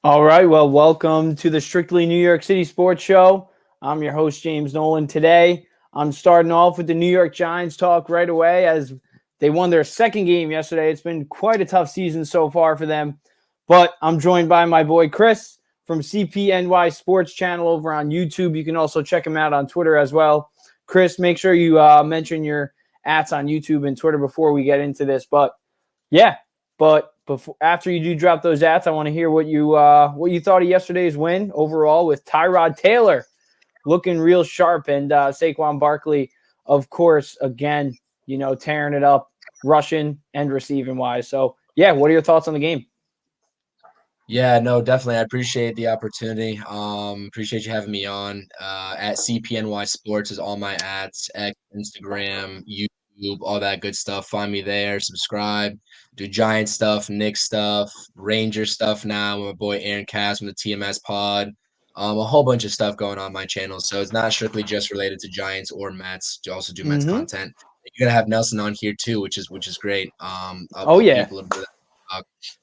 All right. Well, welcome to the Strictly New York City Sports Show. I'm your host, James Nolan. Today, I'm starting off with the New York Giants talk right away as they won their second game yesterday. It's been quite a tough season so far for them. But I'm joined by my boy, Chris, from CPNY Sports Channel over on YouTube. You can also check him out on Twitter as well. Chris, make sure you mention your ats on YouTube and Twitter before we get into this. But yeah, but before after you do drop those ads, I want to hear what you thought of yesterday's win overall with Tyrod Taylor looking real sharp and Saquon Barkley, of course, again, tearing it up, rushing and receiving wise. So yeah, what are your thoughts on the game? Yeah, no, definitely. I appreciate the opportunity. Appreciate you having me on. At CPNY Sports is all my ads, X, Instagram, YouTube, all that good stuff. Find me there, subscribe, do Giant stuff, Knicks stuff, Ranger stuff now with my boy Aaron Cass from the TMS pod. A whole bunch of stuff going on my channel. So it's not strictly just related to Giants or Mets. You also do Mets Mm-hmm. content. You're gonna have Nelson on here too, which is great. Oh I'll yeah. keep a little bit of that.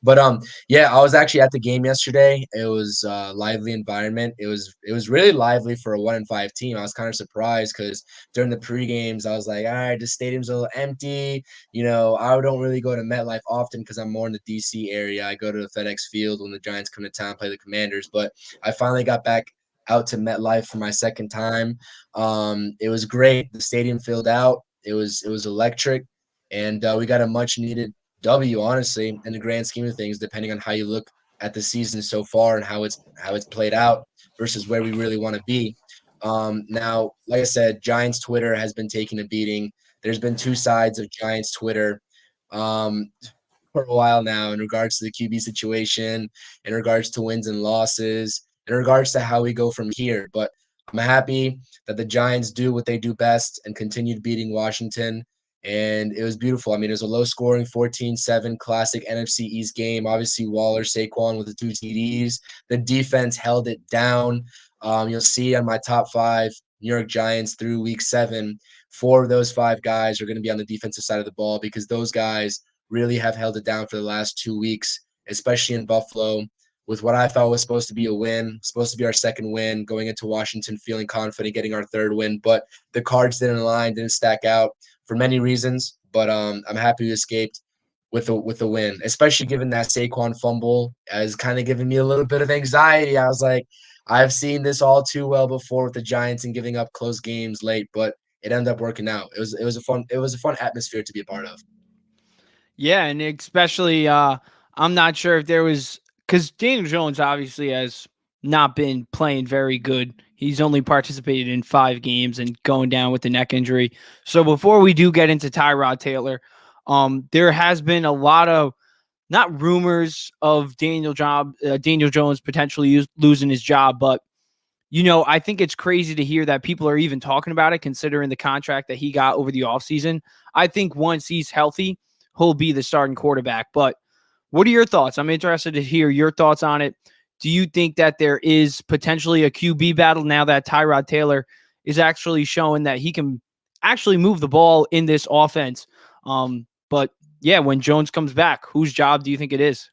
But yeah, I was actually at the game yesterday. It was a lively environment. It was really lively for a 1-5 team. I was kind of surprised because during the pre-games, I was like, all right, the stadium's a little empty. I don't really go to MetLife often because I'm more in the DC area. I go to the FedEx Field when the Giants come to town play the Commanders. But I finally got back out to MetLife for my second time. It was great. The stadium filled out. It was electric, and we got a much needed W, honestly, in the grand scheme of things, depending on how you look at the season so far and how it's played out versus where we really want to be. Now, like I said, Giants Twitter has been taking a beating. There's been two sides of Giants Twitter um, for a while now in regards to the QB situation, in regards to wins and losses, in regards to how we go from here. But I'm happy that the Giants do what they do best and continued beating Washington. And it was beautiful. I mean, it was a low scoring 14-7 classic NFC East game. Obviously, Waller, Saquon with the two TDs. The defense held it down. You'll see on my top five New York Giants through week 7, 4 of those 5 guys are going to be on the defensive side of the ball because those guys really have held it down for the last 2 weeks, especially in Buffalo, with what I thought was supposed to be a win, supposed to be our second win, going into Washington feeling confident, getting our third win. But the cards didn't align, didn't stack out for many reasons. But I'm happy we escaped with a win, especially given that Saquon fumble has kind of given me a little bit of anxiety. I was like, I've seen this all too well before with the Giants and giving up close games late, but it ended up working out. It was a fun atmosphere to be a part of. Yeah, and especially I'm not sure if there was because Daniel Jones obviously has not been playing very good. He's only participated in 5 games and going down with the neck injury. So before we do get into Tyrod Taylor, there has been a lot of not rumors of Daniel Jones potentially losing his job, but I think it's crazy to hear that people are even talking about it considering the contract that he got over the offseason. I think once he's healthy, he'll be the starting quarterback. But what are your thoughts? I'm interested to hear your thoughts on it. Do you think that there is potentially a QB battle now that Tyrod Taylor is actually showing that he can actually move the ball in this offense? But yeah, when Jones comes back, whose job do you think it is?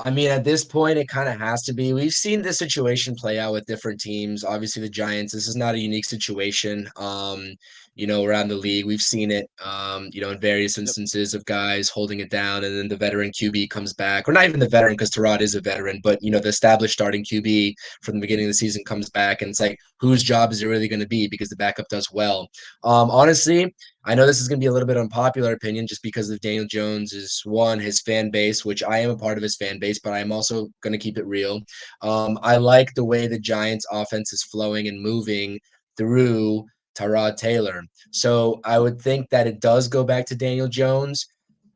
I mean, at this point, it kind of has to be. We've seen this situation play out with different teams. Obviously, the Giants, this is not a unique situation, around the league. We've seen it, in various Yep. instances of guys holding it down, and then the veteran QB comes back, or not even the veteran, because Terod is a veteran, but, the established starting QB from the beginning of the season comes back, and it's like, whose job is it really going to be because the backup does well? Honestly, I know this is going to be a little bit unpopular opinion just because of Daniel Jones is one, his fan base, which I am a part of his fan base, but I'm also going to keep it real. I like the way the Giants offense is flowing and moving through Tyrod Taylor. So I would think that it does go back to Daniel Jones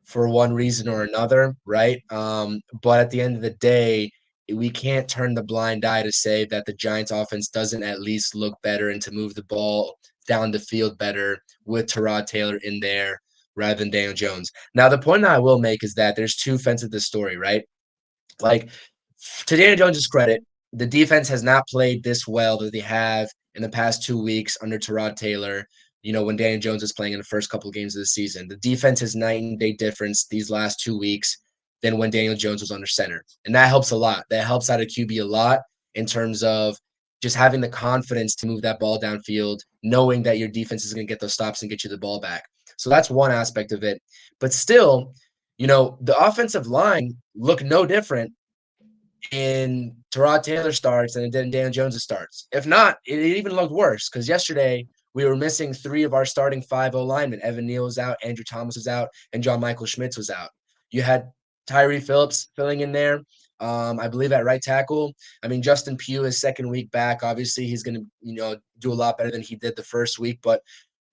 for one reason or another, right? But at the end of the day, we can't turn the blind eye to say that the Giants offense doesn't at least look better and to move the ball down the field better with Tyrod Taylor in there rather than Daniel Jones. Now, the point that I will make is that there's two fronts of this story, right? Like, to Daniel Jones' credit, the defense has not played this well that they have in the past 2 weeks under Tyrod Taylor. When Daniel Jones is playing in the first couple of games of the season, the defense is night and day difference these last 2 weeks. than when Daniel Jones was under center. And that helps a lot. That helps out a QB a lot in terms of just having the confidence to move that ball downfield, knowing that your defense is going to get those stops and get you the ball back. So that's one aspect of it. But still, the offensive line looked no different in Tyrod Taylor starts than it did in Daniel Jones starts. If not, it even looked worse because yesterday we were missing 3 of our starting 5 linemen. Evan Neal was out, Andrew Thomas was out, and John Michael Schmitz was out. You had Tyree Phillips filling in there, I believe at right tackle. I mean, Justin Pugh is second week back. Obviously, he's going to do a lot better than he did the first week, but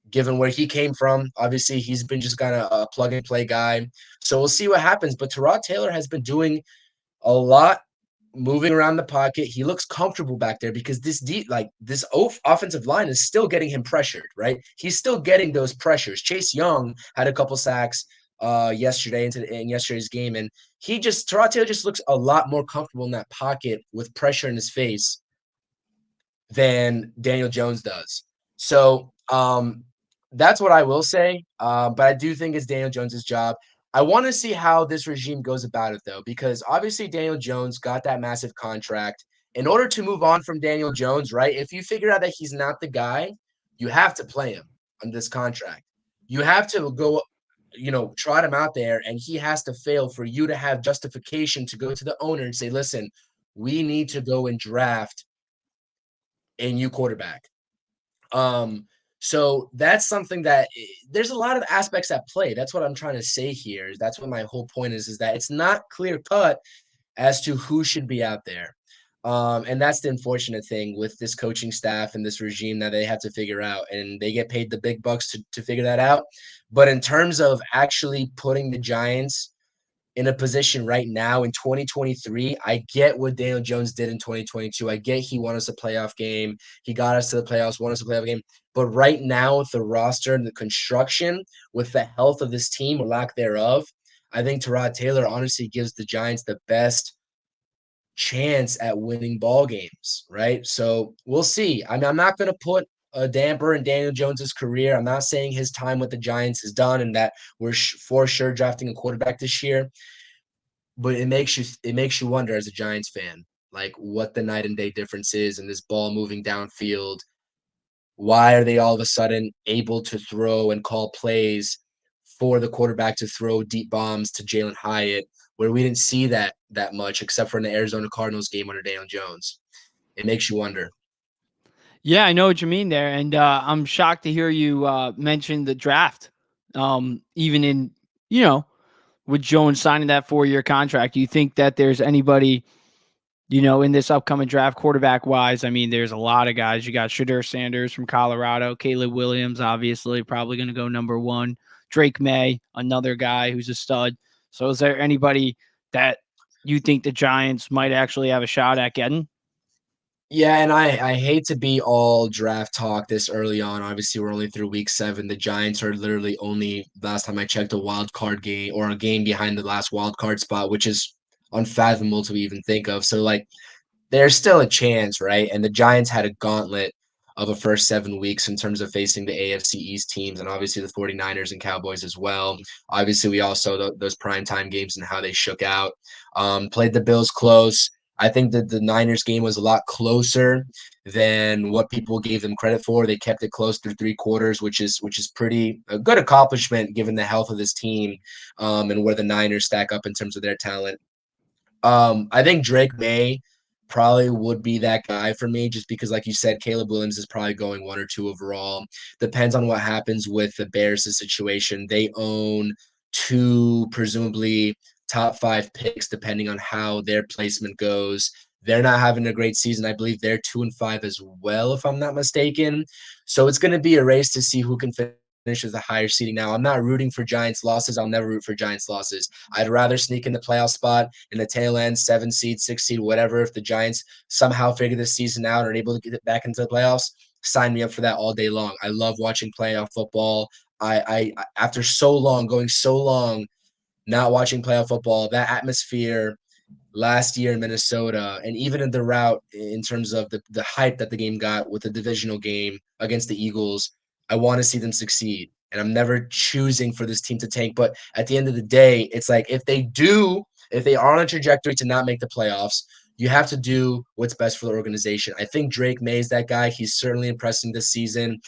given where he came from, obviously he's been just kind of a plug and play guy. So we'll see what happens. But Tyrod Taylor has been doing a lot moving around the pocket. He looks comfortable back there because this offensive line is still getting him pressured, right? He's still getting those pressures. Chase Young had a couple sacks yesterday in yesterday's game, and Tyrod Taylor just looks a lot more comfortable in that pocket with pressure in his face than Daniel Jones does. So that's what I will say. But I do think it's Daniel Jones's job. I want to see how this regime goes about it, though, because obviously Daniel Jones got that massive contract. In order to move on from Daniel Jones, right, if you figure out that he's not the guy, you have to play him on this contract. You have to go, trot him out there, and he has to fail for you to have justification to go to the owner and say, listen, we need to go and draft a new quarterback. So that's something that there's a lot of aspects at play. That's what I'm trying to say here. That's what my whole point is that it's not clear cut as to who should be out there. And that's the unfortunate thing with this coaching staff and this regime that they have to figure out, and they get paid the big bucks to figure that out. But in terms of actually putting the Giants in a position right now in 2023, I get what Daniel Jones did in 2022. I get he won us a playoff game. He got us to the playoffs, won us a playoff game. But right now with the roster and the construction, with the health of this team or lack thereof, I think Tyrod Taylor honestly gives the Giants the best chance at winning ball games, right? So we'll see. I mean, I'm not going to put a damper in Daniel Jones's career. I'm not saying his time with the Giants is done and that we're for sure drafting a quarterback this year, but it makes you wonder as a Giants fan, like what the night and day difference is in this ball moving downfield. Why are they all of a sudden able to throw and call plays for the quarterback to throw deep bombs to Jalen Hyatt, where we didn't see that much except for in the Arizona Cardinals game under Daniel Jones? It makes you wonder. Yeah, I know what you mean there, and I'm shocked to hear you mention the draft. Even in with Jones signing that 4-year contract, do you think that there's anybody in this upcoming draft quarterback wise? I mean, there's a lot of guys. You got Shadur Sanders from Colorado, Caleb Williams, obviously probably going to go number 1. Drake May, another guy who's a stud. So is there anybody that you think the Giants might actually have a shot at getting? Yeah, and I hate to be all draft talk this early on. Obviously, we're only through week 7. The Giants are literally only, last time I checked, a wild card game or a game behind the last wild card spot, which is unfathomable to even think of. So, like, there's still a chance, right? And the Giants had a gauntlet of a first 7 weeks in terms of facing the AFC East teams and obviously the 49ers and Cowboys as well. Obviously, we all saw those primetime games and how they shook out. Played the Bills close. I think that the Niners game was a lot closer than what people gave them credit for. They kept it close through 3 quarters, which is pretty a good accomplishment given the health of this team and where the Niners stack up in terms of their talent. I think Drake May probably would be that guy for me just because, like you said, Caleb Williams is probably going 1 or 2 overall. Depends on what happens with the Bears' situation. They own 2 presumably top 5 picks depending on how their placement goes. They're not having a great season. I believe they're 2-5 as well, if I'm not mistaken. So it's going to be a race to see who can finish with a higher seeding. Now, I'm not rooting for Giants losses. I'll never root for Giants losses. I'd rather sneak in the playoff spot in the tail end, 7 seed, 6 seed, whatever. If the Giants somehow figure this season out and are able to get it back into the playoffs, sign me up for that all day long. I love watching playoff football. I after going so long not watching playoff football, that atmosphere last year in Minnesota, and even in the route in terms of the hype that the game got with the divisional game against the Eagles, I want to see them succeed. And I'm never choosing for this team to tank. But at the end of the day, it's like if they do if they are on a trajectory to not make the playoffs, you have to do what's best for the organization. I think Drake May is that guy. He's certainly impressing this season,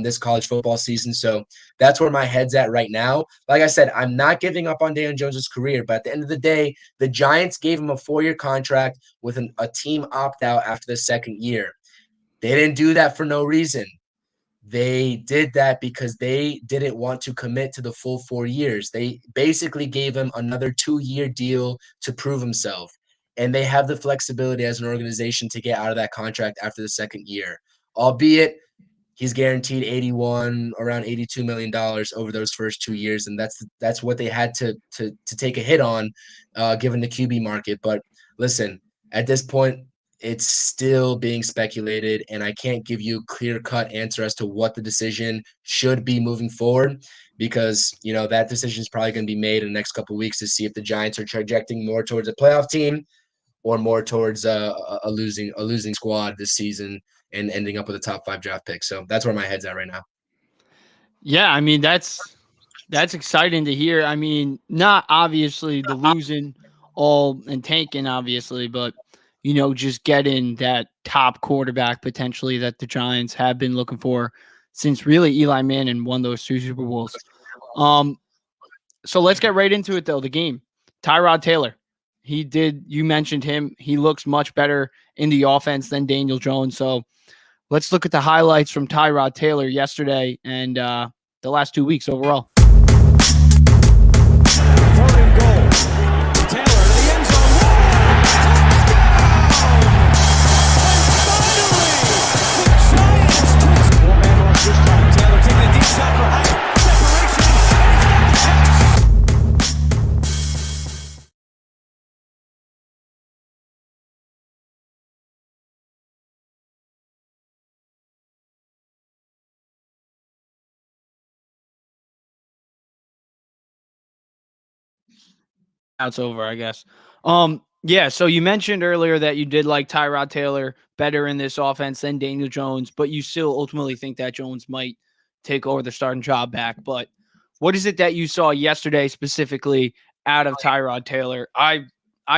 this college football season. So that's where my head's at right now. Like I said, I'm not giving up on Daniel Jones' career, but at the end of the day, the Giants gave him a 4-year contract with a team opt-out after the second year. They didn't do that for no reason. They did that because they didn't want to commit to the full 4 years. They basically gave him another 2-year deal to prove himself. And they have the flexibility as an organization to get out of that contract after the second year, albeit he's guaranteed around $82 million over those first 2 years, and that's what they had to take a hit on, given the QB market. But listen, at this point, it's still being speculated, and I can't give you a clear-cut answer as to what the decision should be moving forward, because that decision is probably going to be made in the next couple of weeks to see if the Giants are trajecting more towards a playoff team or more towards a losing squad this season and ending up with a top 5 draft pick. So that's where my head's at right now. Yeah, I mean that's exciting to hear. I mean, not obviously the losing all and tanking, obviously, but just getting that top quarterback potentially that the Giants have been looking for since really Eli Manning won those 2 Super Bowls. Um, so let's get right into it though. The game, Tyrod Taylor. You mentioned him. He looks much better in the offense than Daniel Jones. So let's look at the highlights from Tyrod Taylor yesterday and the last 2 weeks overall. Now it's over, I guess. Yeah, so you mentioned earlier that you did like Tyrod Taylor better in this offense than Daniel Jones, but you still ultimately think that Jones might take over the starting job back. But what is it that you saw yesterday specifically out of Tyrod Taylor? I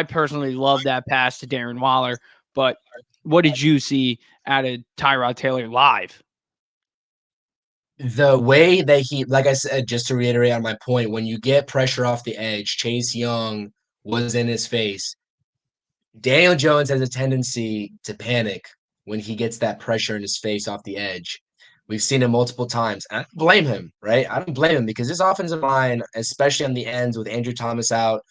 personally love that pass to Darren Waller, but what did you see out of Tyrod Taylor live? The way that like I said, just to reiterate on my point, when you get pressure off the edge, Chase Young was in his face. Daniel Jones has a tendency to panic when he gets that pressure in his face off the edge. We've seen it multiple times. I don't blame him, right? I don't blame him because this offensive line, especially on the ends with Andrew Thomas out,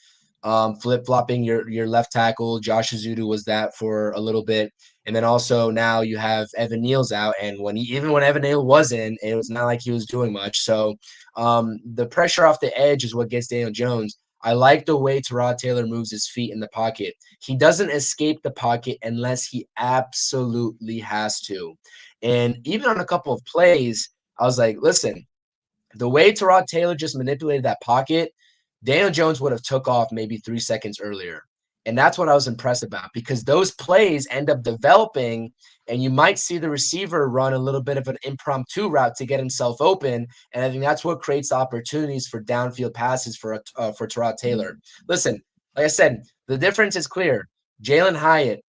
flip-flopping your left tackle. Josh Azudu was that for a little bit. And then also now you have Evan Neal's out. And even when Evan Neal was in, it was not like he was doing much. So the pressure off the edge is what gets Daniel Jones. I like the way Tyrod Taylor moves his feet in the pocket. He doesn't escape the pocket unless he absolutely has to. And even on a couple of plays, I was like, listen, the way Tyrod Taylor just manipulated that pocket, Daniel Jones would have took off maybe 3 seconds earlier. And that's what I was impressed about because those plays end up developing and you might see the receiver run a little bit of an impromptu route to get himself open. And I think that's what creates opportunities for downfield passes for Tyrod Taylor. Listen, like I said, the difference is clear. Jalen Hyatt,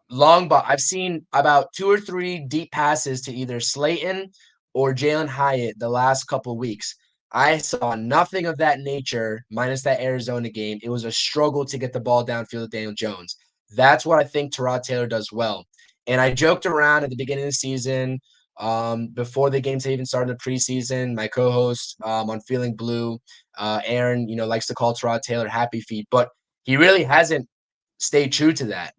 long ball. I've seen about 2 or 3 deep passes to either Slayton or Jalen Hyatt the last couple weeks. I saw nothing of that nature minus that Arizona game. It was a struggle to get the ball downfield with Daniel Jones. That's what I think Tyrod Taylor does well. And I joked around at the beginning of the season, before the games even started in the preseason. My co-host on Feeling Blue, Aaron, likes to call Tyrod Taylor Happy Feet, but he really hasn't stayed true to that.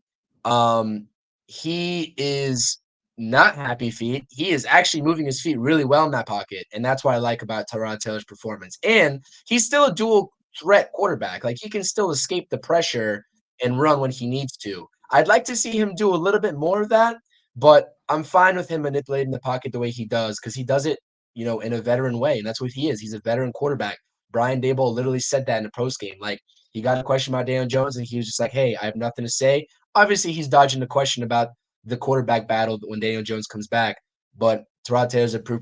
He is not happy feet. He is actually moving his feet really well in that pocket, and that's what I like about Tyrod Taylor's performance. And he's still a dual threat quarterback. Like he can still escape the pressure and run when he needs to. I'd like to see him do a little bit more of that, but I'm fine with him manipulating the pocket the way he does because he does it, in a veteran way, and that's what he is. He's a veteran quarterback. Brian Daboll literally said that in the post game. Like he got a question about Daniel Jones, and he was just like, "Hey, I have nothing to say." Obviously, he's dodging the question about the quarterback battle when Daniel Jones comes back. But Tyrod Taylor's a true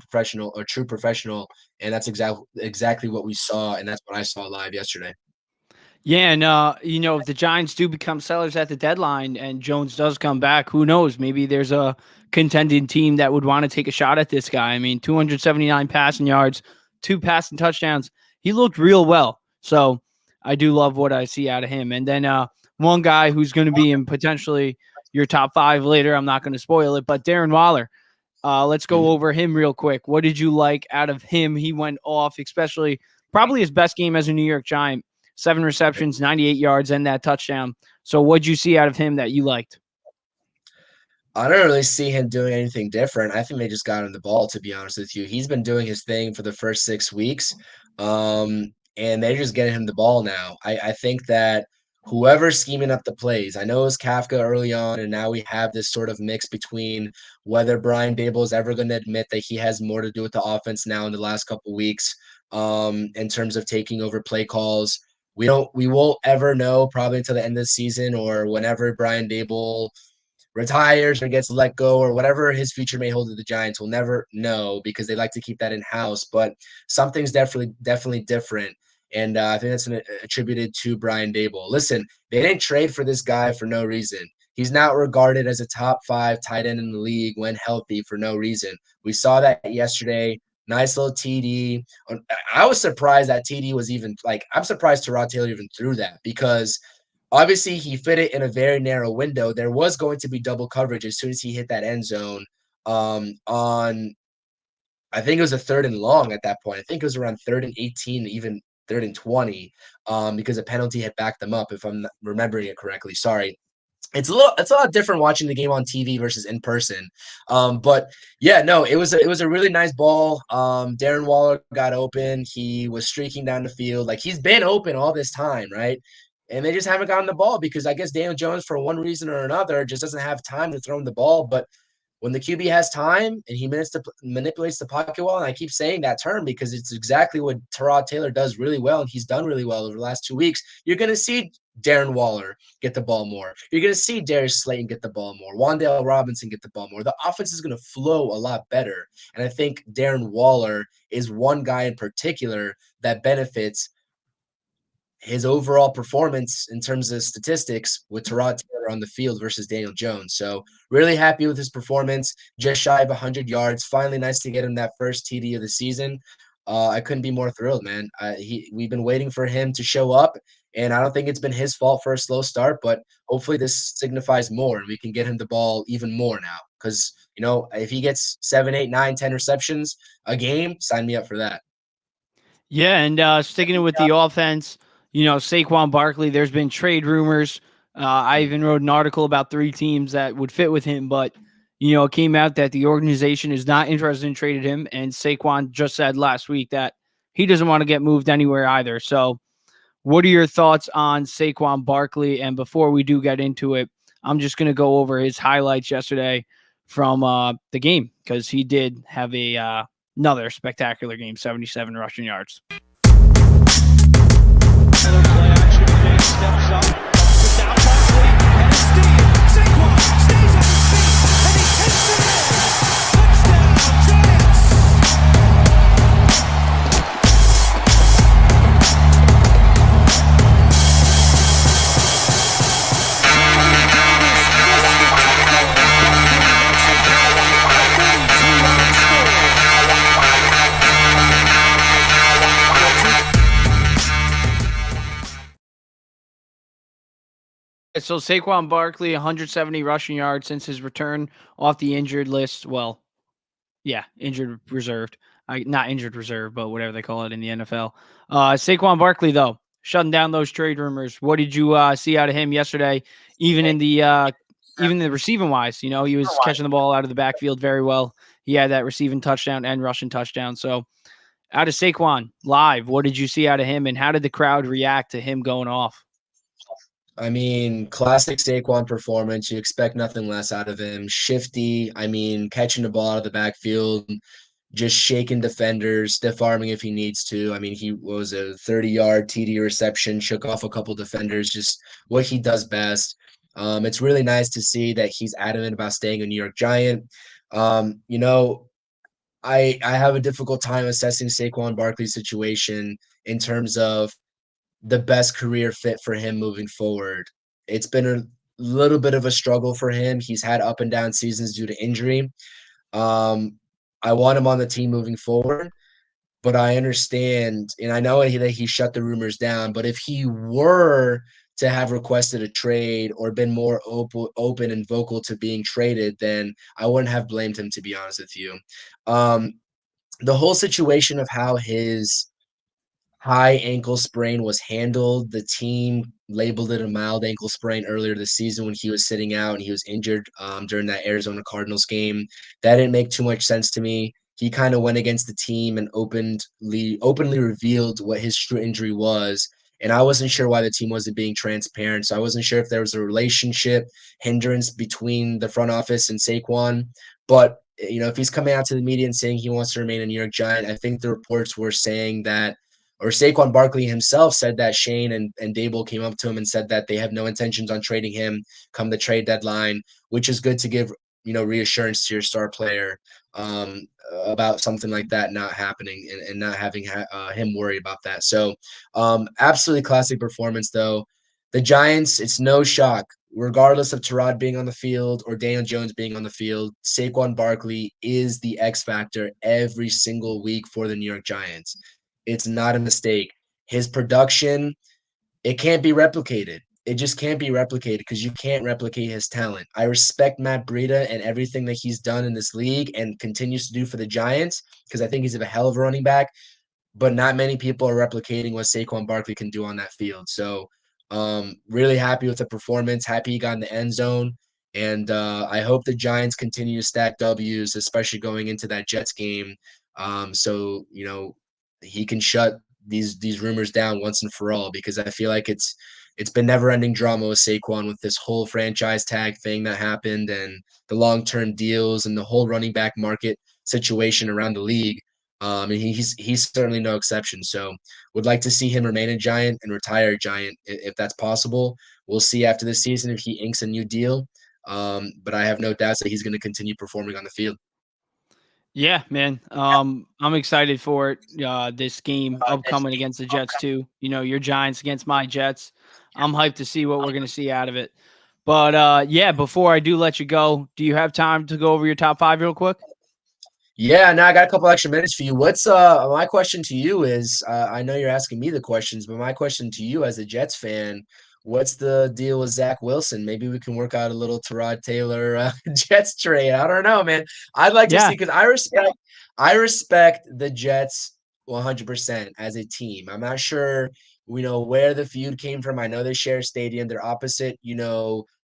professional, and that's exactly what we saw, and that's what I saw live yesterday. Yeah, and if the Giants do become sellers at the deadline and Jones does come back, who knows? Maybe there's a contending team that would want to take a shot at this guy. I mean, 279 passing yards, two passing touchdowns. He looked real well. So I do love what I see out of him. And then one guy who's going to be in potentially your top five later. I'm not going to spoil it, but Darren Waller. Let's go Mhm. over him real quick. What did you like out of him? He went off, especially probably his best game as a New York Giant. 7 receptions, 98 yards, and that touchdown. So, what'd you see out of him that you liked? I don't really see him doing anything different. I think they just got him the ball, to be honest with you. He's been doing his thing for the first 6 weeks, and they're just getting him the ball now. I think that whoever's scheming up the plays, I know it was Kafka early on, and now we have this sort of mix between whether Brian Dable is ever going to admit that he has more to do with the offense now in the last couple weeks, in terms of taking over play calls. We won't ever know probably until the end of the season or whenever Brian Dable retires or gets let go or whatever his future may hold at the Giants, we'll never know because they like to keep that in house. But something's definitely different, and I think that's attributed to Brian Dable. Listen, they didn't trade for this guy for no reason. He's not regarded as a top five tight end in the league when healthy for no reason. We saw that yesterday. Nice little TD. I was surprised that TD was even like, I'm surprised Terod Taylor even threw that because obviously he fit it in a very narrow window. There was going to be double coverage as soon as he hit that end zone on I think it was a third and long at that point. I think it was around third and 18, even third and 20, because a penalty had backed them up, if I'm remembering it correctly. Sorry. It's a lot different watching the game on TV versus in person. But yeah, no, it was a really nice ball. Darren Waller got open. He was streaking down the field. Like he's been open all this time, right? And they just haven't gotten the ball because I guess Daniel Jones, for one reason or another, just doesn't have time to throw him the ball. But when the QB has time and he manipulates the pocket well, and I keep saying that term because it's exactly what Terod Taylor does really well, and he's done really well over the last 2 weeks, you're going to see Darren Waller get the ball more. You're going to see Darius Slayton get the ball more. Wan'Dale Robinson get the ball more. The offense is going to flow a lot better. And I think Darren Waller is one guy in particular that benefits his overall performance in terms of statistics with Terod Taylor on the field versus Daniel Jones. So really happy with his performance, just shy of 100 yards. Finally, nice to get him that first TD of the season. I couldn't be more thrilled, man. We've been waiting for him to show up, and I don't think it's been his fault for a slow start, but hopefully this signifies more, and we can get him the ball even more now. Because if he gets 7, 8, 9, 10 receptions a game, sign me up for that. Yeah, and sticking with the offense, Saquon Barkley, there's been trade rumors. I Mm. even wrote an article about three teams that would fit with him, but it came out that the organization is not interested in trading him, and Saquon just said last week that he doesn't want to get moved anywhere either. So, what are your thoughts on Saquon Barkley? And before we do get into it, I'm just going to go over his highlights yesterday from the game because he did have another spectacular game, 77 rushing yards. Another play action. James steps up, tosses down Barkley, and it's Steve. Saquon stays on his feet, and he takes it in. Touchdown, Giants! So Saquon Barkley, 170 rushing yards since his return off the injured list. Well, yeah, injured reserved. Not injured reserve, but whatever they call it in the NFL. Saquon Barkley, though, shutting down those trade rumors. What did you see out of him yesterday? Even in the receiving wise, he was catching the ball out of the backfield very well. He had that receiving touchdown and rushing touchdown. So out of Saquon live, what did you see out of him, and how did the crowd react to him going off? I mean, classic Saquon performance. You expect nothing less out of him. Shifty. I mean, catching the ball out of the backfield, just shaking defenders, stiff arming if he needs to. I mean, he was a 30-yard TD reception, shook off a couple defenders, just what he does best. It's really nice to see that he's adamant about staying a New York Giant. Um, you know, I have a difficult time assessing Saquon Barkley's situation in terms of the best career fit for him moving forward. It's been a little bit of a struggle for him. He's had up and down seasons due to injury. I want him on the team moving forward, but I understand, and I know that he shut the rumors down, but if he were to have requested a trade or been more open and vocal to being traded, then I wouldn't have blamed him, to be honest with you. Um, the whole situation of how his high ankle sprain was handled. The team labeled it a mild ankle sprain earlier this season when he was sitting out and he was injured during that Arizona Cardinals game. That didn't make too much sense to me. He kind of went against the team and openly revealed what his true injury was. And I wasn't sure why the team wasn't being transparent. So I wasn't sure if there was a relationship hindrance between the front office and Saquon. But if he's coming out to the media and saying he wants to remain a New York Giant, I think the reports were saying that, or Saquon Barkley himself said that Shane and Dable came up to him and said that they have no intentions on trading him come the trade deadline, which is good to give reassurance to your star player about something like that not happening and not having him worry about that. So absolutely classic performance, though. The Giants, it's no shock, regardless of Tyrod being on the field or Daniel Jones being on the field, Saquon Barkley is the X factor every single week for the New York Giants. It's not a mistake. His production, it can't be replicated. It just can't be replicated because you can't replicate his talent. I respect Matt Breida and everything that he's done in this league and continues to do for the Giants because I think he's a hell of a running back, but not many people are replicating what Saquon Barkley can do on that field. So really happy with the performance, happy he got in the end zone. And I hope the Giants continue to stack W's, especially going into that Jets game. So he can shut these rumors down once and for all, because I feel like it's been never-ending drama with Saquon with this whole franchise tag thing that happened and the long-term deals and the whole running back market situation around the league. And he's certainly no exception. So would like to see him remain a Giant and retire a Giant if that's possible. We'll see after this season if he inks a new deal. But I have no doubts that he's going to continue performing on the field. Yeah, man. I'm excited for it. This game upcoming against the Jets too. Your Giants against my Jets. I'm hyped to see what we're going to see out of it. But yeah, before I do let you go, do you have time to go over your top 5 real quick? Yeah, now I got a couple extra minutes for you. What's my question to you is, I know you're asking me the questions, but my question to you as a Jets fan, what's the deal with Zach Wilson? Maybe we can work out a little Tyrod Taylor Jets trade. I don't know, man. I'd like to see, because I respect the Jets 100% as a team. I'm not sure, where the feud came from. I know they share a stadium. They're opposite,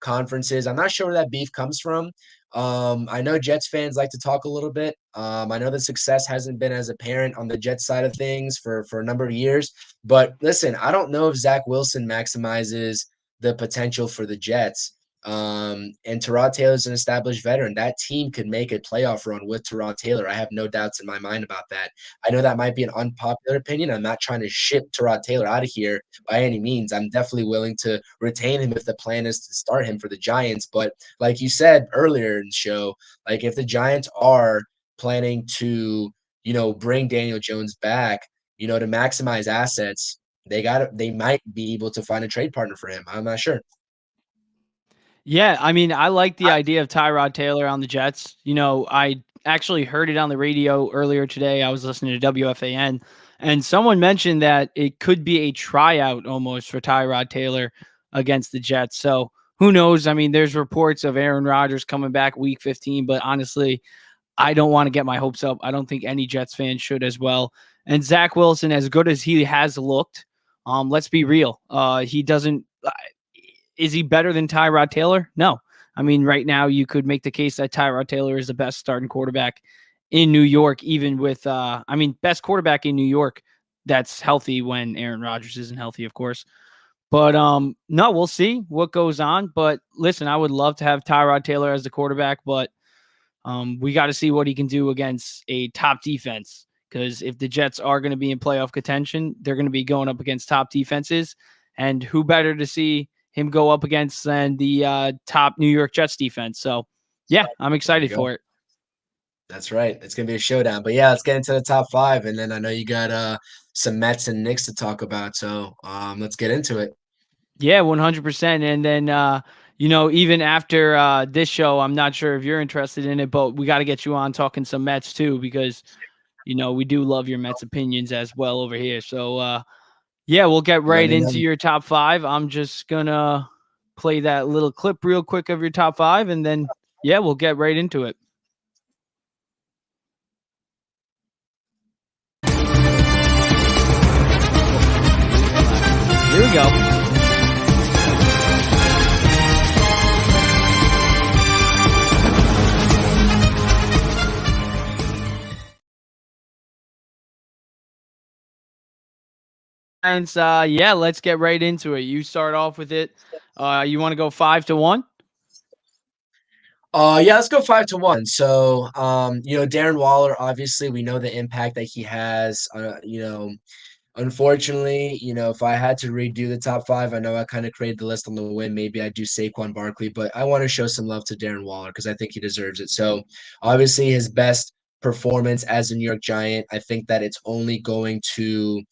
conferences. I'm not sure where that beef comes from. I know Jets fans like to talk a little bit. I know the success hasn't been as apparent on the Jets side of things for a number of years. But listen, I don't know if Zach Wilson maximizes the potential for the Jets. And Tyrod Taylor's an established veteran. That team could make a playoff run with Tyrod Taylor. I have no doubts in my mind about that. I know that might be an unpopular opinion. I'm not trying to ship Tyrod Taylor out of here by any means. I'm definitely willing to retain him if the plan is to start him for the Giants. But like you said earlier in the show, like if the Giants are planning to, bring Daniel Jones back, to maximize assets, they might be able to find a trade partner for him. I'm not sure. Yeah, I mean, I like the idea of Tyrod Taylor on the Jets. I actually heard it on the radio earlier today. I was listening to WFAN, and someone mentioned that it could be a tryout almost for Tyrod Taylor against the Jets. So who knows? I mean, there's reports of Aaron Rodgers coming back week 15, but honestly, I don't want to get my hopes up. I don't think any Jets fan should as well. And Zach Wilson, as good as he has looked, let's be real. He doesn't. Is he better than Tyrod Taylor? No. I mean, right now you could make the case that Tyrod Taylor is the best starting quarterback in New York, even with, best quarterback in New York that's healthy when Aaron Rodgers isn't healthy, of course. But no, we'll see what goes on. But listen, I would love to have Tyrod Taylor as the quarterback, but we got to see what he can do against a top defense. Because if the Jets are going to be in playoff contention, they're going to be going up against top defenses. And who better to see him go up against than the top New York Jets defense? So, yeah, I'm excited for it. That's right. It's gonna be a showdown. But yeah, let's get into the top five, and then I know you got some Mets and Knicks to talk about. So let's get into it. Yeah, 100%. And then, even after this show, I'm not sure if you're interested in it, but we got to get you on talking some Mets too, because, we do love your Mets opinions as well over here. So, yeah, we'll get Let right me know. into your top five. I'm just going to play that little clip real quick of your top five, and then, yeah, we'll get right into it. Here we go. Yeah, let's get right into it. You start off with it. You want to go 5-1? Yeah, let's go 5-1. So, Darren Waller, obviously, we know the impact that he has. Unfortunately, if I had to redo the top five, I know I kind of created the list on the whim. Maybe I do Saquon Barkley, but I want to show some love to Darren Waller because I think he deserves it. So, obviously, his best performance as a New York Giant, I think that it's only going to,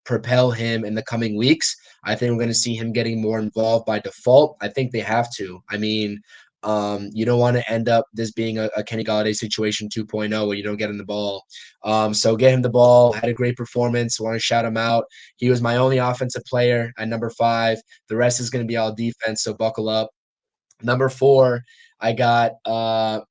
propel him in the coming weeks. I think we're going to see him getting more involved by default. I think they have to. I mean, you don't want to end up this being a Kenny Galladay situation 2.0 where you don't get him the ball. So get him the ball. Had a great performance. Want to shout him out. He was my only offensive player at number 5. The rest is going to be all defense. So buckle up. Number 4, I got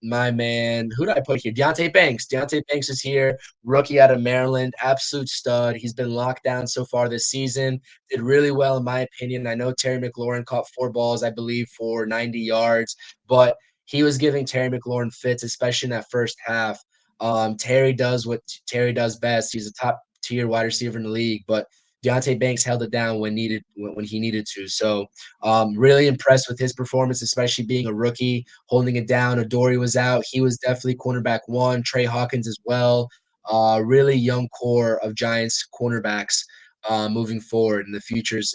my man. Who did I put here? Deontay Banks. Deontay Banks is here, rookie out of Maryland, absolute stud. He's been locked down so far this season. Did really well in my opinion. I know Terry McLaurin caught 4 balls, I believe, for 90 yards, but he was giving Terry McLaurin fits, especially in that first half. Terry does what Terry does best. He's a top tier wide receiver in the league, but Deontay Banks held it down when he needed to. So really impressed with his performance, especially being a rookie, holding it down. Adoree was out. He was definitely cornerback 1. Trey Hawkins as well. Really young core of Giants cornerbacks moving forward, and the futures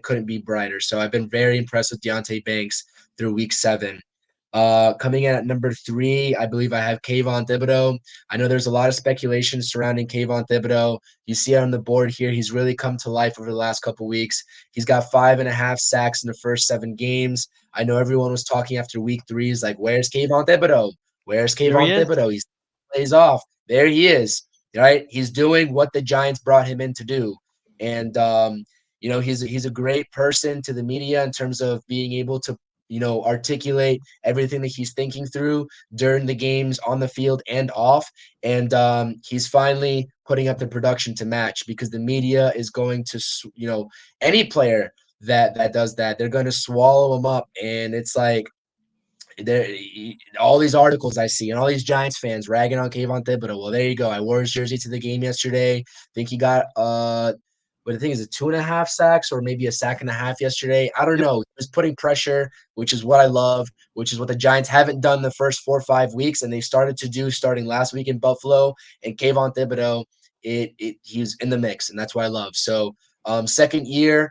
couldn't be brighter. So I've been very impressed with Deontay Banks through week 7. Coming in at number 3, I believe I have Kayvon Thibodeaux. I know there's a lot of speculation surrounding Kayvon Thibodeaux. You see it on the board here. He's really come to life over the last couple weeks. He's got 5.5 sacks in the first 7 games. I know everyone was talking after week 3. He's like, where's Kayvon Thibodeaux? Where's There he Kayvon is. Thibodeaux? He plays off. There he is. Right? He's doing what the Giants brought him in to do. And he's a great person to the media in terms of being able to articulate everything that he's thinking through during the games on the field and off. And he's finally putting up the production to match, because the media is going to, any player that does that, they're going to swallow him up. And it's like, there, all these articles I see and all these Giants fans ragging on Kayvon Thibodeaux. Well, there you go. I wore his jersey to the game yesterday. I think he got but the thing is, 2.5 sacks or maybe a sack and a half yesterday. I don't Yep. know. He was putting pressure, which is what I love, which is what the Giants haven't done the first 4 or 5 weeks, and they started to do starting last week in Buffalo. And Kayvon Thibodeaux, he's in the mix, and that's what I love. So, second year,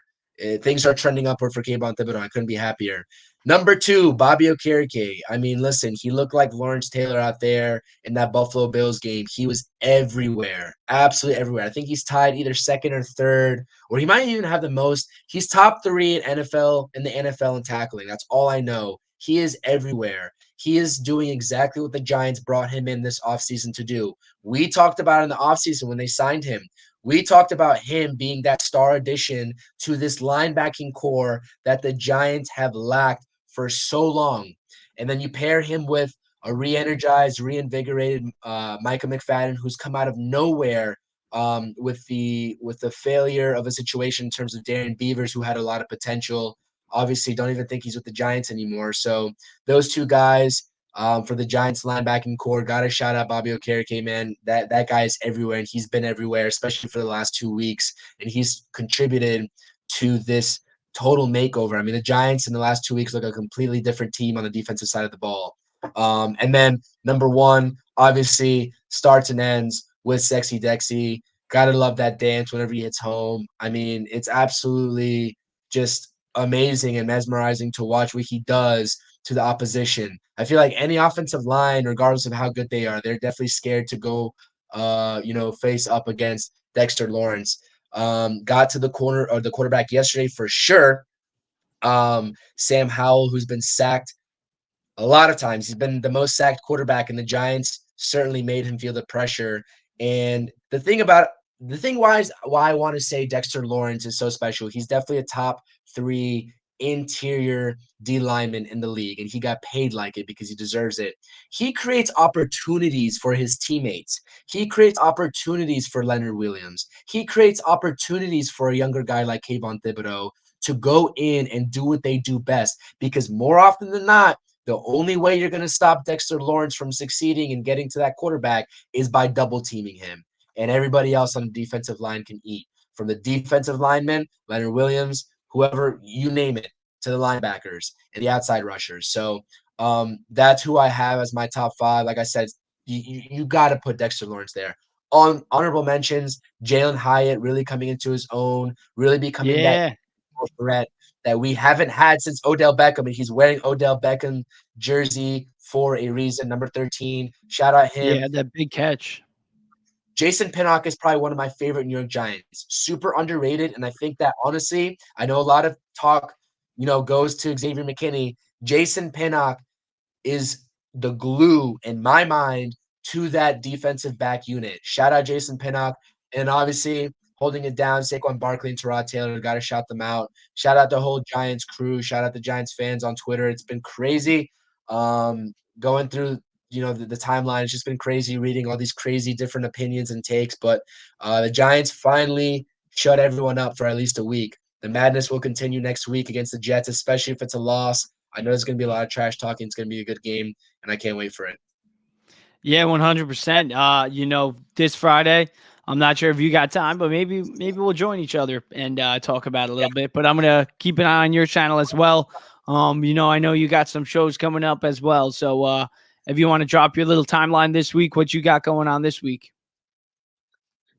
things are trending upward for Kayvon Thibodeaux. I couldn't be happier. Number 2, Bobby Okereke. I mean, listen, he looked like Lawrence Taylor out there in that Buffalo Bills game. He was everywhere, absolutely everywhere. I think he's tied either second or third, or he might even have the most. He's top 3 in the NFL in tackling. That's all I know. He is everywhere. He is doing exactly what the Giants brought him in this offseason to do. We talked about in the offseason when they signed him. We talked about him being that star addition to this linebacking core that the Giants have lacked for so long. And then you pair him with a re-energized, reinvigorated Micah McFadden, who's come out of nowhere with the failure of a situation in terms of Darren Beavers, who had a lot of potential. Obviously, don't even think he's with the Giants anymore. So those 2 guys for the Giants linebacking core, got to shout out Bobby Okereke, man. That guy is everywhere, and he's been everywhere, especially for the last 2 weeks. And he's contributed to this total makeover. I mean, the Giants in the last 2 weeks look a completely different team on the defensive side of the ball. And then number 1, obviously, starts and ends with Sexy Dexy. Gotta love that dance whenever he hits home. I mean, it's absolutely just amazing and mesmerizing to watch what he does to the opposition. I feel like any offensive line, regardless of how good they are, they're definitely scared to go, face up against Dexter Lawrence. Got to the corner or the quarterback yesterday for sure. Sam Howell, who's been sacked a lot of times. He's been the most sacked quarterback, and the Giants certainly made him feel the pressure. And the thing why I want to say Dexter Lawrence is so special, he's definitely a top 3 interior D lineman in the league, and he got paid like it because he deserves it. He creates opportunities for his teammates. He creates opportunities for Leonard Williams. He creates opportunities for a younger guy like Kayvon Thibodeau to go in and do what they do best, because more often than not, the only way you're going to stop Dexter Lawrence from succeeding and getting to that quarterback is by double teaming him. And everybody else on the defensive line can eat. From the defensive linemen, Leonard Williams, whoever, you name it, to the linebackers and the outside rushers. So that's who I have as my top 5. Like I said, you got to put Dexter Lawrence there. On honorable mentions, Jalen Hyatt really coming into his own, really becoming that threat that we haven't had since Odell Beckham, and he's wearing Odell Beckham jersey for a reason, number 13. Shout out him. Yeah, that big catch. Jason Pinnock is probably one of my favorite New York Giants. Super underrated, and I think that honestly, I know a lot of talk, goes to Xavier McKinney. Jason Pinnock is the glue in my mind to that defensive back unit. Shout out Jason Pinnock. And obviously holding it down, Saquon Barkley and Tyrod Taylor, got to shout them out. Shout out the whole Giants crew. Shout out the Giants fans on Twitter. It's been crazy going through, the timeline. It's just been crazy reading all these crazy different opinions and takes. But the Giants finally shut everyone up for at least a week. The madness will continue next week against the Jets, especially if it's a loss. I know there's going to be a lot of trash talking. It's going to be a good game, and I can't wait for it. Yeah, 100%. This Friday, I'm not sure if you got time, but maybe we'll join each other and talk about it a little bit. But I'm gonna keep an eye on your channel as well. I know you got some shows coming up as well. So if you want to drop your little timeline this week, what you got going on this week?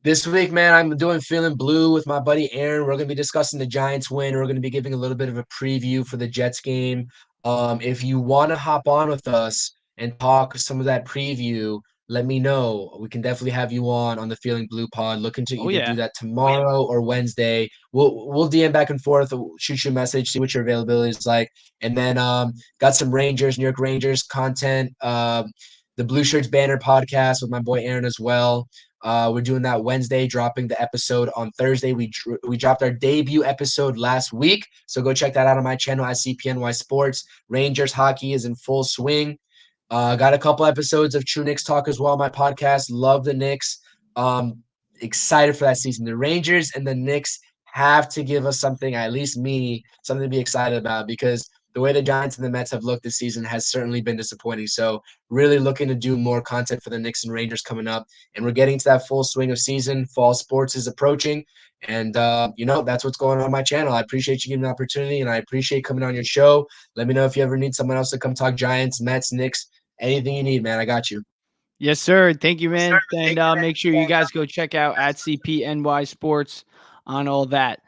This week, man, I'm doing Feeling Blue with my buddy Aaron. We're going to be discussing the Giants win. We're going to be giving a little bit of a preview for the Jets game. If you want to hop on with us and talk some of that preview, let me know. We can definitely have you on the Feeling Blue pod. Looking to either do that tomorrow or Wednesday. We'll DM back and forth, shoot you a message, see what your availability is like. And then got some New York Rangers content. The Blue Shirts Banner podcast with my boy Aaron as well. We're doing that Wednesday, dropping the episode on Thursday. We dropped our debut episode last week, so go check that out on my channel at CPNY Sports. Rangers hockey is in full swing. Got a couple episodes of True Knicks Talk as well on my podcast. Love the Knicks. Excited for that season. The Rangers and the Knicks have to give us something, at least me, something to be excited about, because the way the Giants and the Mets have looked this season has certainly been disappointing. So really looking to do more content for the Knicks and Rangers coming up. And we're getting to that full swing of season. Fall sports is approaching. And, that's what's going on my channel. I appreciate you giving me the opportunity, and I appreciate coming on your show. Let me know if you ever need someone else to come talk Giants, Mets, Knicks, anything you need, man. I got you. Yes, sir. Thank you, man. And make sure you guys go check out at CPNY Sports on all that.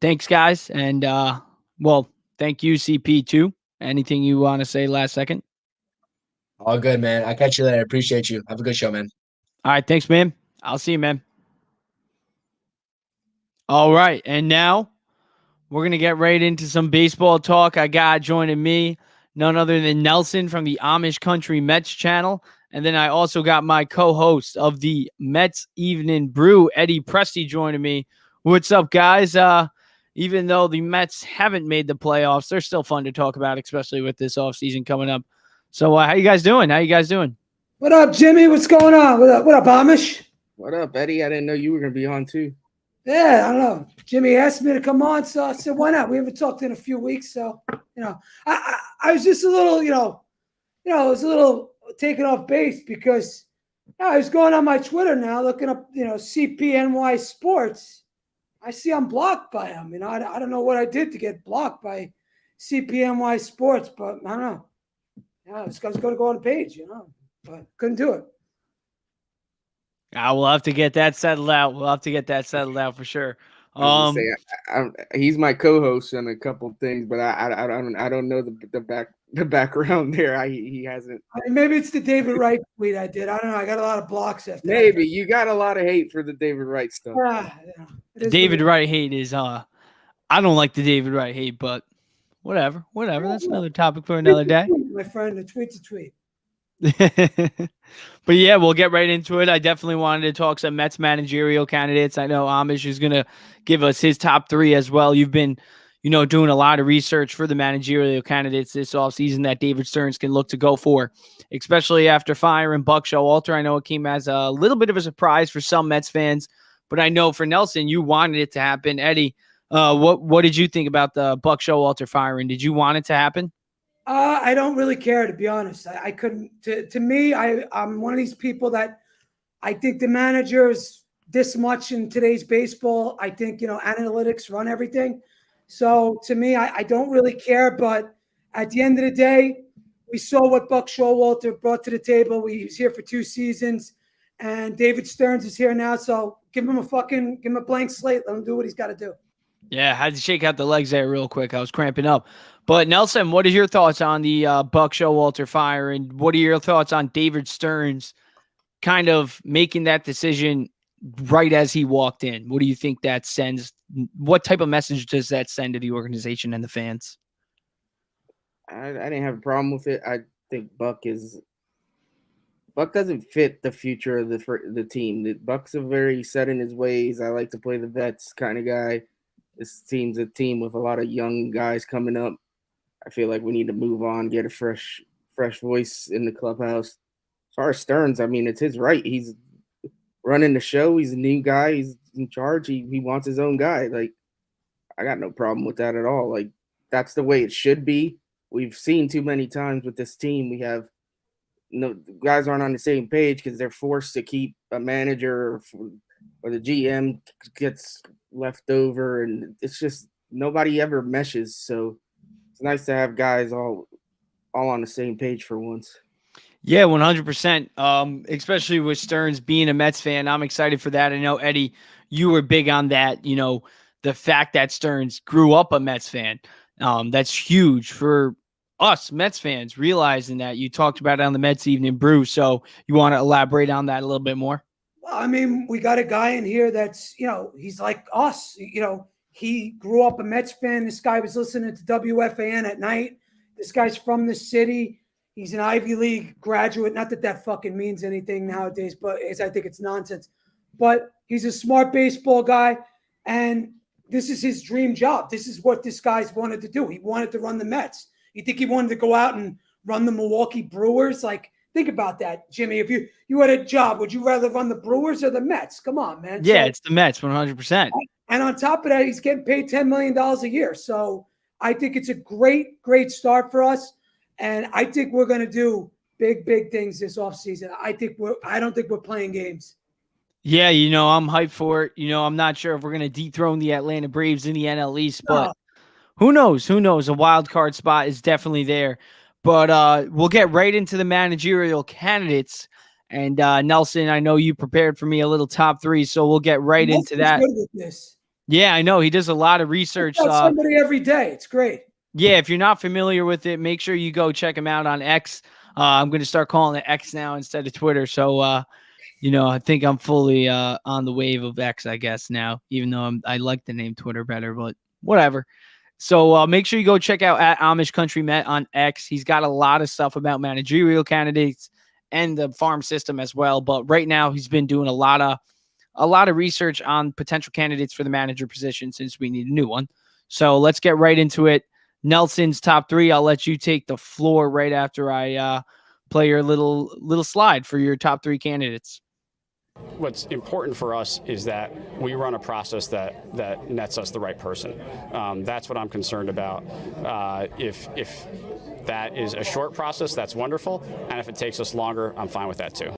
Thanks, guys. And, thank you, CP, too. Anything you want to say last second? All good, man. I'll catch you later. Appreciate you. Have a good show, man. All right. Thanks, man. I'll see you, man. All right. And now we're going to get right into some baseball talk. I got joining me none other than Nelson from the Amish Country Mets channel. And then I also got my co-host of the Mets Evening Brew, Eddie Presti, joining me. What's up, guys? Even though the Mets haven't made the playoffs, they're still fun to talk about, especially with this offseason coming up. So how you guys doing? What up, Jimmy? What's going on? What up, Amish? What up, Eddie? I didn't know you were going to be on, too. Yeah, I don't know. Jimmy asked me to come on, so I said, why not? We haven't talked in a few weeks, so, I was just a little, I was a little taken off base because I was going on my Twitter now, looking up, CPNY Sports. I see I'm blocked by him. I don't know what I did to get blocked by CPNY Sports, but I don't know. Yeah, this guy's going to go on the page, but couldn't do it. We'll have to get that settled out. For sure. He's my co-host on a couple things, but I don't know the the background there. He hasn't. Maybe it's the David Wright tweet I did. I don't know. I got a lot of blocks after Maybe you got a lot of hate for the David Wright stuff. The David Wright hate is I don't like the David Wright hate, but whatever. That's another topic for another day. My friend, a tweet's a tweet. But yeah, we'll get right into it. I definitely wanted to talk some Mets managerial candidates. I know Amish is going to give us his top 3 as well. You've been, doing a lot of research for the managerial candidates this offseason that David Stearns can look to go for, especially after firing Buck Showalter. I know it came as a little bit of a surprise for some Mets fans, but I know for Nelson, you wanted it to happen. Eddie, what did you think about the Buck Showalter firing? Did you want it to happen? I don't really care, to be honest. I couldn't. To me, I'm one of these people that I think the managers this much in today's baseball. I think analytics run everything. So to me, I don't really care. But at the end of the day, we saw what Buck Showalter brought to the table. He was here for 2 seasons, and David Stearns is here now. So give him a blank slate. Let him do what he's got to do. Yeah, I had to shake out the legs there real quick. I was cramping up. But Nelson, what are your thoughts on the Buck Showalter fire, and what are your thoughts on David Stearns kind of making that decision right as he walked in? What do you think that sends? What type of message does that send to the organization and the fans? I didn't have a problem with it. I think Buck doesn't fit the future of the team. Buck's a very set in his ways. I like to play the vets kind of guy. This team's a team with a lot of young guys coming up. I feel like we need to move on, get a fresh voice in the clubhouse. As far as Stearns, I mean, it's his right. He's running the show. He's a new guy. He's in charge. He wants his own guy. Like, I got no problem with that at all. Like, that's the way it should be. We've seen too many times with this team. We have guys aren't on the same page because they're forced to keep a manager or the GM gets left over, and it's just nobody ever meshes. So it's nice to have guys all on the same page for once. Yeah, 100%. Especially with Stearns being a Mets fan, I'm excited for that. I know, Eddie, you were big on that. The fact that Stearns grew up a Mets fan. That's huge for us Mets fans, realizing that. You talked about it on the Mets Evening Brew. So you want to elaborate on that a little bit more? Well, I mean, we got a guy in here that's, he's like us. He grew up a Mets fan. This guy was listening to WFAN at night. This guy's from the city. He's an Ivy League graduate. Not that that fucking means anything nowadays, but I think it's nonsense. But he's a smart baseball guy, and this is his dream job. This is what this guy's wanted to do. He wanted to run the Mets. You think he wanted to go out and run the Milwaukee Brewers? Like, think about that, Jimmy. If you had a job, would you rather run the Brewers or the Mets? Come on, man. Yeah, it's the Mets, 100%. And on top of that, he's getting paid $10 million a year. So I think it's a great, great start for us. And I think we're going to do big, big things this offseason. I don't think we're playing games. Yeah, I'm hyped for it. I'm not sure if we're going to dethrone the Atlanta Braves in the NL East, but who knows? A wild card spot is definitely there. But we'll get right into the managerial candidates. And Nelson, I know you prepared for me a little top 3, so we'll get right into that. Good with this. Yeah, I know. He does a lot of research. Somebody every day. It's great. Yeah, if you're not familiar with it, make sure you go check him out on X. I'm going to start calling it X now instead of Twitter. So, I think I'm fully on the wave of X, I guess, now, even though I like the name Twitter better, but whatever. So make sure you go check out at Amish Country Met on X. He's got a lot of stuff about managerial candidates and the farm system as well. But right now he's been doing a lot of research on potential candidates for the manager position since we need a new one. So let's get right into it. Nelson's top 3. I'll let you take the floor right after I play your little slide for your top 3 candidates. What's important for us is that we run a process that nets us the right person. That's what I'm concerned about. If that is a short process, that's wonderful. And if it takes us longer, I'm fine with that too.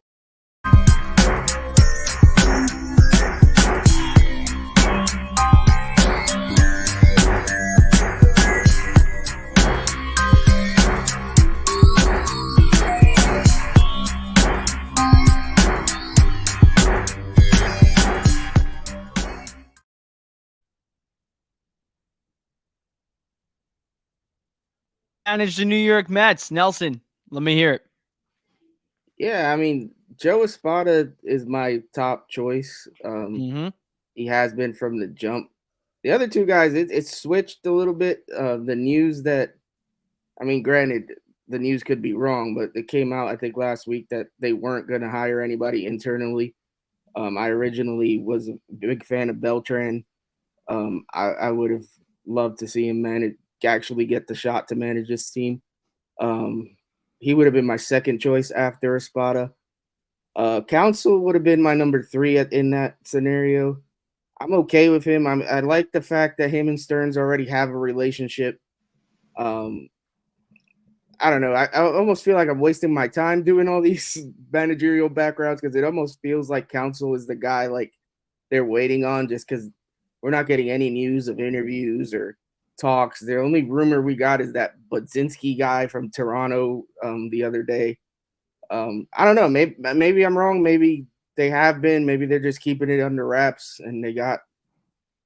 manage the New York Mets. Nelson, let me hear it. Yeah, I mean, Joe Espada is my top choice. Mm-hmm. He has been from the jump. The other two guys, it's switched a little bit. The news that, I mean, granted, the news could be wrong, but it came out, I think, last week that they weren't going to hire anybody internally. I originally was a big fan of Beltran. I would have loved to see him actually get the shot to manage this team. He would have been my second choice after Espada. Council would have been my number 3 in that scenario. I'm okay with him. I like the fact that him and Stearns already have a relationship. I don't know. I almost feel like I'm wasting my time doing all these managerial backgrounds because it almost feels like Council is the guy like they're waiting on just because we're not getting any news of interviews or talks. The only rumor we got is that Budzinski guy from Toronto the other day. I don't know. Maybe I'm wrong. Maybe they have been. Maybe they're just keeping it under wraps and they got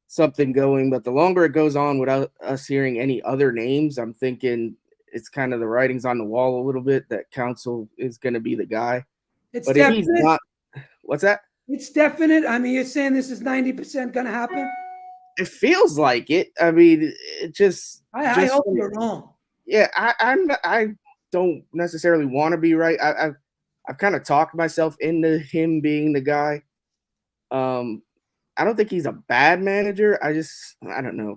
something going. But the longer it goes on without us hearing any other names, I'm thinking it's kind of the writing's on the wall a little bit that Council is going to be the guy. It's But if definite. he's not, what's that? It's definite. I mean, you're saying this is 90% going to happen? It feels like it. I mean, it just. I hope you're wrong. Yeah, I don't necessarily want to be right. I've kind of talked myself into him being the guy. I don't think he's a bad manager. I don't know.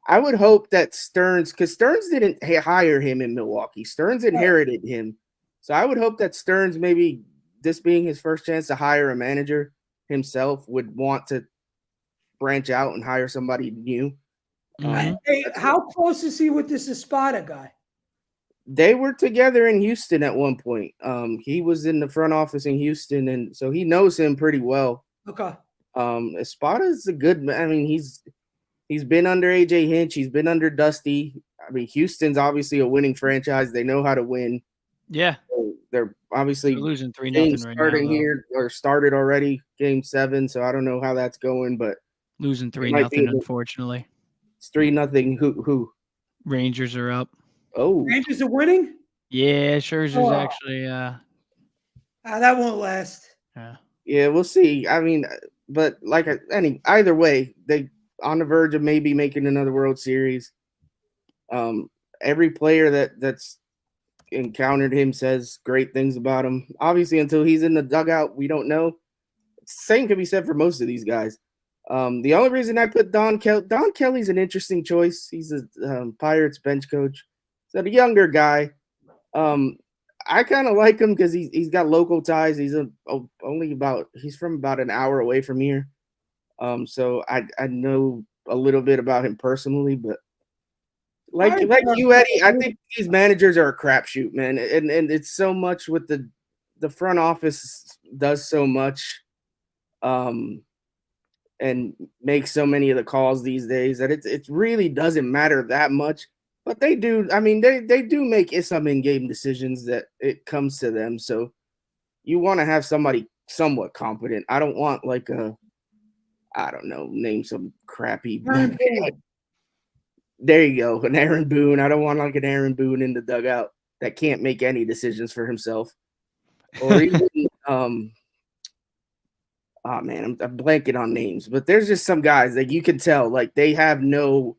I would hope that Stearns, because Stearns didn't hire him in Milwaukee. Stearns inherited him. So I would hope that Stearns, maybe this being his first chance to hire a manager himself, would want to branch out and hire somebody new. Mm-hmm. Hey, how close is he with this Espada guy? They were together in Houston at one point. He was in the front office in Houston, and so he knows him pretty well. Okay. Espada is a good. I mean, he's been under AJ Hinch. He's been under Dusty. I mean, Houston's obviously a winning franchise. They know how to win. Yeah. So they're obviously losing 3-0 right starting now. Here or started already game 7. So I don't know how that's going, but Losing 3-0, unfortunately. It's 3-0. Who? Rangers are up. Oh, Rangers are winning? Yeah, Scherzer's actually. That won't last. Yeah, we'll see. I mean, but like either way, they on the verge of maybe making another World Series. Every player that's encountered him says great things about him. Obviously, until he's in the dugout, we don't know. Same can be said for most of these guys. The only reason I put Don Kelly's an interesting choice. He's a Pirates bench coach. So the younger guy. I kind of like him because he's got local ties. He's he's from about an hour away from here. So I know a little bit about him personally, but like you, Eddie, I think these managers are a crapshoot, man. And it's so much with the front office does so much, and makes so many of the calls these days that it really doesn't matter that much. But they do. I mean, they do make some in-game decisions that it comes to them. So you want to have somebody somewhat competent. I don't want like I don't know, name some crappy. There you go, an Aaron Boone. I don't want like an Aaron Boone in the dugout that can't make any decisions for himself. Or even, oh man, I'm blanking on names. But there's just some guys that you can tell like they have no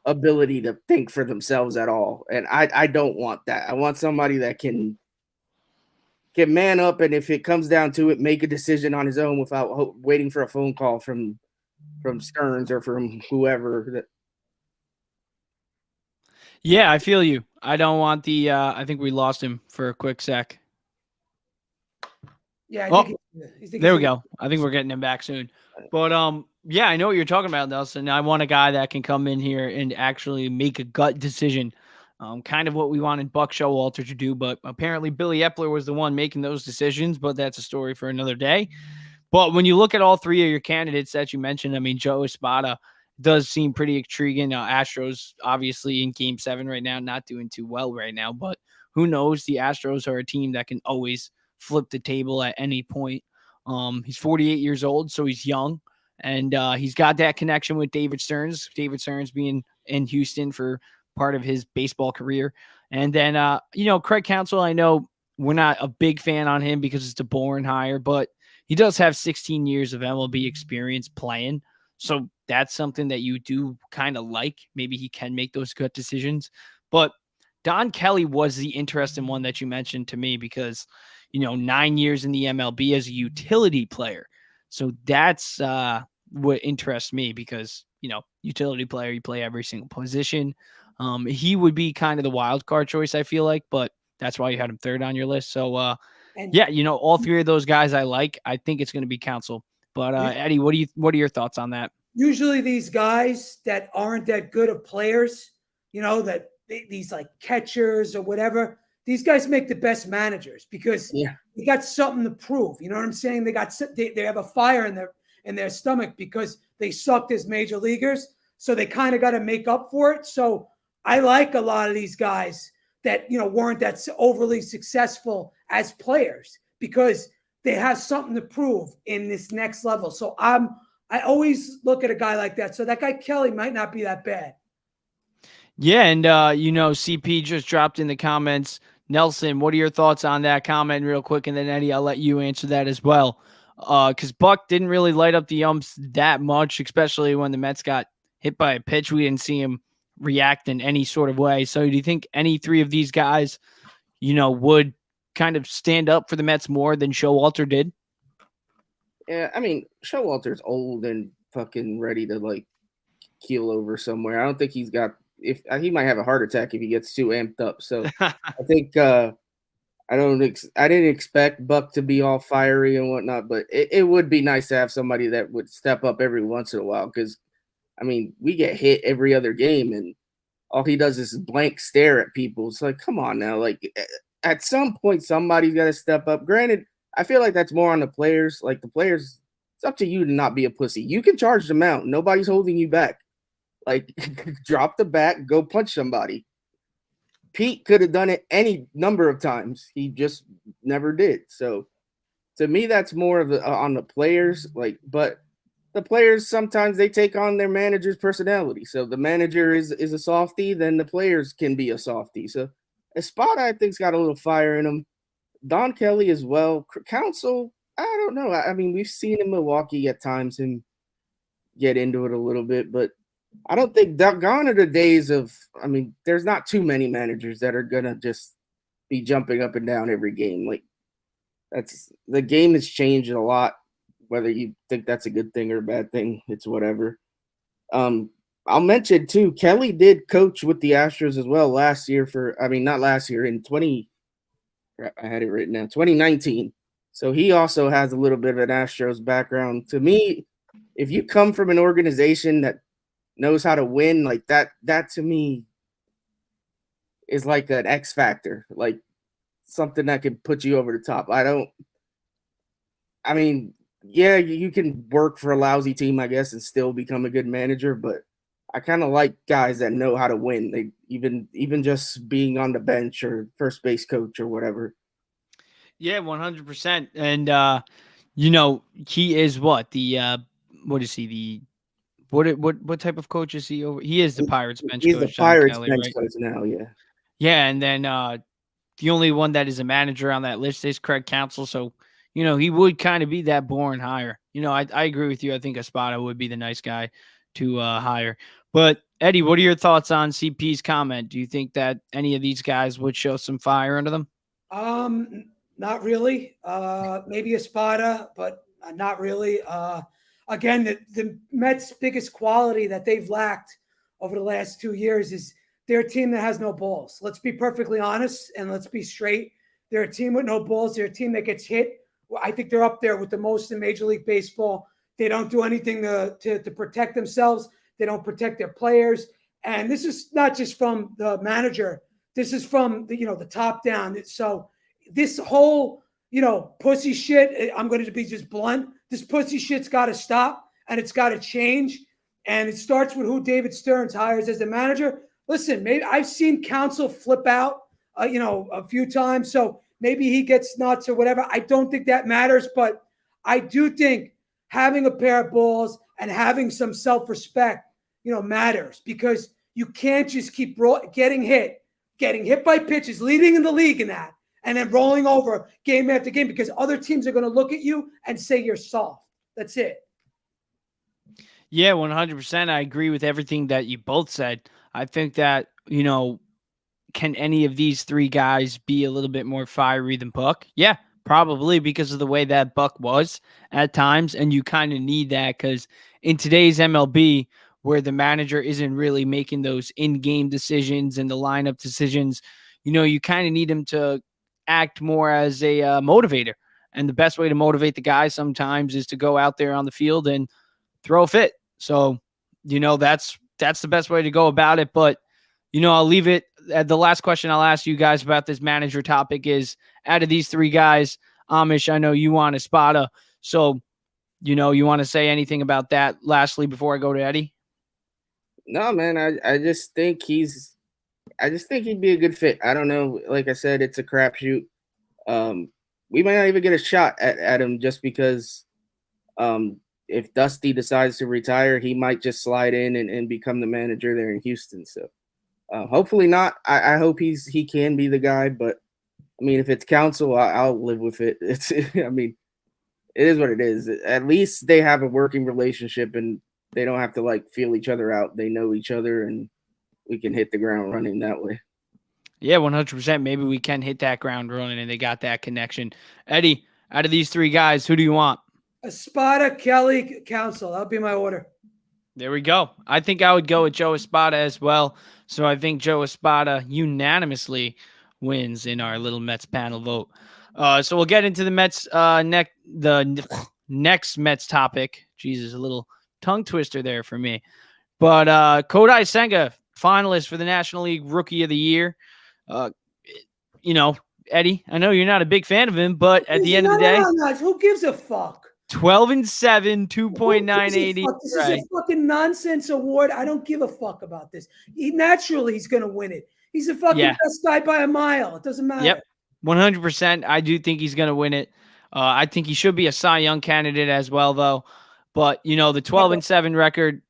ability to think for themselves at all, and I don't want that. I want somebody that can man up, and if it comes down to it, make a decision on his own without waiting for a phone call from Stearns or from whoever. Yeah, I feel you. I don't want the. I think we lost him for a quick sec. Yeah. There we go. I think we're getting him back soon. But yeah, I know what you're talking about, Nelson. I want a guy that can come in here and actually make a gut decision. Kind of what we wanted Buck Showalter to do, but apparently Billy Epler was the one making those decisions, but that's a story for another day. But when you look at all three of your candidates that you mentioned, I mean, Joe Espada does seem pretty intriguing. Astros obviously in game 7 right now, not doing too well right now, but who knows? The Astros are a team that can always flip the table at any point. He's 48 years old, so he's young, and he's got that connection with David Stearns. David Stearns being in Houston for part of his baseball career. And then, Craig Counsell, I know we're not a big fan on him because it's a boring hire, but he does have 16 years of MLB experience playing. So that's something that you do kind of like. Maybe he can make those good decisions. But Don Kelly was the interesting one that you mentioned to me because, 9 years in the MLB as a utility player. So that's what interests me because, utility player, you play every single position. He would be kind of the wild card choice, I feel like, but that's why you had him third on your list. So, all three of those guys I like. I think it's going to be Counsell. But Eddie, what are your thoughts on that? Usually these guys that aren't that good of players, that these like catchers or whatever, these guys make the best managers because they got something to prove. You know what I'm saying? They have a fire in their stomach because they sucked as major leaguers. So they kind of got to make up for it. So I like a lot of these guys that, weren't that overly successful as players because they have something to prove in this next level. So I always look at a guy like that. So that guy Kelly might not be that bad. Yeah, and CP just dropped in the comments. Nelson, what are your thoughts on that comment real quick? And then Eddie, I'll let you answer that as well. Because Buck didn't really light up the umps that much, especially when the Mets got hit by a pitch. We didn't see him react in any sort of way. So do you think any three of these guys, would kind of stand up for the Mets more than Showalter did? Yeah, I mean, Showalter's old and fucking ready to keel over somewhere. I don't think he's got. If he might have a heart attack if he gets too amped up. So I think I didn't expect Buck to be all fiery and whatnot, but it would be nice to have somebody that would step up every once in a while because, I mean, we get hit every other game and all he does is blank stare at people. It's like, come on now. At some point, somebody's got to step up. Granted, I feel like that's more on the players. Like the players, it's up to you to not be a pussy. You can charge them out. Nobody's holding you back. Drop the bat, go punch somebody. Pete could have done it any number of times. He just never did. So to me, that's more of on the players. But the players sometimes they take on their manager's personality. So the manager is a softie, then the players can be a softie. So Espada, I think's got a little fire in him. Don Kelly as well. Counsell, I don't know. I mean, we've seen in Milwaukee at times him get into it a little bit, but I don't think gone are the days of, I mean, there's not too many managers that are going to just be jumping up and down every game. The game has changed a lot, whether you think that's a good thing or a bad thing, it's whatever. I'll mention too, Kelly did coach with the Astros as well last year not last year, in 2019. So he also has a little bit of an Astros background. To me, if you come from an organization that knows how to win, like that to me is like an X factor, like something that can put you over the top. You can work for a lousy team, I guess, and still become a good manager, but I kind of like guys that know how to win. They even just being on the bench or first base coach or whatever. Yeah, 100%. And he is what is he? What type of coach is he over? He is the Pirates bench coach. He's the Pirates bench coach now, yeah. Yeah, and then the only one that is a manager on that list is Craig Counsell. So, he would kind of be that boring hire. I agree with you. I think Espada would be the nice guy to hire. But Eddie, what are your thoughts on CP's comment? Do you think that any of these guys would show some fire under them? Not really. Maybe Espada, but not really. Again, the Mets' biggest quality that they've lacked over the last 2 years is they're a team that has no balls. Let's be perfectly honest and let's be straight. They're a team with no balls. They're a team that gets hit. I think they're up there with the most in Major League Baseball. They don't do anything to protect themselves. They don't protect their players. And this is not just from the manager. This is from the top down. So this whole, pussy shit, I'm going to be just blunt. This pussy shit's got to stop and it's got to change. And it starts with who David Stearns hires as the manager. Listen, maybe I've seen Counsell flip out, a few times. So maybe he gets nuts or whatever. I don't think that matters, but I do think having a pair of balls and having some self-respect, matters because You can't just keep getting hit by pitches, leading in the league in that, and then rolling over game after game because other teams are going to look at you and say you're soft. That's it. Yeah, 100%. I agree with everything that you both said. I think that, can any of these three guys be a little bit more fiery than Buck? Yeah, probably because of the way that Buck was at times. And you kind of need that because in today's MLB, where the manager isn't really making those in-game decisions and the lineup decisions, you kind of need him to act more as a motivator. And the best way to motivate the guy sometimes is to go out there on the field and throw a fit. So, that's the best way to go about it. But, I'll leave it. The last question I'll ask you guys about this manager topic is, out of these three guys, Amish, I know you want Espada. So, you want to say anything about that lastly before I go to Eddie? No, man, I just think he'd be a good fit. I don't know. Like I said, it's a crapshoot. We might not even get a shot at him just because if Dusty decides to retire, he might just slide in and become the manager there in Houston. So hopefully not. I hope he can be the guy, but I mean, if it's Council, I'll live with it. I mean, it is what it is. At least they have a working relationship and they don't have to feel each other out. They know each other and we can hit the ground running that way. Yeah, 100%. Maybe we can hit that ground running and they got that connection. Eddie, out of these three guys, who do you want? Espada, Kelly, Council. That'll be my order. There we go. I think I would go with Joe Espada as well. So I think Joe Espada unanimously wins in our little Mets panel vote. So we'll get into the Mets the next Mets topic. Jesus, a little tongue twister there for me. But Kodai Senga, finalist for the National League Rookie of the Year. Eddie, I know you're not a big fan of him, but at the end of the day, who gives a fuck? 12-7, 2.98. This is a fucking nonsense award. I don't give a fuck about this. He's going to win it. He's the fucking best guy by a mile. It doesn't matter. Yep, 100%. I do think he's going to win it. I think he should be a Cy Young candidate as well, though. But, the 12-7 record,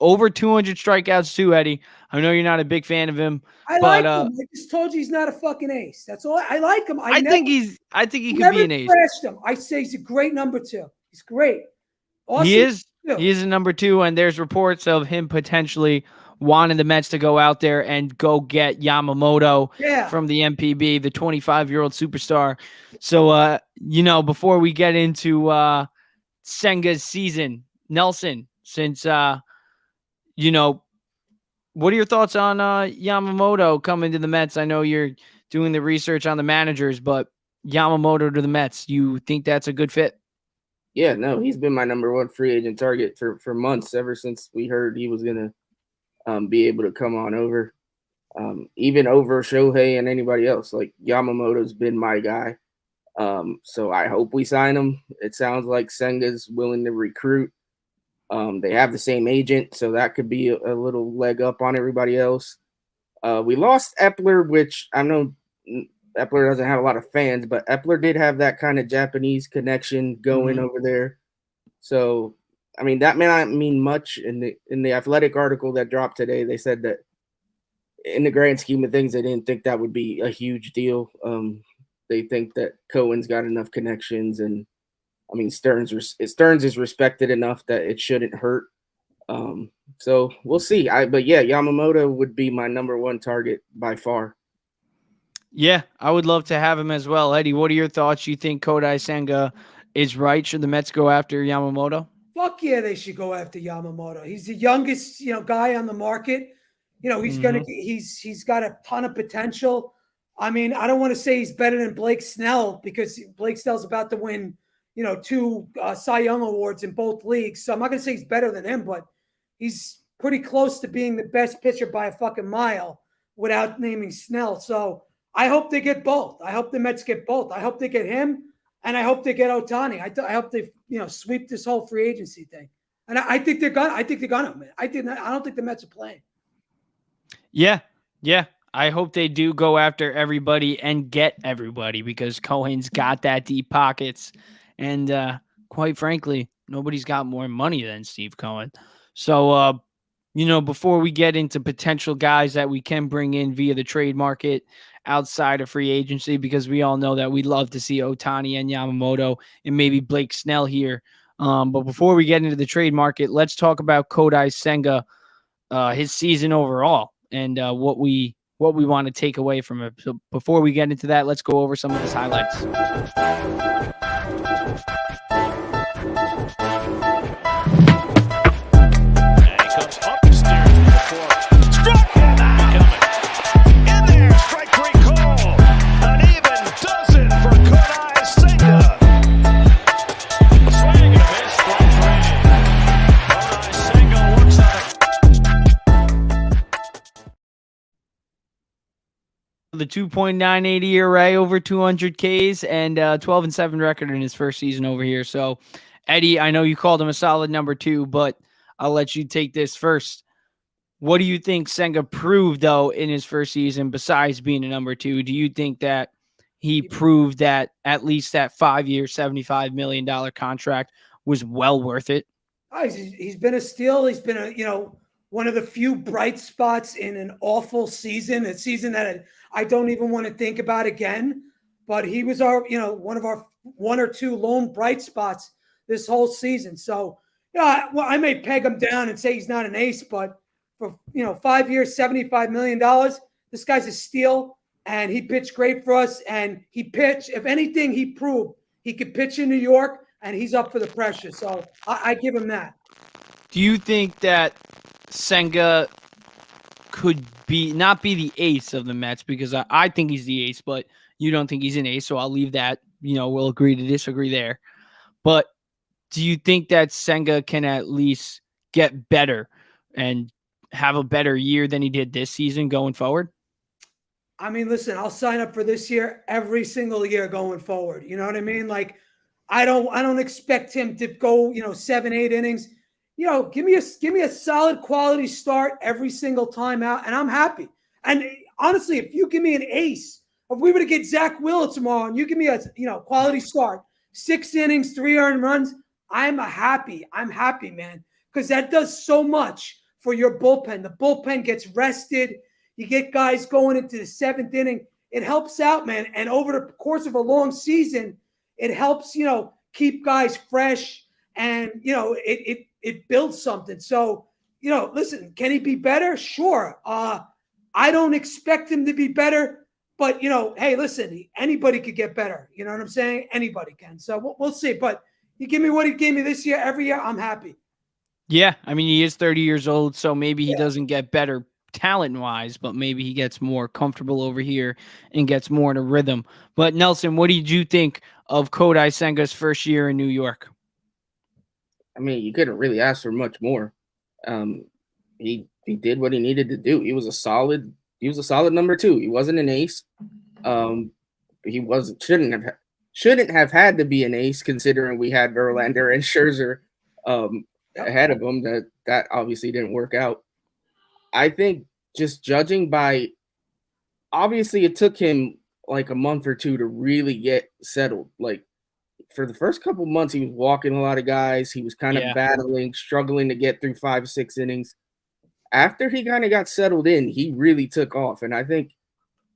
over 200 strikeouts too, Eddie. I know you're not a big fan of him. I like him. I just told you he's not a fucking ace. That's all. I like him. I think he could be an ace. Him. I say he's a great number 2. He's great. Awesome. He is a number 2, and there's reports of him potentially wanting the Mets to go out there and go get Yamamoto from the MPB, the 25-year-old superstar. So, before we get into Senga's season, Nelson, since, what are your thoughts on Yamamoto coming to the Mets? I know you're doing the research on the managers, but Yamamoto to the Mets, you think that's a good fit? Yeah, no, he's been my number 1 free agent target for months, ever since we heard he was going to be able to come on over, even over Shohei and anybody else. Yamamoto's been my guy. So I hope we sign him. It sounds like Senga's willing to recruit. They have the same agent, so that could be a little leg up on everybody else. We lost Epler, which I know Epler doesn't have a lot of fans, but Epler did have that kind of Japanese connection going over there. So, I mean, that may not mean much. In the Athletic article that dropped today, they said that in the grand scheme of things, they didn't think that would be a huge deal. They think that Cohen's got enough connections, and I mean, Stearns is respected enough that it shouldn't hurt. So we'll see. But Yamamoto would be my number 1 target by far. Yeah, I would love to have him as well. Eddie, what are your thoughts? You think Kodai Senga is right? Should the Mets go after Yamamoto? Fuck yeah, they should go after Yamamoto. He's the youngest, guy on the market. He's got a ton of potential. I mean, I don't want to say he's better than Blake Snell because Blake Snell's about to win, 2 Cy Young awards in both leagues. So I'm not going to say he's better than him, but he's pretty close to being the best pitcher by a fucking mile without naming Snell. So I hope they get both. I hope the Mets get both. I hope they get him, and I hope they get Ohtani. I hope they, sweep this whole free agency thing. And I think they're gonna. I think they're gonna. Man. I don't think the Mets are playing. Yeah. I hope they do go after everybody and get everybody because Cohen's got that deep pockets, and quite frankly, nobody's got more money than Steve Cohen. So before we get into potential guys that we can bring in via the trade market outside of free agency, because we all know that we'd love to see Otani and Yamamoto and maybe Blake Snell here. But before we get into the trade market, let's talk about Kodai Senga, his season overall, and what we want to take away from it. So before we get into that, let's go over some of his highlights. The 2.98 ERA, over 200 Ks, and 12-7 record in his first season over here. So, Eddie, I know you called him a solid number 2, but I'll let you take this first. What do you think Senga proved, though, in his first season besides being a number 2? Do you think that he proved that at least that 5-year, $75 million contract was well worth it? Oh, he's been a steal. He's been one of the few bright spots in an awful season, a season that I don't even want to think about again. But he was one of our 1 or 2 lone bright spots this whole season. So, I may peg him down and say he's not an ace, but for 5 years, $75 million, this guy's a steal, and he pitched great for us. And he pitched, if anything, he proved he could pitch in New York, and he's up for the pressure. So I give him that. Do you think that Senga could not be the ace of the Mets? Because I think he's the ace, but you don't think he's an ace, so I'll leave that. We'll agree to disagree there. But do you think that Senga can at least get better and have a better year than he did this season going forward? I mean, listen, I'll sign up for this year every single year going forward. You know what I mean? Like, I don't expect him to go, 7-8 innings. Give me a solid quality start every single time out, and I'm happy. And honestly, if you give me an ace, if we were to get Zach Wheeler tomorrow and you give me a quality start, 6 innings, 3 earned runs, I'm happy. I'm happy, man, because that does so much for your bullpen. The bullpen gets rested. You get guys going into the 7th inning. It helps out, man. And over the course of a long season, it helps, keep guys fresh, and, it builds something. So, listen, can he be better? Sure. I don't expect him to be better, but, hey, listen, anybody could get better. You know what I'm saying? Anybody can. So we'll see. But you give me what he gave me this year, every year, I'm happy. Yeah. I mean, he is 30 years old, so maybe he doesn't get better talent-wise, but maybe he gets more comfortable over here and gets more in a rhythm. But, Nelson, what did you think of Kodai Senga's first year in New York? I mean, you couldn't really ask for much more. He did what he needed to do. He was a solid number 2. He wasn't an ace. He shouldn't have had to be an ace, considering we had Verlander and Scherzer ahead of him. That obviously didn't work out. I think, just judging by, obviously it took him like a month or 2 to really get settled. Like, for the first couple months, he was walking a lot of guys. He was kind of battling, struggling to get through 5-6 innings. After he kind of got settled in, he really took off. And I think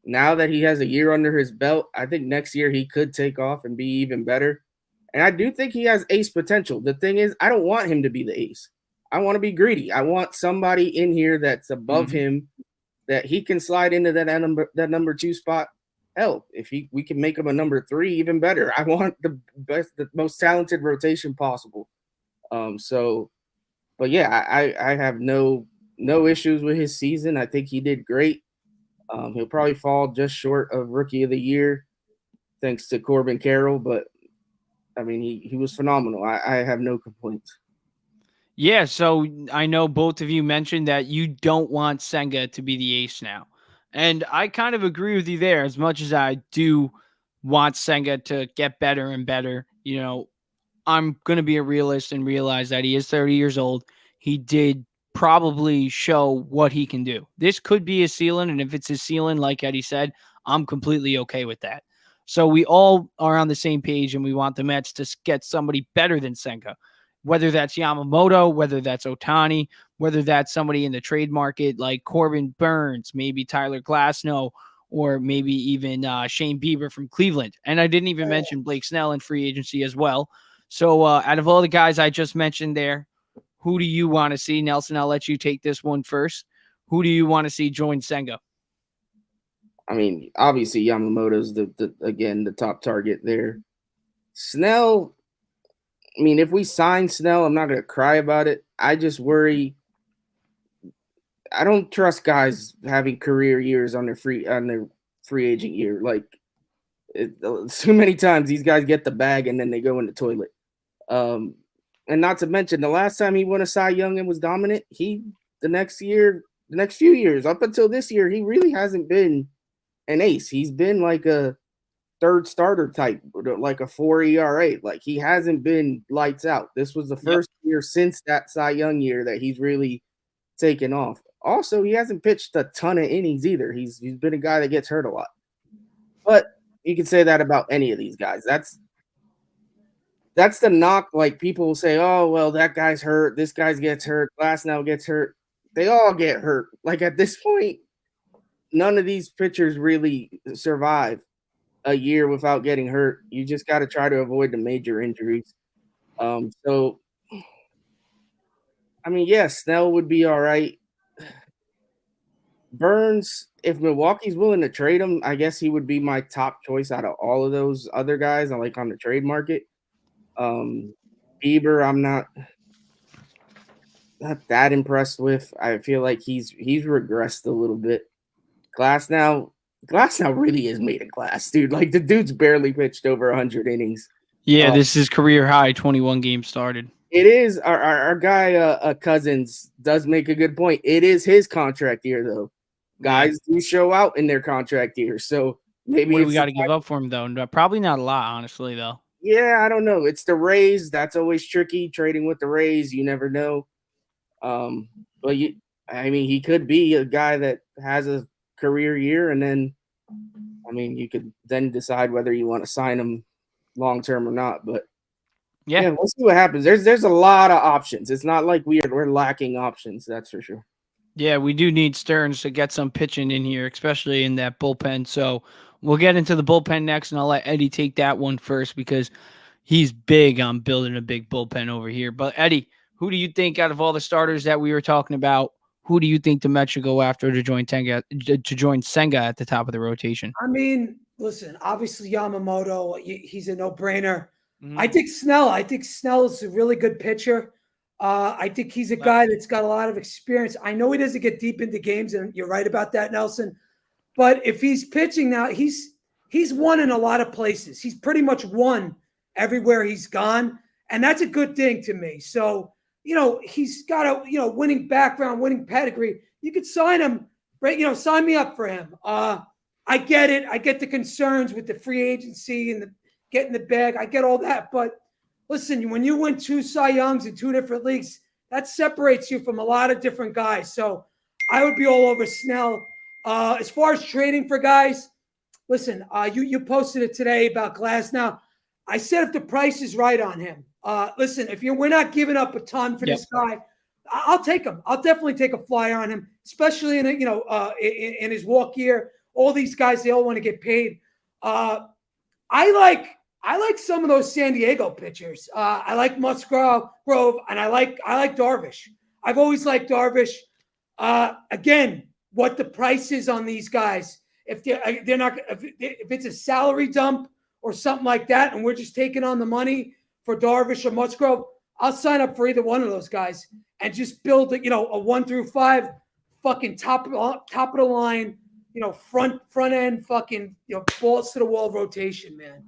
now that he has a year under his belt, I think next year he could take off and be even better. And I do think he has ace potential. The thing is, I don't want him to be the ace. I want to be greedy. I want somebody in here that's above him, that he can slide into that number 2 spot. Hell, if we can make him a number 3, even better. I want the most talented rotation possible. But yeah, I have no issues with his season. I think he did great. He'll probably fall just short of Rookie of the Year, thanks to Corbin Carroll. But I mean, he was phenomenal. I have no complaints. Yeah, so I know both of you mentioned that you don't want Senga to be the ace now. And I kind of agree with you there. As much as I do want Senga to get better and better, I'm going to be a realist and realize that he is 30 years old. He did probably show what he can do. This could be his ceiling, and if it's his ceiling, like Eddie said, I'm completely okay with that. So we all are on the same page, and we want the Mets to get somebody better than Senga. whether that's Yamamoto, whether that's Ohtani, whether that's somebody in the trade market like Corbin Burns, maybe Tyler Glasnow, or maybe even Shane Bieber from Cleveland. And I didn't even mention Blake Snell in free agency as well. So out of all the guys I just mentioned there, who do you want to see? Nelson, I'll let you take this one first. Who do you want to see join Senga? I mean, obviously Yamamoto's the top target there. Snell, I mean, if we sign Snell, I'm not going to cry about it. I just worry. I don't trust guys having career years on their free agent year. Like too many times these guys get the bag and then they go in the toilet. And not to mention the last time he won a Cy Young and was dominant, the next few years up until this year, he really hasn't been an ace. He's been like a third starter type, like a 4 ERA. Like he hasn't been lights out. This was the first year since that Cy Young year that he's really taken off. Also, he hasn't pitched a ton of innings either. He's been a guy that gets hurt a lot. But you can say that about any of these guys. That's the knock. Like people will say, oh, well, that guy's hurt. This guy gets hurt. Glasnow gets hurt. They all get hurt. Like at this point, none of these pitchers really survive a year without getting hurt. You just got to try to avoid the major injuries. So, I mean, yeah, Snell would be all right. Burns, if Milwaukee's willing to trade him, I guess he would be my top choice out of all of those other guys I like on the trade market. Bieber, I'm not that impressed with. I feel like he's regressed a little bit. Glasnow really is made of glass, dude. Like the dude's barely pitched over 100 innings. Yeah, this is career high, 21 games started. It is. Our guy Cousins does make a good point. It is his contract year though. Guys do show out in their contract year, so maybe what do we got to give up for him though? Probably not a lot, honestly, though. Yeah, I don't know. It's the Rays. That's always tricky. Trading with the Rays, you never know. But he could be a guy that has a career year, and then, I mean, you could then decide whether you want to sign him long term or not. But yeah, we'll see what happens. There's a lot of options. It's not like we're lacking options. That's for sure. Yeah, we do need Stearns to get some pitching in here, especially in that bullpen. So we'll get into the bullpen next, and I'll let Eddie take that one first because he's big on building a big bullpen over here. But Eddie, who do you think out of all the starters that we were talking about, who do you think the Mets should go after to join Senga at the top of the rotation? I mean, listen, obviously Yamamoto, he's a no-brainer. Mm-hmm. I think Snell is a really good pitcher. I think he's a guy that's got a lot of experience. I know he doesn't get deep into games, and you're right about that, Nelson. But if he's pitching now, he's won in a lot of places. He's pretty much won everywhere he's gone, and that's a good thing to me. So, he's got a winning background, winning pedigree. You could sign him, right? Sign me up for him. I get it. I get the concerns with the free agency and getting the bag. I get all that, but listen, when you win 2 Cy Youngs in 2 different leagues, that separates you from a lot of different guys. So I would be all over Snell. As far as trading for guys, listen, you posted it today about Glasnow. I said if the price is right on him, listen, we're not giving up a ton for this guy, I'll take him. I'll definitely take a flyer on him, especially in his walk year. All these guys, they all want to get paid. I like some of those San Diego pitchers. I like Musgrove, and I like Darvish. I've always liked Darvish. Again, what the price is on these guys. If they're not, if it's a salary dump or something like that, and we're just taking on the money for Darvish or Musgrove, I'll sign up for either one of those guys and just build a 1 through 5 fucking top of the line, front end fucking balls to the wall rotation, man.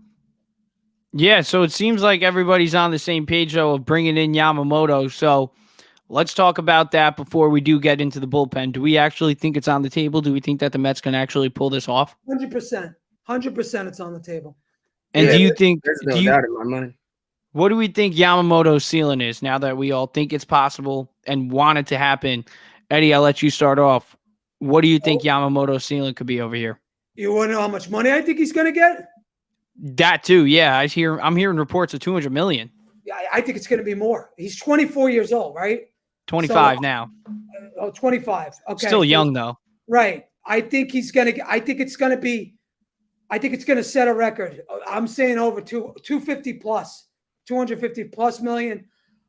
Yeah, so it seems like everybody's on the same page, though, of bringing in Yamamoto. So let's talk about that before we do get into the bullpen. Do we actually think it's on the table? Do we think that the Mets can actually pull this off? 100%. 100% it's on the table. And do you think – there's no doubt in my mind. What do we think Yamamoto's ceiling is now that we all think it's possible and want it to happen? Eddie, I'll let you start off. What do you think Yamamoto's ceiling could be over here? You want to know how much money I think he's going to get? That too, yeah. I'm hearing reports of $200 million. I think it's going to be more. He's 24 years old, right? 25 now. Oh, 25. Okay. Still young though. Right. I think it's going to set a record. I'm saying over 250 plus, 250 plus million.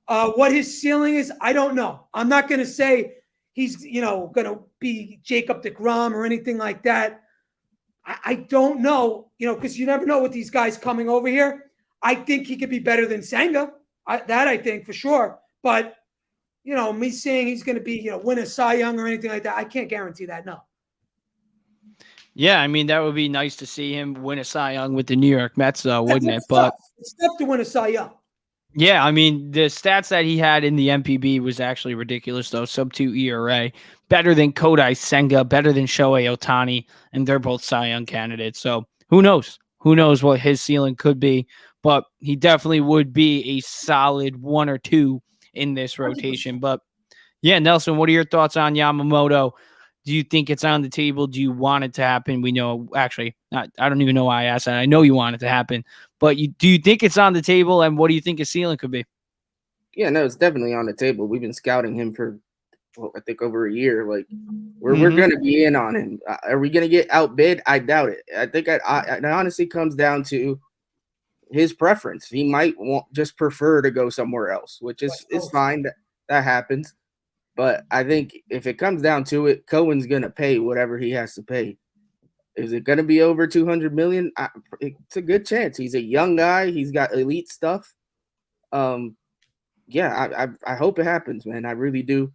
What his ceiling is, I don't know. I'm not going to say he's, going to be Jacob deGrom or anything like that. I don't know, because you never know with these guys coming over here. I think he could be better than Senga. I think for sure. But, me saying he's going to be, win a Cy Young or anything like that, I can't guarantee that. No. Yeah, I mean, that would be nice to see him win a Cy Young with the New York Mets, wouldn't it? But it's tough to win a Cy Young. yeah, I mean, the stats that he had in the MPB was actually ridiculous, though. Sub-2 ERA, better than Kodai Senga, better than Shohei Ohtani, and they're both Cy Young candidates. So who knows? Who knows what his ceiling could be? But he definitely would be a solid 1 or 2 in this rotation. But yeah, Nelson, what are your thoughts on Yamamoto? Do you think it's on the table? Do you want it to happen? We know, actually, I don't even know why I asked that. I know you want it to happen, but do you think it's on the table, and what do you think his ceiling could be? Yeah, no, it's definitely on the table. We've been scouting him for, I think, over a year. Like, we're going to be in on him. Are we going to get outbid? I doubt it. I think it honestly comes down to his preference. He might just prefer to go somewhere else, which is fine. That happens. But I think if it comes down to it, Cohen's going to pay whatever he has to pay. Is it going to be over $200 million? It's a good chance. He's a young guy. He's got elite stuff. Yeah, I hope it happens, man. I really do.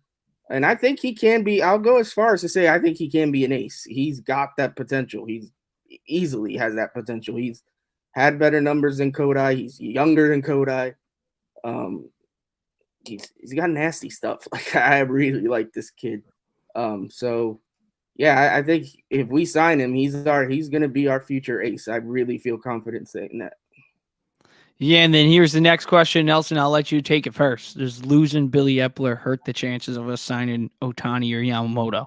And I think he can be – I'll go as far as to say I think he can be an ace. He's got that potential. He's easily has that potential. He's had better numbers than Kodai. He's younger than Kodai. He's got nasty stuff. Like, I really like this kid. So yeah, I think if we sign him, he's going to be our future ace. I really feel confident saying that. Yeah, and then here's the next question, Nelson. I'll let you take it first. Does losing Billy Epler hurt the chances of us signing Ohtani or Yamamoto?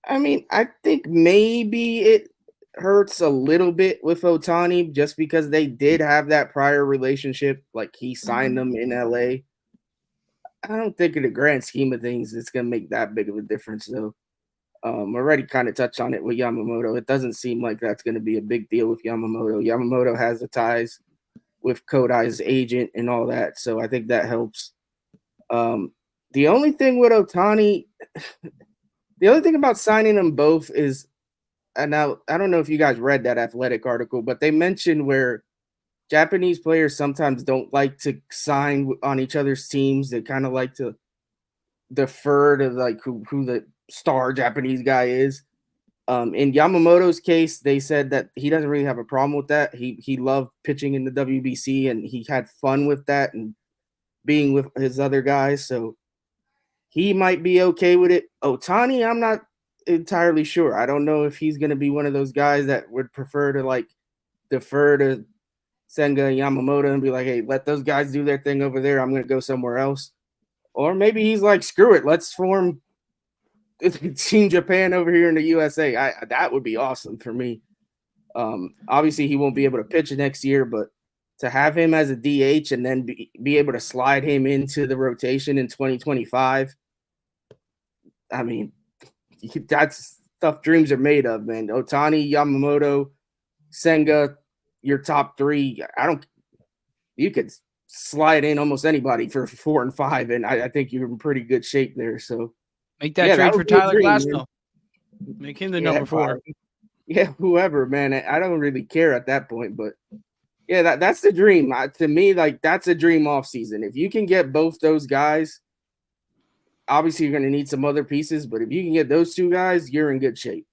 I mean, I think maybe it hurts a little bit with Ohtani just because they did have that prior relationship. Like, he signed them in LA. I don't think in the grand scheme of things it's going to make that big of a difference, though. Already kind of touched on it with Yamamoto. It doesn't seem like that's going to be a big deal with Yamamoto. Yamamoto has the ties with Kodai's agent and all that, so I think that helps. The only thing with Ohtani, the only thing about signing them both is, and now I don't know if you guys read that Athletic article, but they mentioned where Japanese players sometimes don't like to sign on each other's teams. They kind of like to defer to like who the star Japanese guy is. In Yamamoto's case, they said that he doesn't really have a problem with that. He loved pitching in the WBC and he had fun with that and being with his other guys. So he might be okay with it. Ohtani, I'm not entirely sure. I don't know if he's going to be one of those guys that would prefer to like defer to Senga and Yamamoto and be like, hey, let those guys do their thing over there. I'm going to go somewhere else. Or maybe he's like, screw it. Let's form Team Japan over here in the USA. That would be awesome for me. Obviously, he won't be able to pitch next year, but to have him as a DH and then be able to slide him into the rotation in 2025, I mean, that's stuff dreams are made of, man. Ohtani, Yamamoto, Senga, your top three. You could slide in almost anybody for 4 and 5, and I think you're in pretty good shape there. So make that trade for Tyler Glasnow. Make him the number 4. Yeah, whoever, man. I don't really care at that point, but yeah, that's the dream. To me, like, that's a dream off season. If you can get both those guys, obviously you're going to need some other pieces, but if you can get those 2 guys, you're in good shape.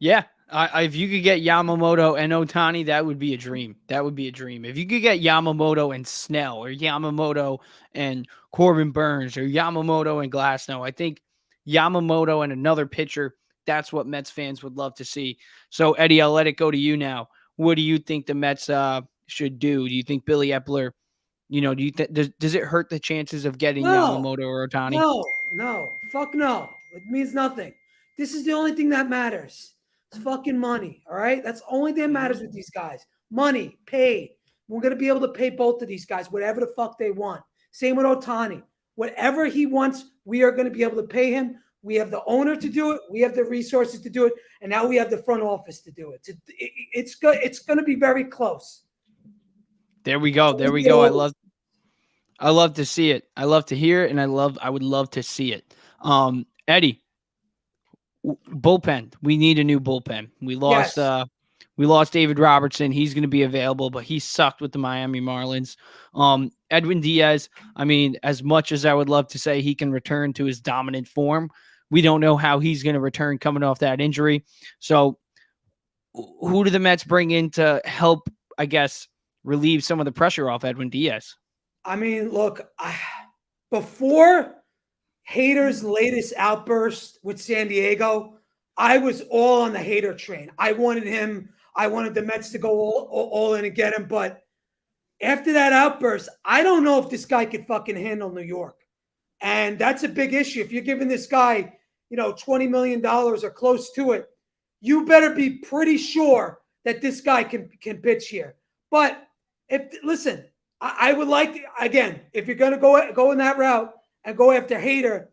Yeah. If you could get Yamamoto and Ohtani, that would be a dream. That would be a dream. If you could get Yamamoto and Snell, or Yamamoto and Corbin Burns, or Yamamoto and Glasnow, I think Yamamoto and another pitcher, that's what Mets fans would love to see. So, Eddie, I'll let it go to you now. What do you think the Mets should do? Do you think Billy Epler, do you does it hurt the chances of getting Yamamoto or Ohtani? No. Fuck no. It means nothing. This is the only thing that matters. It's fucking money, all right? That's the only thing that matters with these guys. Money, paid. We're going to be able to pay both of these guys whatever the fuck they want. Same with Ohtani. Whatever he wants, we are going to be able to pay him. We have the owner to do it. We have the resources to do it. And now we have the front office to do it. It's going to be very close. There we go. There we go. I love to see it. I love to hear it, and I would love to see it. Eddie, bullpen. We need a new bullpen. We lost David Robertson. He's going to be available, but he sucked with the Miami Marlins. Edwin Diaz, I mean, as much as I would love to say he can return to his dominant form, we don't know how he's going to return coming off that injury. So who do the Mets bring in to help, I guess, relieve some of the pressure off Edwin Diaz? I mean, look, before Hader's latest outburst with San Diego, I was all on the Hader train. I wanted him. I wanted the Mets to go all in and get him. But after that outburst, I don't know if this guy could fucking handle New York. And that's a big issue. If you're giving this guy, $20 million or close to it, you better be pretty sure that this guy can pitch here. But listen, I would like, again, if you're going to go in that route and go after Hader,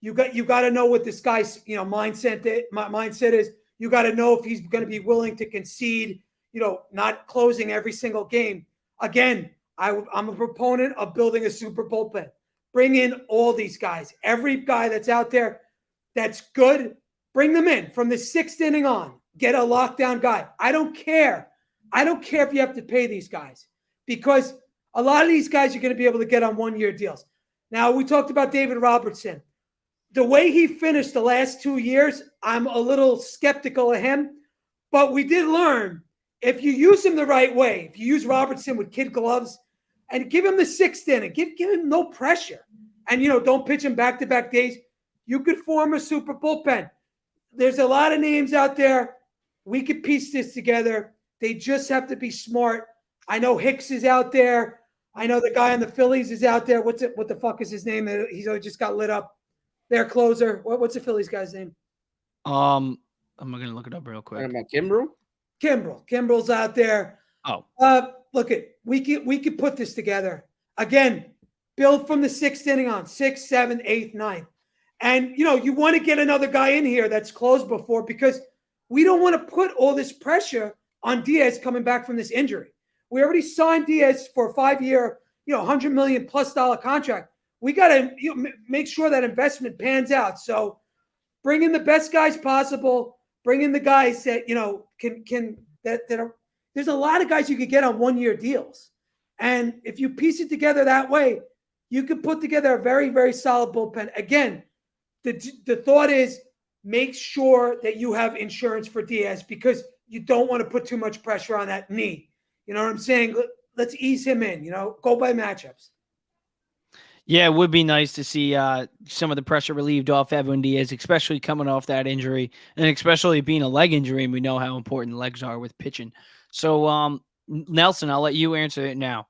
you got to know what this guy's mindset is. You got to know if he's going to be willing to concede, not closing every single game. Again, I'm a proponent of building a super bullpen. Bring in all these guys. Every guy that's out there that's good, bring them in from the 6th inning on. Get a lockdown guy. I don't care. I don't care if you have to pay these guys, because a lot of these guys you're going to be able to get on 1-year deals. Now, we talked about David Robertson. The way he finished the last 2 years, I'm a little skeptical of him. But we did learn, if you use him the right way, if you use Robertson with kid gloves and give him the 6th inning, give him no pressure, and don't pitch him back-to-back days, you could form a super bullpen. There's a lot of names out there. We could piece this together. They just have to be smart. I know Hicks is out there. I know the guy on the Phillies is out there. What the fuck is his name? He's just got lit up. Their closer. What's the Phillies guy's name? I'm going to look it up real quick. Kimbrel? Kimbrel's out there. Oh. Look, we could put this together. Again, build from the 6th inning on, 6th, 7th, 8th, 9th. And, you want to get another guy in here that's closed before, because we don't want to put all this pressure on Diaz coming back from this injury. We already signed Diaz for a 5-year, $100 million plus contract. We got to make sure that investment pans out. So bring in the best guys possible. Bring in the guys that, that are, there's a lot of guys you could get on 1-year deals. And if you piece it together that way, you could put together a very, very solid bullpen. Again, the thought is make sure that you have insurance for Diaz, because you don't want to put too much pressure on that knee. You know what I'm saying? Let's ease him in, go by matchups. Yeah, it would be nice to see some of the pressure relieved off Edwin Diaz, especially coming off that injury, and especially being a leg injury, and we know how important legs are with pitching. So, Nelson, I'll let you answer it now.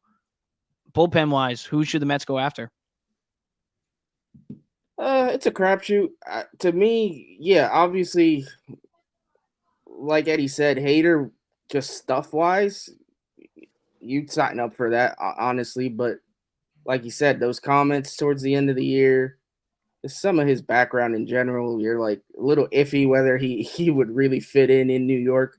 Bullpen-wise, who should the Mets go after? It's a crapshoot. To me, yeah, obviously, like Eddie said, Hader, just stuff-wise, you'd sign up for that, honestly. But like you said, those comments towards the end of the year, some of his background in general, you're like a little iffy whether he would really fit in New York.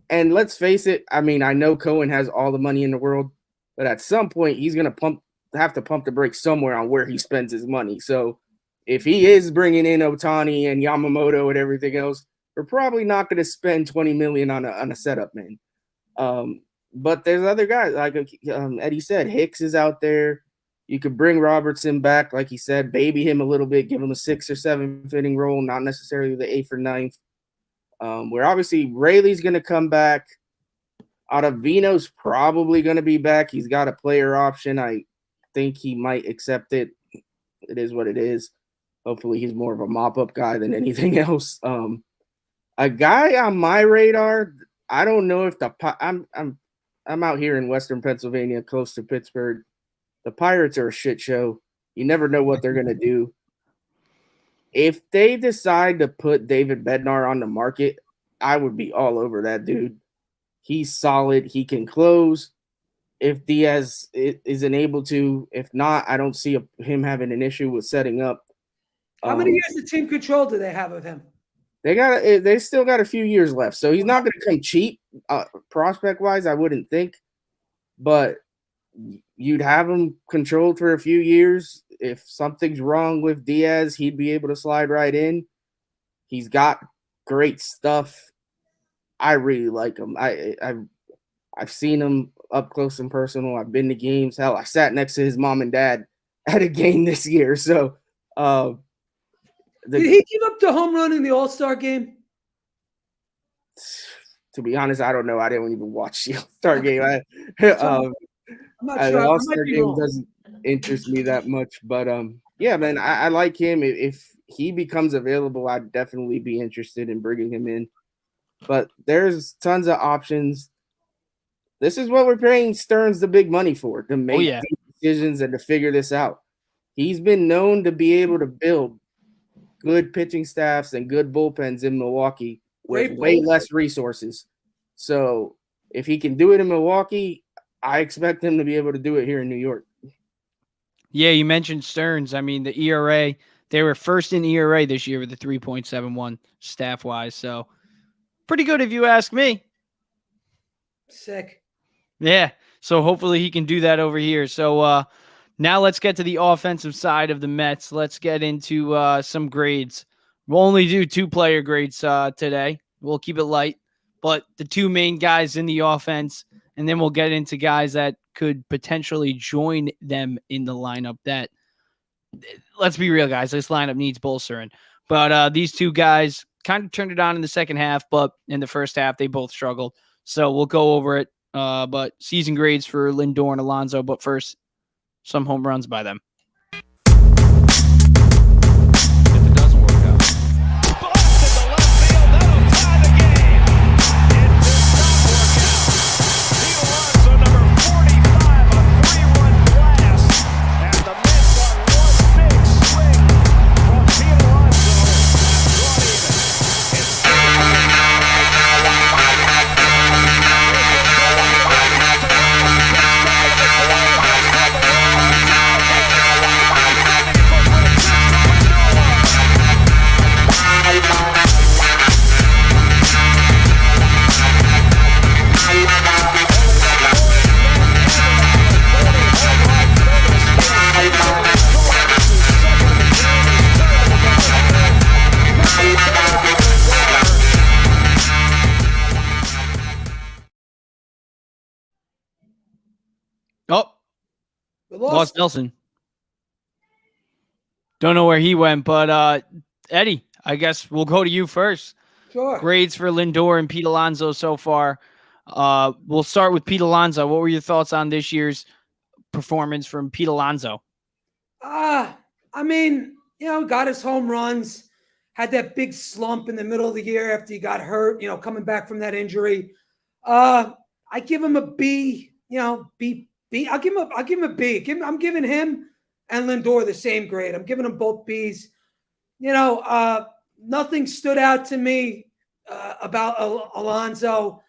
And let's face it, I mean, I know Cohen has all the money in the world, but at some point he's going to have to pump the brakes somewhere on where he spends his money. So if he is bringing in Ohtani and Yamamoto and everything else, we're probably not going to spend $20 million on a setup man. But there's other guys, like Eddie said, Hicks is out there. You could bring Robertson back, like he said, baby him a little bit, give him a 6th or 7th inning role, not necessarily the 8th or 9th. Where obviously Rayleigh's going to come back. Ottavino's probably going to be back. He's got a player option. I think he might accept it. It is what it is. Hopefully he's more of a mop-up guy than anything else. A guy on my radar, I don't know if I'm out here in Western Pennsylvania, close to Pittsburgh. The Pirates are a shit show. You never know what they're going to do. If they decide to put David Bednar on the market, I would be all over that dude. He's solid. He can close. if Diaz isn't able to. If not, I don't see him having an issue with setting up. How many years of team control do they have of him? They still got a few years left, so he's not going to come cheap prospect wise. I wouldn't think, but you'd have him controlled for a few years. If something's wrong with Diaz, he'd be able to slide right in. He's got great stuff. I really like him. I've seen him up close and personal. I've been to games. Hell, I sat next to his mom and dad at a game this year. So, did he give up the home run in the All-Star game? To be honest, I don't know. I didn't even watch the All-Star game. I'm not sure. The All-Star game doesn't interest me that much, but yeah, man, I like him. If he becomes available, I'd definitely be interested in bringing him in. But there's tons of options. This is what we're paying Stearns the big money for, to make these decisions and to figure this out. He's been known to be able to build good pitching staffs and good bullpens in Milwaukee with way less resources. So if he can do it in Milwaukee, I expect him to be able to do it here in New York. Yeah, you mentioned Stearns. I mean, the ERA, they were first in ERA this year with a 3.71 staff-wise. So pretty good if you ask me. Sick. Yeah, so hopefully he can do that over here. So now let's get to the offensive side of the Mets. Let's get into some grades. We'll only do 2-player grades today. We'll keep it light. But the two main guys in the offense, and then we'll get into guys that could potentially join them in the lineup that, let's be real, guys, this lineup needs bolstering. But these two guys kind of turned it on in the second half, but in the first half, they both struggled. So we'll go over it. But season grades for Lindor and Alonso. But first, some home runs by them. Oh, lost Nelson. Don't know where he went, but Eddie, I guess we'll go to you first. Sure. Grades for Lindor and Pete Alonso so far. We'll start with Pete Alonso. What were your thoughts on this year's performance from Pete Alonso? I mean, got his home runs, had that big slump in the middle of the year after he got hurt, coming back from that injury. I give him a B, B. I'll give him a B. I'm giving him and Lindor the same grade. I'm giving them both Bs. Nothing stood out to me about Alonso.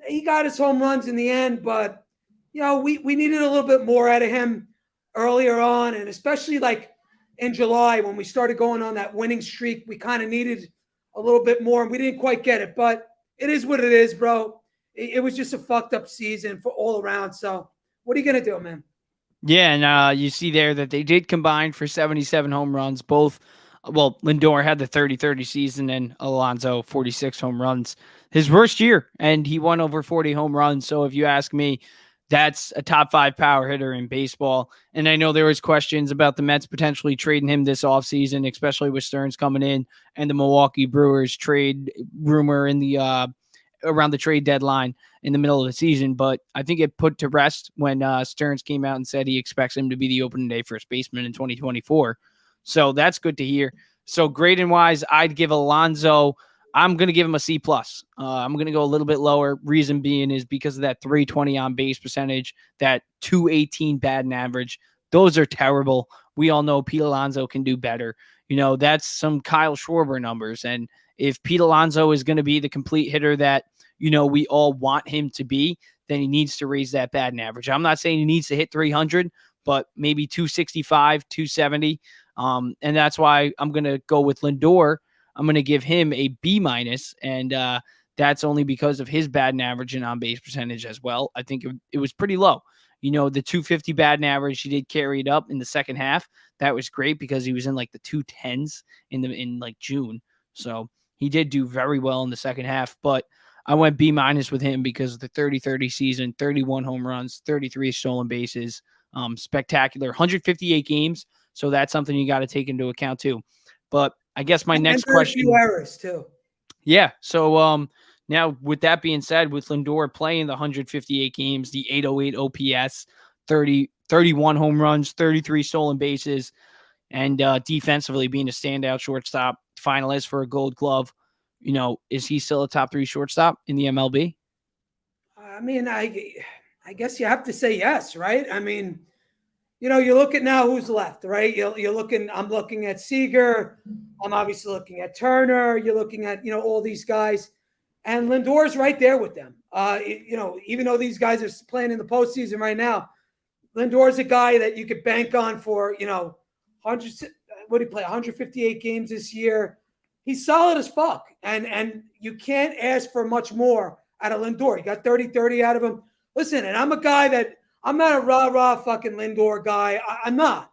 He got his home runs in the end, but we needed a little bit more out of him earlier on, and especially like in July when we started going on that winning streak, we kind of needed a little bit more, and we didn't quite get it. But it is what it is, bro. It was just a fucked up season for all around. So what are you gonna do, man? Yeah, and you see there that they did combine for 77 home runs. Both, well, Lindor had the 30-30 season and Alonso 46 home runs. His worst year, and he won over 40 home runs. So if you ask me, that's a top 5 power hitter in baseball. And I know there was questions about the Mets potentially trading him this offseason, especially with Stearns coming in and the Milwaukee Brewers trade rumor in the around the trade deadline in the middle of the season. But I think it put to rest when Stearns came out and said he expects him to be the opening day first baseman in 2024. So that's good to hear. So grading wise, I'd give Alonso, I'm going to give him a C+. I'm going to go a little bit lower. Reason being is because of that 320 on base percentage, that 218 batting average. Those are terrible. We all know Pete Alonso can do better. That's some Kyle Schwarber numbers. And if Pete Alonso is going to be the complete hitter that, we all want him to be, then he needs to raise that batting average. I'm not saying he needs to hit 300, but maybe 265, 270. And that's why I'm going to go with Lindor. I'm going to give him a B minus, and that's only because of his batting average and on base percentage as well. I think it was pretty low. The 250 batting average, he did carry it up in the second half. That was great because he was in like the 210s in like June. So he did do very well in the second half, but I went B minus with him because of the 30-30 season, 31 home runs, 33 stolen bases, spectacular, 158 games. So that's something you got to take into account too. But I guess my next question. Few errors too. Yeah. So now with that being said, with Lindor playing the 158 games, the 808 OPS, 31 home runs, 33 stolen bases, and defensively being a standout shortstop, finalist for a Gold Glove, is he still a top 3 shortstop in the MLB? I mean, I guess you have to say yes, right? I mean, you look at now who's left, right? I'm looking at Seager. I'm obviously looking at Turner. You're looking at, all these guys. And Lindor's right there with them. Even though these guys are playing in the postseason right now, Lindor's a guy that you could bank on for, 158 games this year. He's solid as fuck. And you can't ask for much more out of Lindor. You got 30-30 out of him. Listen, and I'm a guy that I'm not a rah-rah fucking Lindor guy. I'm not.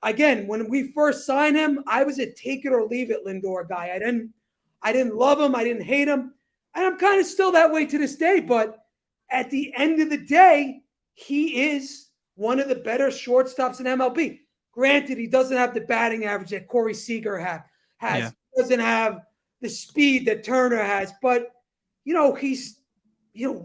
Again, when we first signed him, I was a take it or leave it Lindor guy. I didn't love him. I didn't hate him. And I'm kind of still that way to this day. But at the end of the day, he is one of the better shortstops in MLB. Granted, he doesn't have the batting average that Corey Seager has. Yeah. He doesn't have the speed that Turner has. But, he's,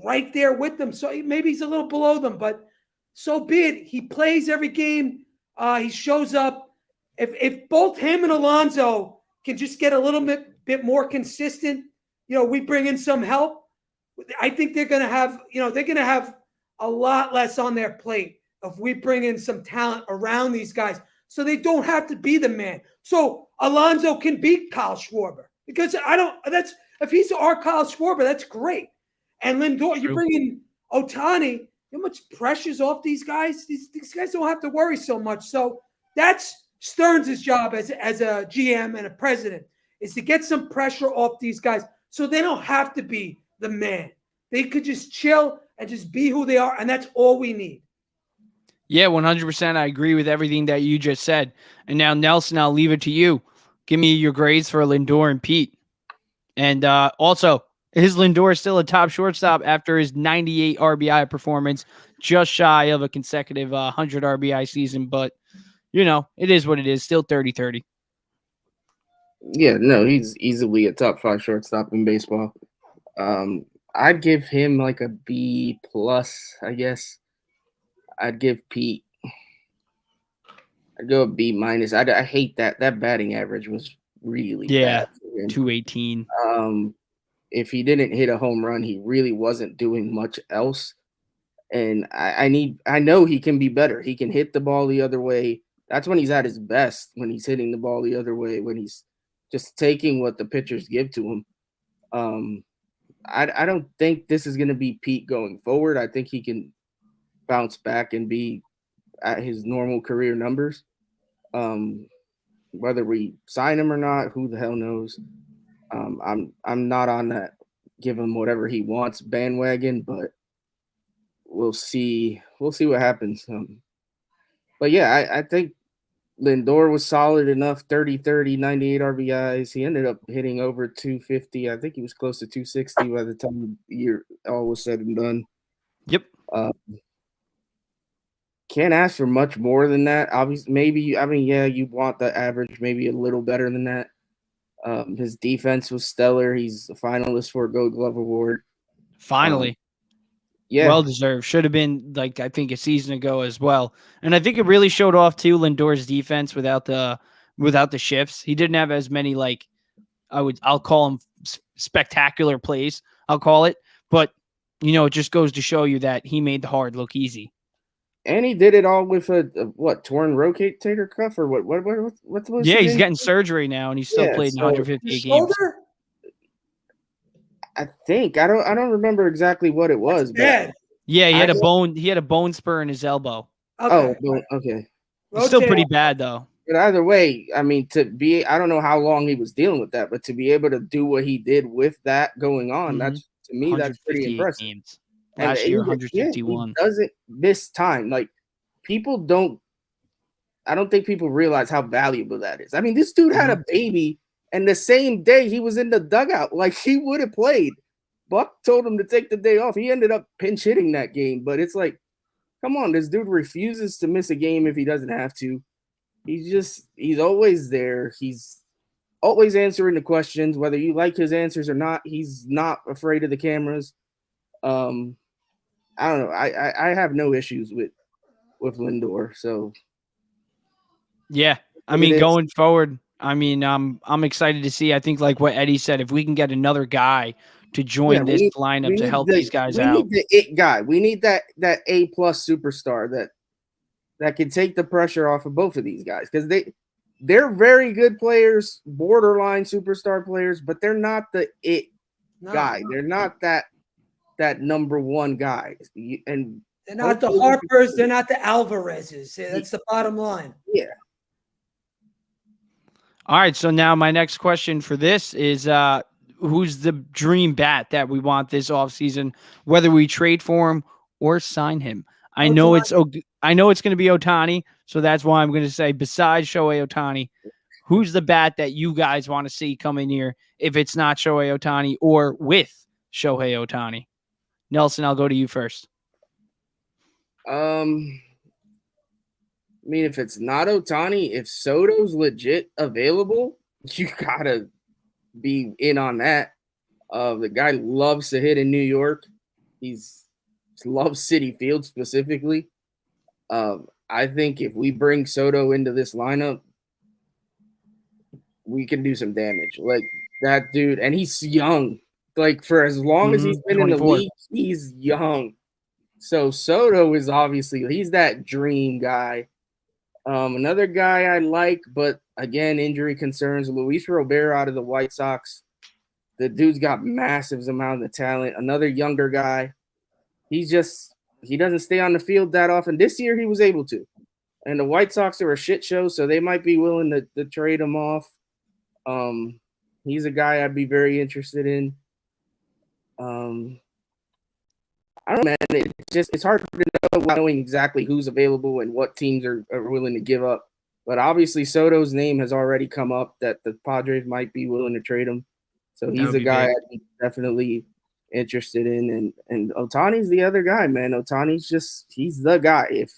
right there with them. So maybe he's a little below them. But so be it. He plays every game. He shows up. If both him and Alonso can just get a little bit more consistent, we bring in some help. I think they're going to have a lot less on their plate if we bring in some talent around these guys so they don't have to be the man. So Alonso can beat Kyle Schwarber because if he's our Kyle Schwarber, that's great. And Lindor, you bring in Ohtani, how much pressure's off these guys? These guys don't have to worry so much. So that's Stearns' job as a GM and a president, is to get some pressure off these guys so they don't have to be the man. They could just chill and just be who they are, and that's all we need. Yeah, 100%. I agree with everything that you just said. And now, Nelson, I'll leave it to you. Give me your grades for Lindor and Pete. And also, is Lindor still a top shortstop after his 98 RBI performance, just shy of a consecutive 100 RBI season? But, it is what it is. Still 30-30. Yeah, no, he's easily a top 5 shortstop in baseball. I'd give him like a B plus, I guess. I'd give Pete. I'd go a B minus. I hate that. That batting average was really bad. 218. If he didn't hit a home run, he really wasn't doing much else. And I know he can be better. He can hit the ball the other way. That's when he's at his best, when he's hitting the ball the other way, when he's just taking what the pitchers give to him. I don't think this is going to be Pete going forward. I think he can bounce back and be at his normal career numbers. Whether we sign him or not, who the hell knows? I'm not on that give him whatever he wants bandwagon, but we'll see what happens. But yeah, I think Lindor was solid enough, 30-30, 98 RBIs. He ended up hitting over 250. I think he was close to 260 by the time the year all was said and done. Yep. Can't ask for much more than that. Obviously, you want the average, maybe a little better than that. His defense was stellar. He's a finalist for a Gold Glove Award. Finally. Yeah. Well deserved. Should have been I think a season ago as well. And I think it really showed off too Lindor's defense without the shifts. He didn't have as many I'll call them spectacular plays. I'll call it. But it just goes to show you that he made the hard look easy. And he did it all with a what, torn rotator cuff or what was Yeah, his he's injury? getting surgery now, and he still Yeah, played in so 158 games. Shoulder? I think I don't remember exactly what it was, but Bad. Yeah, he I had a know- bone. He had a bone spur in his elbow. Okay. okay. It's still Rotate pretty off. bad though. But either way, I mean, I don't know how long he was dealing with that, but to be able to do what he did with that going on, that's to me, that's pretty 158 impressive. games. And Last he- year, yeah, 151. he doesn't miss time. Like I don't think people realize how valuable that is. I mean, this dude had a baby, and the same day he was in the dugout, like he would have played. Buck told him to take the day off. He ended up pinch hitting that game, but it's like, come on, this dude refuses to miss a game if he doesn't have to. He's always there. He's always answering the questions, whether you like his answers or not. He's not afraid of the cameras. I don't know. I have no issues with Lindor. So Yeah, I mean, going forward, I mean, I'm excited to see. I think, like what Eddie said, if we can get another guy to join this lineup to help these guys out, we need the it guy. We need that A+ superstar that can take the pressure off of both of these guys, because they're very good players, borderline superstar players, but they're not the it guy. They're not that number one guy, and they're not the Harpers. They're not the Alvarezes. That's the bottom line. Yeah. All right, so now my next question for this is who's the dream bat that we want this offseason, whether we trade for him or sign him? I know it's going to be Ohtani, so that's why I'm going to say besides Shohei Ohtani, who's the bat that you guys want to see come in here if it's not Shohei Ohtani or with Shohei Ohtani? Nelson, I'll go to you first. I mean, if it's not Ohtani, if Soto's legit available, you gotta be in on that. The guy loves to hit in New York. He's loves Citi Field specifically. I think if we bring Soto into this lineup, we can do some damage. Like that dude, and he's young. Like for as long as he's been 24. In the league, he's young. So Soto is obviously, he's that dream guy. Another guy I like, but again, injury concerns, Luis Robert out of the White Sox. The dude's got massive amount of talent. Another younger guy. He doesn't stay on the field that often. This year he was able to. And the White Sox are a shit show, so they might be willing to trade him off. He's a guy I'd be very interested in. I don't know, man. It's hard to know without knowing exactly who's available and what teams are willing to give up. But obviously, Soto's name has already come up that the Padres might be willing to trade him. So he's a guy I'd be definitely interested in. And Ohtani's the other guy, man. Ohtani's he's the guy. If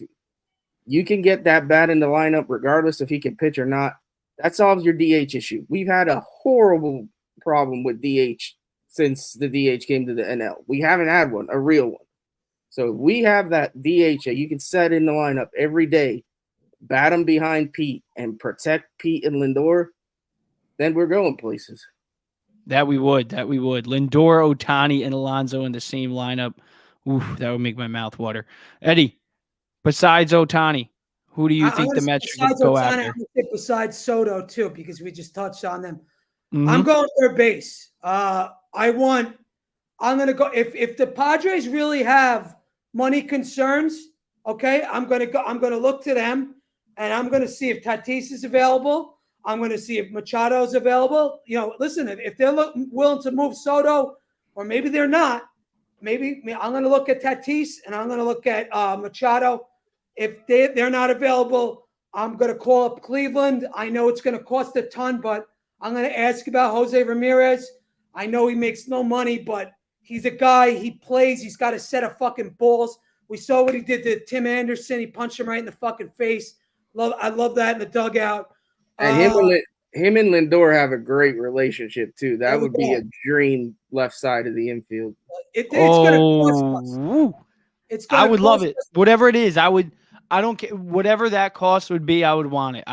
you can get that bat in the lineup, regardless if he can pitch or not, that solves your DH issue. We've had a horrible problem with DH since the DH came to the NL. We haven't had one, a real one. So if we have that DH that you can set in the lineup every day, bat him behind Pete, and protect Pete and Lindor, then we're going places. That we would. Lindor, Ohtani, and Alonso in the same lineup. Oof, that would make my mouth water. Eddie, besides Ohtani, who do you think the Mets should go after? I'm gonna think besides Soto too, because we just touched on them. I'm going third base. I'm gonna go if the Padres really have money concerns. Okay, I'm gonna look to them, and I'm gonna see if Tatis is available. I'm gonna see if Machado is available. Listen, if they're willing to move Soto, or maybe they're not. Maybe I'm gonna look at Tatis and I'm gonna look at Machado. If they're not available, I'm gonna call up Cleveland. I know it's gonna cost a ton, but I'm gonna ask about Jose Ramirez. I know he makes no money, but he's a guy. He plays. He's got a set of fucking balls. We saw what he did to Tim Anderson. He punched him right in the fucking face. I love that in the dugout. And him and Lindor have a great relationship too. That would be a dream left side of the infield. It's gonna cost us. I would love it. Whatever it is, I don't care. Whatever that cost would be, I would want it.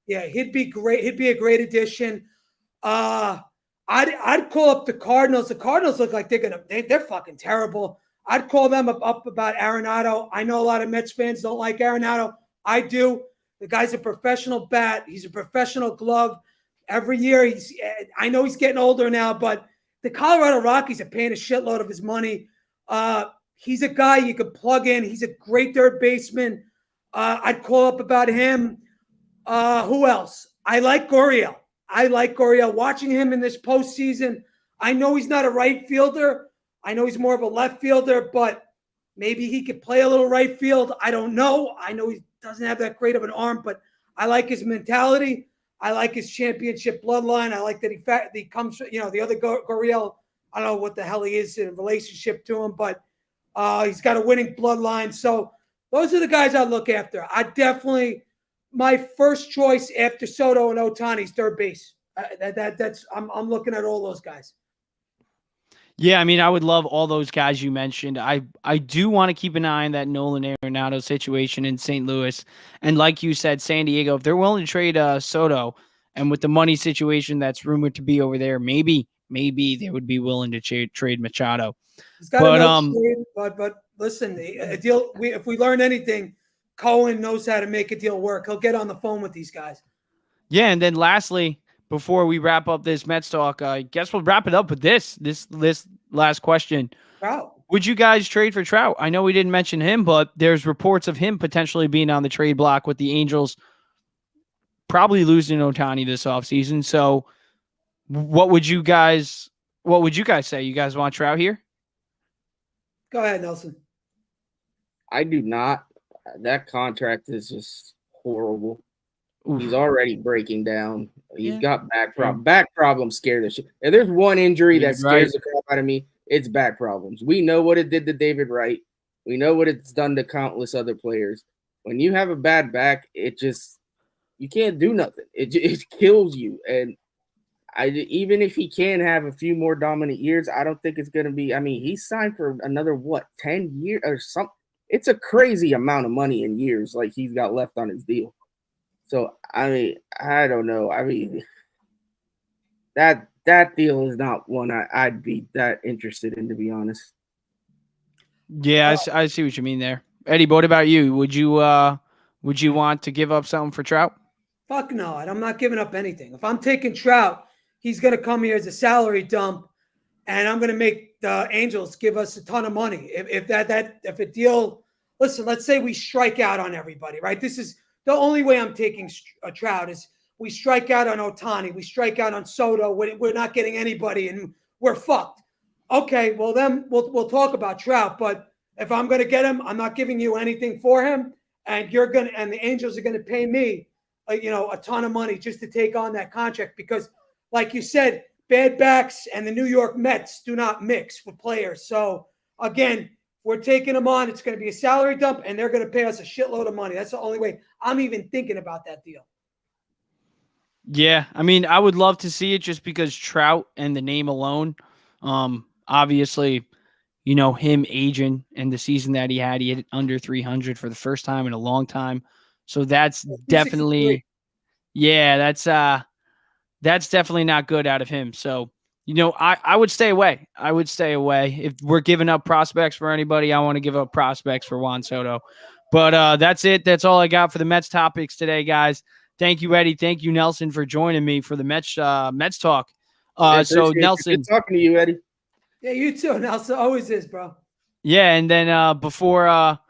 Yeah, he'd be great. He'd be a great addition. I'd call up the Cardinals. The Cardinals look like they're fucking terrible. I'd call them up about Arenado. I know a lot of Mets fans don't like Arenado. I do. The guy's a professional bat. He's a professional glove. Every year, I know he's getting older now, but the Colorado Rockies are paying a shitload of his money. He's a guy you could plug in. He's a great third baseman. I'd call up about him. Who else? I like Gurriel. Watching him in this postseason, I know he's not a right fielder. I know he's more of a left fielder, but maybe he could play a little right field. I don't know. I know he doesn't have that great of an arm, but I like his mentality. I like his championship bloodline. I like that he comes, the other Gurriel, I don't know what the hell he is in relationship to him, but he's got a winning bloodline. So those are the guys I look after. My first choice after Soto and Ohtani's third base. I'm looking at all those guys. Yeah, I mean, I would love all those guys you mentioned. I do want to keep an eye on that Nolan Arenado situation in St. Louis. And like you said, San Diego, if they're willing to trade Soto, and with the money situation that's rumored to be over there, maybe they would be willing to trade Machado. He's got but listen, a deal. If we learn anything, Cohen knows how to make a deal work. He'll get on the phone with these guys. Yeah, and then lastly, before we wrap up this Mets talk, I guess we'll wrap it up with this last question. Trout. Would you guys trade for Trout? I know we didn't mention him, but there's reports of him potentially being on the trade block with the Angels, probably losing Ohtani this offseason. So what would you guys say? You guys want Trout here? Go ahead, Nelson. I do not. That contract is just horrible. Oof. He's already breaking down. He's got back problems. Back problems scare the shit. If there's one injury that scares the crap out of me, it's back problems. We know what it did to David Wright. We know what it's done to countless other players. When you have a bad back, you can't do nothing. It kills you. And even if he can have a few more dominant years, I don't think it's going to be. I mean, he's signed for another 10 years or something. It's a crazy amount of money in years like he's got left on his deal. So, I mean, I don't know. I mean, that deal is not one I'd be that interested in, to be honest. Yeah, I see what you mean there. Eddie, what about you? Would you want to give up something for Trout? Fuck no. I'm not giving up anything. If I'm taking Trout, he's going to come here as a salary dump, and I'm going to make the Angels give us a ton of money. If a deal, listen, let's say we strike out on everybody, right? This is the only way I'm taking a Trout is we strike out on Ohtani, we strike out on Soto. We're not getting anybody, and we're fucked. Okay, well then we'll talk about Trout. But if I'm going to get him, I'm not giving you anything for him, and the Angels are going to pay me, a ton of money just to take on that contract because, like you said, bad backs and the New York Mets do not mix with players. So again, we're taking them on. It's going to be a salary dump, and they're going to pay us a shitload of money. That's the only way I'm even thinking about that deal. Yeah, I mean, I would love to see it just because Trout and the name alone, obviously, him aging and the season that he hit under 300 for the first time in a long time. So that's definitely, that's definitely not good out of him. So, I would stay away. If we're giving up prospects for anybody, I want to give up prospects for Juan Soto. But that's it. That's all I got for the Mets topics today, guys. Thank you, Eddie. Thank you, Nelson, for joining me for the Mets talk. So Nelson, good talking to you, Eddie. Yeah, you too, Nelson. Always is, bro. Yeah, and then before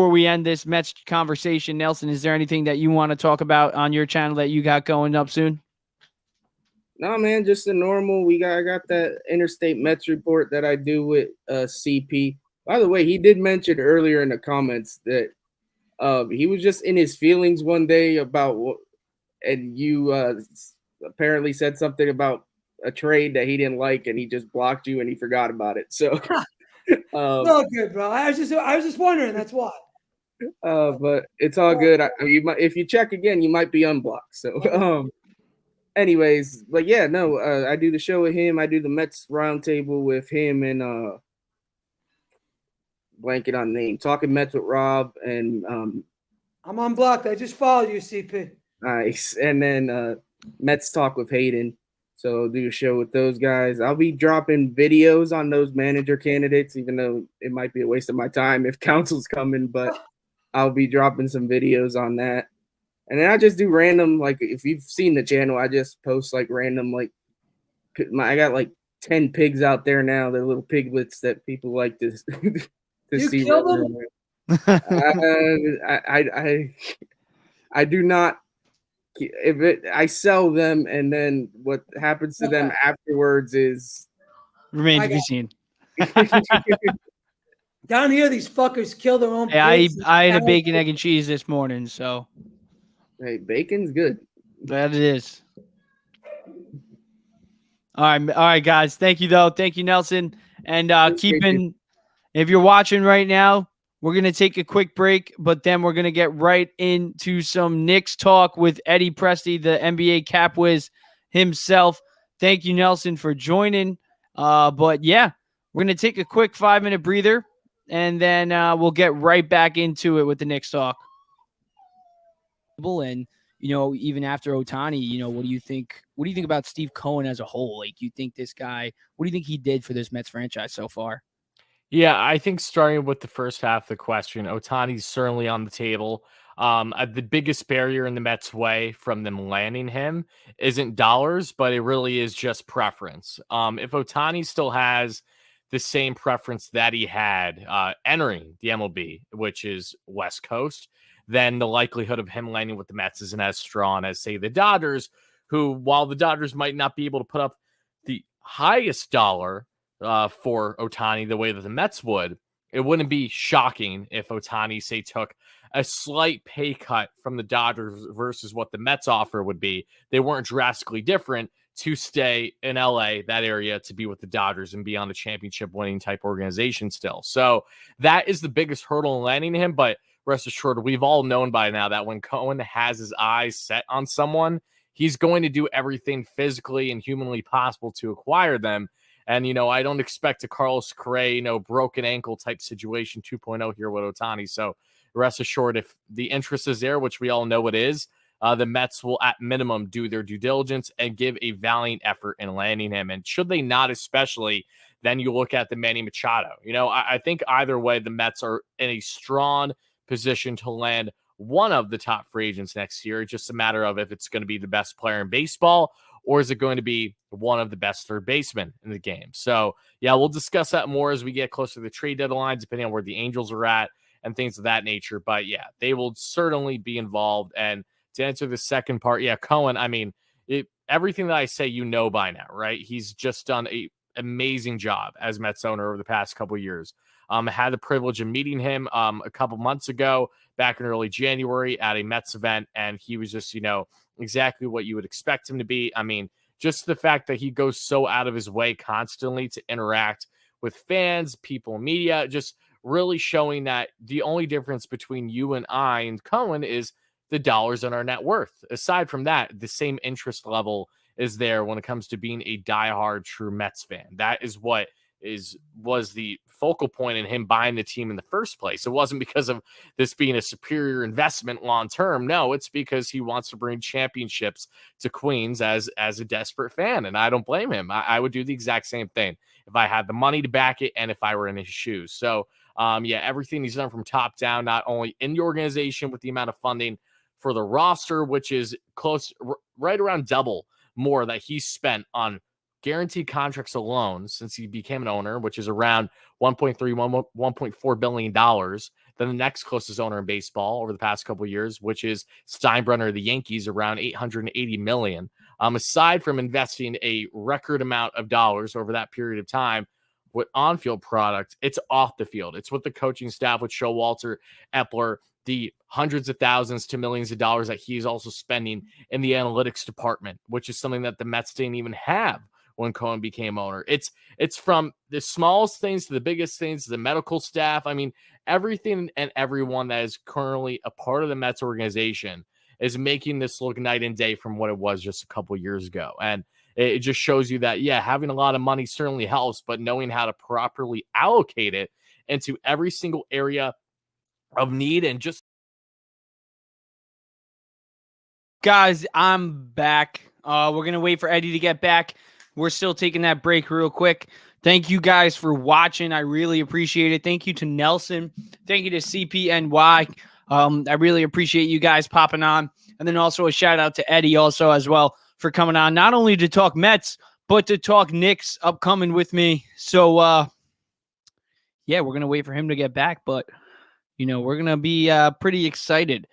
we end this Mets conversation, Nelson, is there anything that you want to talk about on your channel that you got going up soon? No, man, just the normal. I got that Interstate Mets report that I do with CP. By the way, he did mention earlier in the comments that he was just in his feelings one day about what, and you apparently said something about a trade that he didn't like, and he just blocked you and he forgot about it. So, all good, bro. I was just wondering. That's why. But it's all good. If you check again, you might be unblocked. So, anyways, but yeah, no, I do the show with him. I do the Mets roundtable with him and blanket on name, Talking Mets with Rob, and I'm unblocked. I just followed you, CP. Nice. And then Mets Talk with Hayden. So I'll do a show with those guys. I'll be dropping videos on those manager candidates, even though it might be a waste of my time if council's coming, but I'll be dropping some videos on that. And then I just do random, like if you've seen the channel, I just post like random, like I got like 10 pigs out there now. They're little piglets that people like to to You see. kill them? I do not. I sell them, and then what happens to them afterwards is Remains to be seen. Down here, these fuckers kill their own Hey, pigs. I had a bacon, egg, and cheese this morning, so Hey, bacon's good. that it is. All right, guys. Thank you, though. Thank you, Nelson. And if you're watching right now, we're going to take a quick break, but then we're going to get right into some Knicks talk with Eddie Presti, the NBA cap whiz himself. Thank you, Nelson, for joining. But yeah, we're going to take a quick 5-minute breather, and then we'll get right back into it with the Knicks talk. And even after Ohtani, what do you think? What do you think about Steve Cohen as a whole? Like, you think this guy? What do you think he did for this Mets franchise so far? Yeah, I think starting with the first half of the question, Ohtani's certainly on the table. The biggest barrier in the Mets' way from them landing him isn't dollars, but it really is just preference. If Ohtani still has the same preference that he had entering the MLB, which is West Coast, then the likelihood of him landing with the Mets isn't as strong as, say, the Dodgers, who, while the Dodgers might not be able to put up the highest dollar for Ohtani the way that the Mets would, it wouldn't be shocking if Ohtani, say, took a slight pay cut from the Dodgers versus what the Mets offer would be. They weren't drastically different to stay in LA, that area, to be with the Dodgers and be on the championship winning type organization still. So that is the biggest hurdle in landing him. But rest assured, we've all known by now that when Cohen has his eyes set on someone, he's going to do everything physically and humanly possible to acquire them. And, I don't expect a Carlos Correa, broken ankle type situation 2.0 here with Ohtani. So rest assured, if the interest is there, which we all know it is, the Mets will at minimum do their due diligence and give a valiant effort in landing him. And should they not, especially, then you look at the Manny Machado. I think either way, the Mets are in a strong position to land one of the top free agents next year. It's just a matter of if it's going to be the best player in baseball, or is it going to be one of the best third basemen in the game? So, yeah, we'll discuss that more as we get closer to the trade deadline, depending on where the Angels are at and things of that nature. But, yeah, they will certainly be involved. And to answer the second part, yeah, Cohen, everything that I say, by now, right? He's just done an amazing job as Mets owner over the past couple of years. I had the privilege of meeting him a couple months ago, back in early January at a Mets event, and he was just, exactly what you would expect him to be. Just the fact that he goes so out of his way constantly to interact with fans, people, media, just really showing that the only difference between you and I and Cohen is the dollars on our net worth. Aside from that, the same interest level is there when it comes to being a diehard true Mets fan. That is what was the focal point in him buying the team in the first place. It wasn't because of this being a superior investment long term. No, it's because he wants to bring championships to Queens as a desperate fan, and I don't blame him. I would do the exact same thing if I had the money to back it and if I were in his shoes. So, everything he's done from top down, not only in the organization with the amount of funding for the roster, which is right around double more that he's spent on guaranteed contracts alone since he became an owner, which is around $1.4 billion, than the next closest owner in baseball over the past couple of years, which is Steinbrenner of the Yankees, around $880 million. Aside from investing a record amount of dollars over that period of time with on-field product, it's off the field. It's with the coaching staff with Showalter, Epler, the hundreds of thousands to millions of dollars that he's also spending in the analytics department, which is something that the Mets didn't even have when Cohen became owner. It's from the smallest things to the biggest things, to the medical staff. Everything and everyone that is currently a part of the Mets organization is making this look night and day from what it was just a couple years ago. And it just shows you that, yeah, having a lot of money certainly helps, but knowing how to properly allocate it into every single area of need and just... Guys, I'm back. We're going to wait for Eddie to get back. We're still taking that break real quick. Thank you guys for watching. I really appreciate it. Thank you to Nelson. Thank you to CPNY. I really appreciate you guys popping on. And then also a shout out to Eddie also as well for coming on, not only to talk Mets, but to talk Knicks upcoming with me. So, yeah, we're going to wait for him to get back. But, we're going to be pretty excited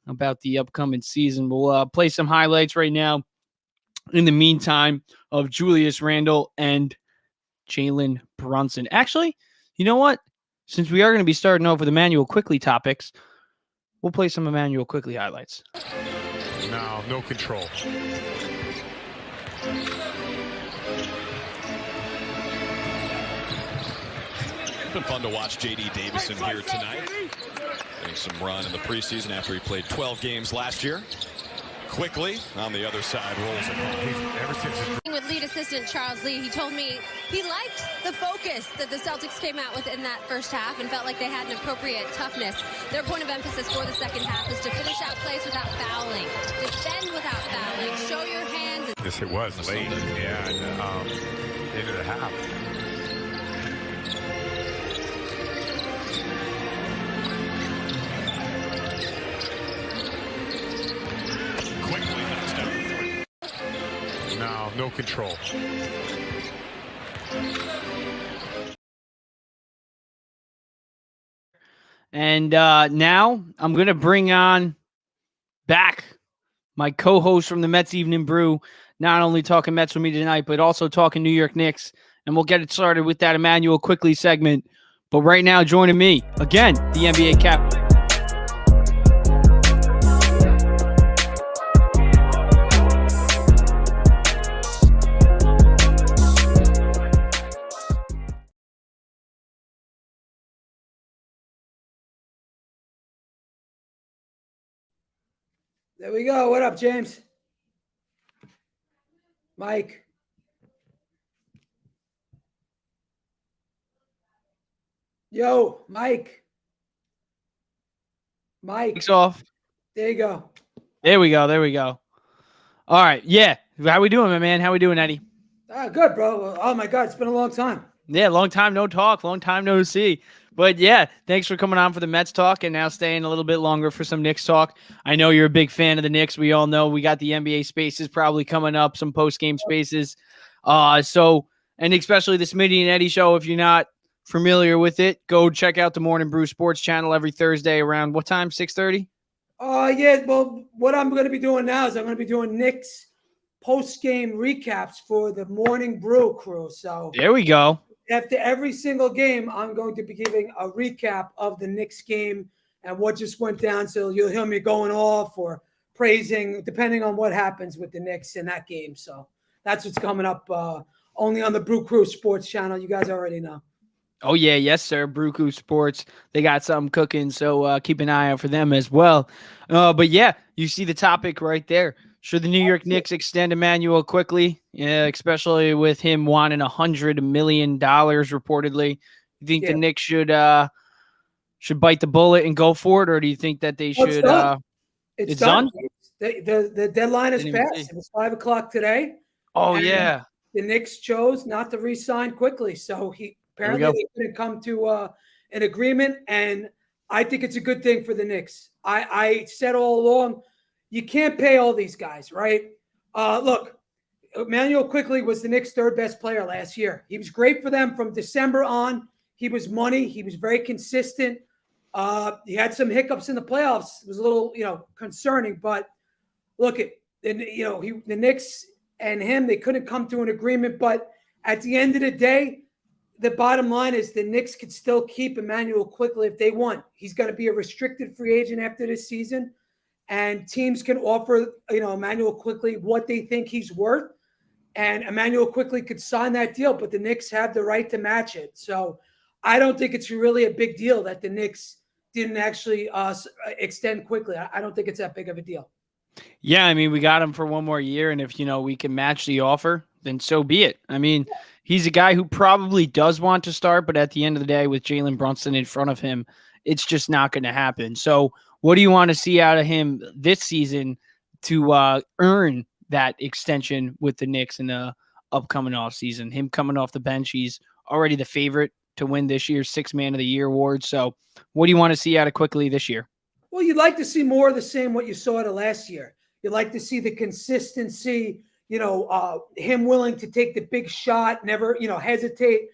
about the upcoming season. We'll play some highlights right now in the meantime of Julius Randle and Jalen Brunson. Actually, you know what? Since we are going to be starting off with Immanuel Quickley topics, we'll play some Immanuel Quickley highlights. Now, no control. It's been fun to watch J.D. Davison here tonight. Getting some run in the preseason after he played 12 games last year. Quickley on the other side rolls it. With lead assistant Charles Lee, he told me he liked the focus that the Celtics came out with in that first half and felt like they had an appropriate toughness. Their point of emphasis for the second half is to finish out plays without fouling, defend without fouling, show your hands. Yes, it was late. Yeah, end of the half. Quickley knocks down the three. Now, no control. And now I'm going to bring on back my co-host from the Mets Evening Brew, not only talking Mets with me tonight, but also talking New York Knicks. And we'll get it started with that Immanuel Quickley segment. But right now, joining me, again, the NBA captain. There we go. What up, James? Mike. Yo, Mike. Mike. Mike's off. There you go. There we go. All right. Yeah. How we doing, my man? How we doing, Eddie? Good, bro. Oh, my God. It's been a long time. Yeah, long time no talk, long time no see. But yeah, thanks for coming on for the Mets talk and now staying a little bit longer for some Knicks talk. I know you're a big fan of the Knicks. We all know we got the NBA spaces probably coming up, some post-game spaces. And especially the Smitty and Eddie show, if you're not familiar with it, go check out the Morning Brew Sports channel every Thursday around what time, 6:30? Yeah, well, what I'm going to be doing now is I'm going to be doing Knicks post-game recaps for the Morning Brew crew. So there we go. After every single game, I'm going to be giving a recap of the Knicks game and what just went down. So you'll hear me going off or praising, depending on what happens with the Knicks in that game. So that's what's coming up only on the Brew Crew Sports channel. You guys already know. Oh, yeah. Yes, sir. Brew Crew Sports. They got something cooking. So keep an eye out for them as well. But yeah, you see the topic right there. Should the New York Knicks extend Immanuel Quickley? Yeah, especially with him wanting $100 million reportedly. You think the Knicks should bite the bullet and go for it, or do you think that they should? It's done. The deadline is passed. It was 5:00 today. Oh yeah. The Knicks chose not to re-sign Quickley, so he apparently they couldn't come to an agreement, and I think it's a good thing for the Knicks. I said all along, you can't pay all these guys, right? Look, Immanuel Quickley was the Knicks' third best player last year. He was great for them from December on. He was money. He was very consistent. He had some hiccups in the playoffs. It was a little, concerning. But look, the Knicks and him, they couldn't come to an agreement. But at the end of the day, the bottom line is the Knicks could still keep Immanuel Quickley if they want. He's going to be a restricted free agent after this season. And teams can offer, Immanuel Quickley what they think he's worth. And Immanuel Quickley could sign that deal, but the Knicks have the right to match it. So I don't think it's really a big deal that the Knicks didn't actually extend Quickley. I don't think it's that big of a deal. Yeah, I mean, we got him for one more year, and if, we can match the offer, then so be it. I mean, he's a guy who probably does want to start, but at the end of the day, with Jalen Brunson in front of him, it's just not going to happen. So what do you want to see out of him this season to earn that extension with the Knicks in the upcoming offseason. Him coming off the bench, he's already the favorite to win this year's Sixth Man of the Year award. So what do you want to see out of Quickley this year? Well, you'd like to see more of the same what you saw out of last year. You'd like to see the consistency, him willing to take the big shot, never, hesitate.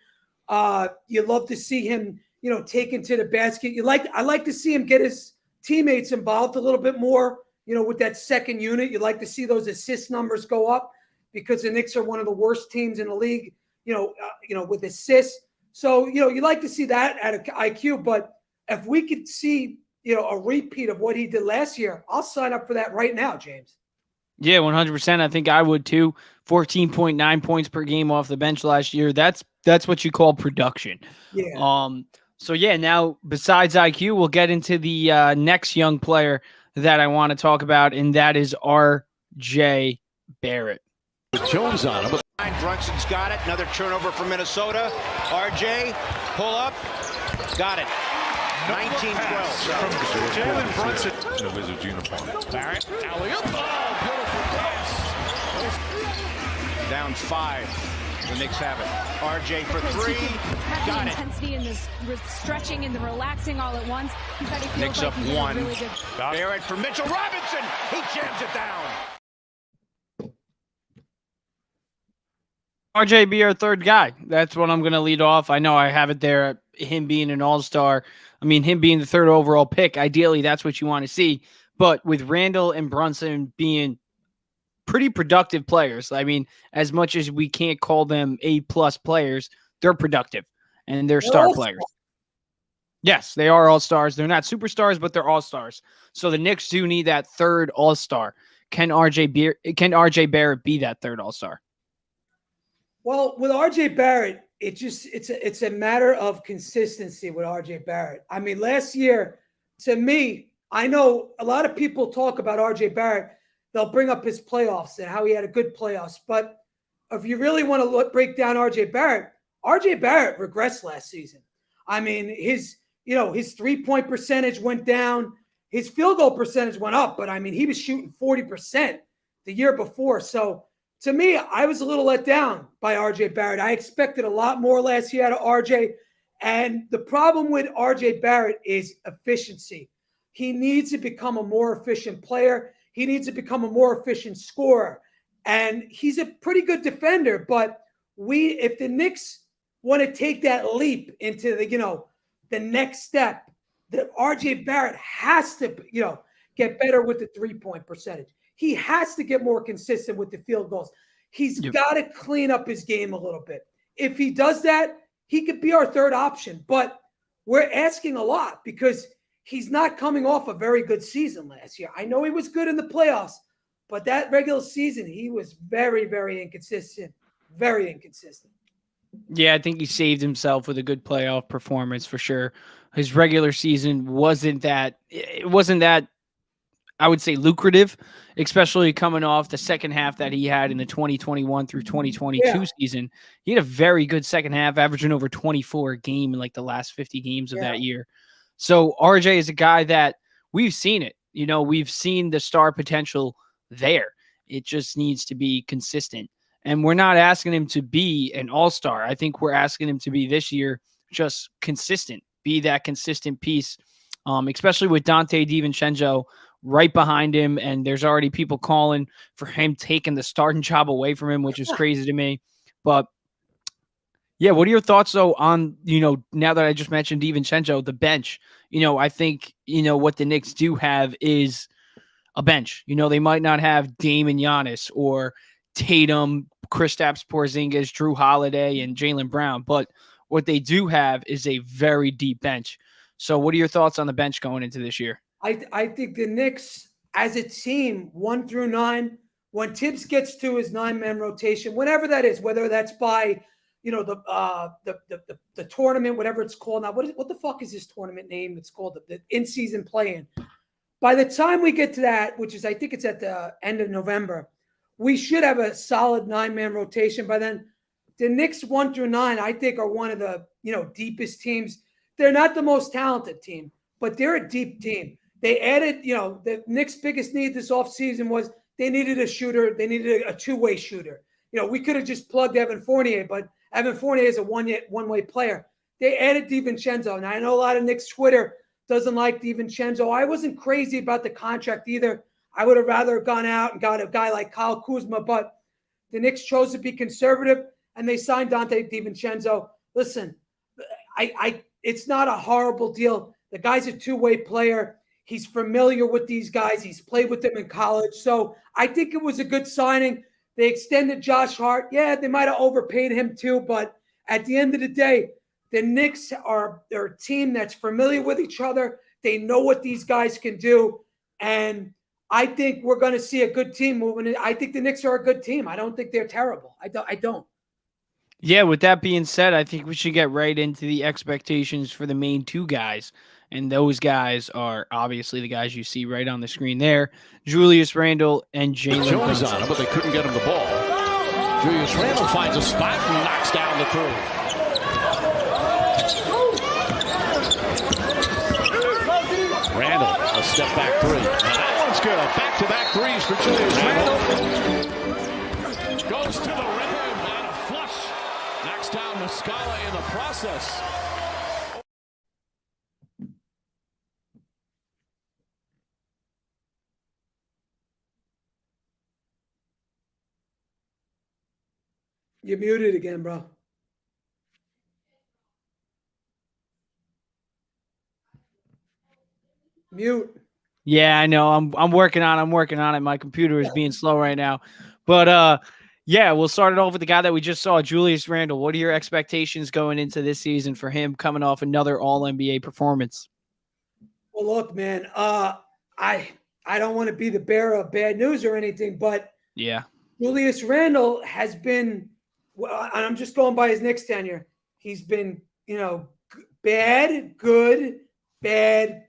You'd love to see him, taken to the basket. I like to see him get his teammates involved a little bit more, with that second unit. You'd like to see those assist numbers go up because the Knicks are one of the worst teams in the league, with assists. So, you'd like to see that at an IQ. But if we could see, a repeat of what he did last year, I'll sign up for that right now, James. Yeah, 100%. I think I would too. 14.9 points per game off the bench last year. That's what you call production. Yeah. So yeah, now besides IQ, we'll get into the next young player that I want to talk about, and that is R.J. Barrett. Jones on him. Brunson's got it. Another turnover for Minnesota. RJ, pull up. Got it. 19-12. From Jalen Brunson in a Wizards uniform. Barrett, alley-oop. Oh, beautiful pass. Down 5. The Knicks have it. RJ for 3. Got it. Intensity in this stretching and the relaxing all at once. Knicks up 1. Really good. Barrett for Mitchell Robinson. He jams it down. RJ be our third guy. That's what I'm going to lead off. I know I have it there, him being an all-star. I mean, him being the third overall pick, ideally, that's what you want to see. But with Randall and Brunson being pretty productive players, I mean, as much as we can't call them A-plus players, they're productive, and they're star players. Yes, they are all-stars. They're not superstars, but they're all-stars. So the Knicks do need that third all-star. Can RJ Barrett be that third all-star? Well, with RJ Barrett, it's a matter of consistency with RJ Barrett. I mean, last year, to me, I know a lot of people talk about RJ Barrett. They'll bring up his playoffs and how he had a good playoffs. But if you really want to break down RJ Barrett regressed last season. I mean, his 3-point percentage went down. His field goal percentage went up, but I mean, he was shooting 40% the year before. So to me, I was a little let down by RJ Barrett. I expected a lot more last year out of RJ. And the problem with RJ Barrett is efficiency. He needs to become a more efficient player. He needs to become a more efficient scorer. And he's a pretty good defender. But if the Knicks want to take that leap into the next step, that RJ Barrett has to, get better with the 3-point percentage. He has to get more consistent with the field goals. He's got to clean up his game a little bit. If he does that, he could be our third option. But we're asking a lot because he's not coming off a very good season last year. I know he was good in the playoffs, but that regular season, he was very, very inconsistent. Very inconsistent. Yeah, I think he saved himself with a good playoff performance for sure. His regular season wasn't that I would say lucrative, especially coming off the second half that he had in the 2021 through 2022 season. He had a very good second half, averaging over 24 a game in like the last 50 games of that year. So RJ is a guy that we've seen it. We've seen the star potential there. It just needs to be consistent. And we're not asking him to be an all-star. I think we're asking him to be this year just consistent, be that consistent piece, especially with Dante DiVincenzo right behind him, and there's already people calling for him taking the starting job away from him, which is crazy to me. But yeah, what are your thoughts though on, now that I just mentioned DiVincenzo, the bench? I think, what the Knicks do have is a bench. They might not have Dame and Giannis or Tatum, Kristaps Porzingis, Drew Holiday, and Jaylen Brown, but what they do have is a very deep bench. So what are your thoughts on the bench going into this year? I think the Knicks, as a team, 1 through 9, when Tibbs gets to his 9-man rotation, whenever that is, whether that's by, the tournament, whatever it's called now. What the fuck is this tournament name? It's called the in-season play-in. By the time we get to that, which is I think it's at the end of November, we should have a solid 9-man rotation by then. The Knicks 1 through 9, I think, are one of the deepest teams. They're not the most talented team, but they're a deep team. They added, the Knicks' biggest need this offseason was they needed a shooter. They needed a two-way shooter. We could have just plugged Evan Fournier, but Evan Fournier is a one-way player. They added DiVincenzo. And I know a lot of Knicks Twitter doesn't like DiVincenzo. I wasn't crazy about the contract either. I would have rather gone out and got a guy like Kyle Kuzma, but the Knicks chose to be conservative, and they signed Dante DiVincenzo. Listen, it's not a horrible deal. The guy's a two-way player. He's familiar with these guys. He's played with them in college. So I think it was a good signing. They extended Josh Hart. Yeah, they might have overpaid him too, but at the end of the day, the Knicks they're a team that's familiar with each other. They know what these guys can do, and I think we're going to see a good team moving in. I think the Knicks are a good team. I don't think they're terrible. I don't. Yeah, with that being said, I think we should get right into the expectations for the main two guys. And those guys are obviously the guys you see right on the screen there, Julius Randle and Jalen Jones Brunson. on him, but they couldn't get him the ball. Julius Randle finds a spot and knocks down the three. Randle, a step back three. Now that one's good. Back-to-back threes for Julius Randle. Goes to the rim and a flush. Knocks down Muscala in the process. You're muted again, bro. Mute. Yeah, I know. I'm working on it. My computer is being slow right now. But yeah, we'll start it off with the guy that we just saw, Julius Randle. What are your expectations going into this season for him coming off another All-NBA performance? Well, look, man, I don't want to be the bearer of bad news or anything, but Yeah. Julius Randle has been, and I'm just going by his Knicks tenure. He's been, bad, good, bad.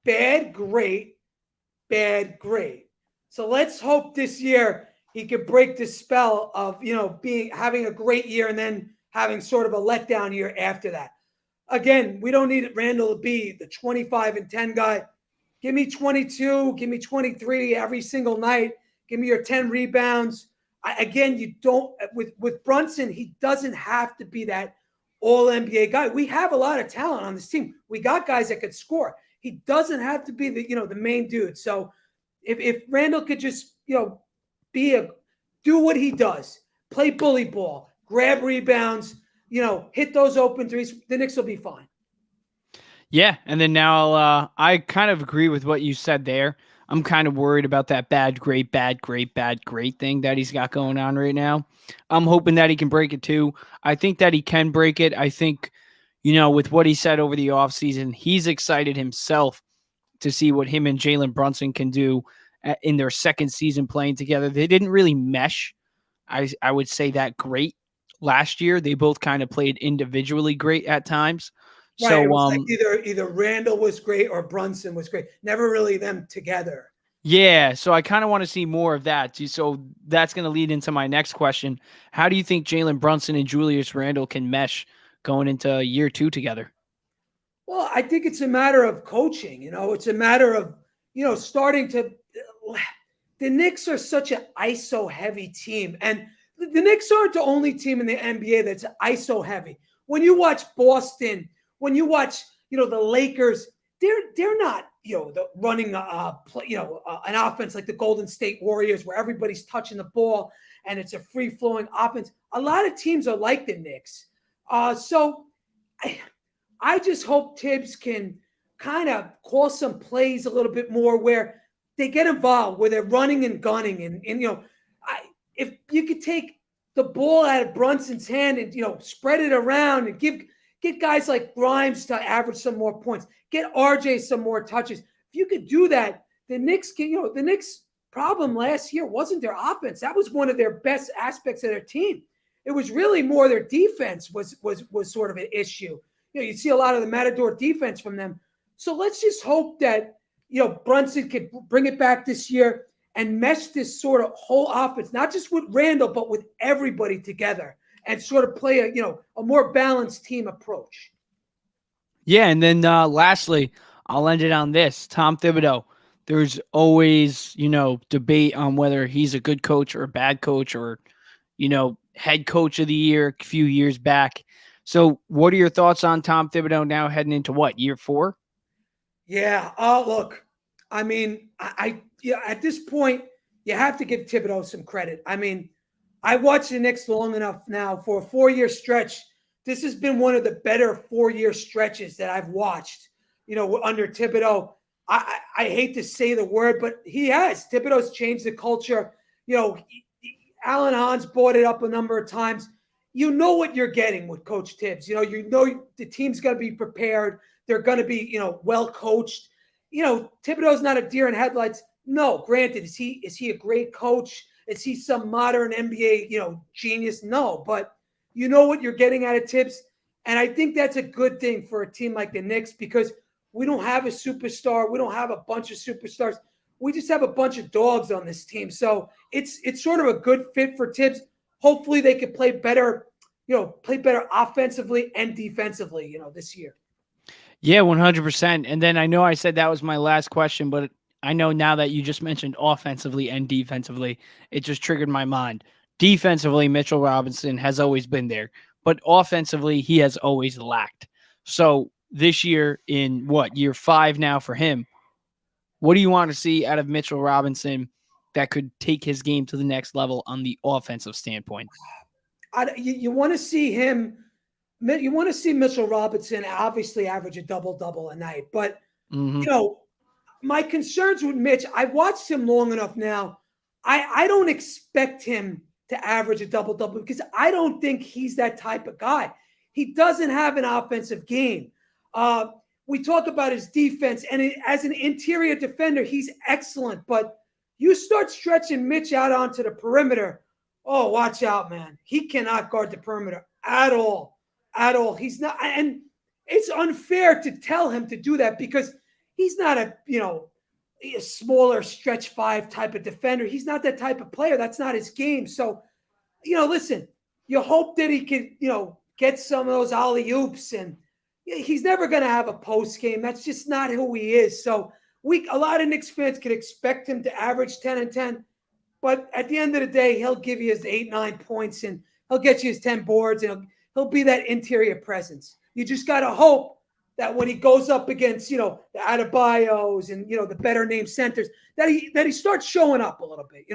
Bad, great, bad, great. So let's hope this year he could break the spell of, having a great year and then having sort of a letdown year after that. Again, we don't need Randle to be the 25 and 10 guy. Give me 22, give me 23 every single night. Give me your 10 rebounds. You don't with Brunson, he doesn't have to be that all-NBA guy. We have a lot of talent on this team. We got guys that could score. He doesn't have to be the main dude. So if Randle could just, do what he does, play bully ball, grab rebounds, hit those open threes, the Knicks will be fine. Yeah, and then now I kind of agree with what you said there. I'm kind of worried about that bad, great thing that he's got going on right now. I'm hoping that he can break it too. I think that he can break it. I think, with what he said over the offseason, he's excited himself to see what him and Jalen Brunson can do in their second season playing together. They didn't really mesh, I would say, that great last year. They both kind of played individually great at times. Right, so it was like either Randle was great or Brunson was great. Never really them together. Yeah, so I kind of want to see more of that. So that's going to lead into my next question. How do you think Jalen Brunson and Julius Randle can mesh going into year two together? Well, I think it's a matter of coaching. It's a matter of, starting to – the Knicks are such an ISO-heavy team. And the Knicks aren't the only team in the NBA that's ISO-heavy. When you watch Boston, when you watch, the Lakers, they're not, running an offense like the Golden State Warriors where everybody's touching the ball and it's a free-flowing offense. A lot of teams are like the Knicks. So I just hope Tibbs can kind of call some plays a little bit more where they get involved, where they're running and gunning. And if you could take the ball out of Brunson's hand and, spread it around and get guys like Grimes to average some more points, get RJ some more touches. If you could do that, the Knicks the Knicks problem last year wasn't their offense. That was one of their best aspects of their team. It was really more their defense was sort of an issue. You see a lot of the Matador defense from them. So let's just hope that, Brunson could bring it back this year and mesh this sort of whole offense, not just with Randle, but with everybody together and sort of play a more balanced team approach. Yeah, and then lastly, I'll end it on this. Tom Thibodeau, there's always, debate on whether he's a good coach or a bad coach or, head coach of the year a few years back. So what are your thoughts on Tom Thibodeau now heading into what, year 4? Yeah. Look, I mean, at this point, you have to give Thibodeau some credit. I mean, I watched the Knicks long enough now for a 4-year stretch. This has been one of the better 4-year stretches that I've watched, under Thibodeau. I hate to say the word, but he has. Thibodeau's changed the culture. Alan Hans brought it up a number of times. You know what you're getting with Coach Tibbs. You know the team's going to be prepared. They're going to be, well coached. Thibodeau's not a deer in headlights. No, granted, is he a great coach? Is he some modern NBA, genius? No, but you know what you're getting out of Tibbs. And I think that's a good thing for a team like the Knicks because we don't have a superstar. We don't have a bunch of superstars. We just have a bunch of dogs on this team. So it's sort of a good fit for Tibbs. Hopefully they could play better, offensively and defensively, this year. Yeah, 100%. And then I know I said that was my last question, but I know now that you just mentioned offensively and defensively, it just triggered my mind. Defensively, Mitchell Robinson has always been there, but offensively, he has always lacked. So this year in year 5 now for him, what do you want to see out of Mitchell Robinson that could take his game to the next level on the offensive standpoint? You want to see him. You want to see Mitchell Robinson obviously average a double-double a night. But, my concerns with Mitch, I've watched him long enough now. I don't expect him to average a double-double because I don't think he's that type of guy. He doesn't have an offensive game. We talk about his defense, and as an interior defender, he's excellent. But you start stretching Mitch out onto the perimeter, oh, watch out, man. He cannot guard the perimeter at all. At all. He's not, and it's unfair to tell him to do that because he's not a smaller stretch 5 type of defender. He's not that type of player. That's not his game. So, listen, you hope that he can, get some of those alley-oops, and he's never going to have a post game. That's just not who he is. So a lot of Knicks fans could expect him to average 10 and 10, but at the end of the day, he'll give you his 8-9 points and he'll get you his 10 boards and he'll be that interior presence. You just got to hope that when he goes up against, the Adebayos and, the better named centers, that he starts showing up a little bit,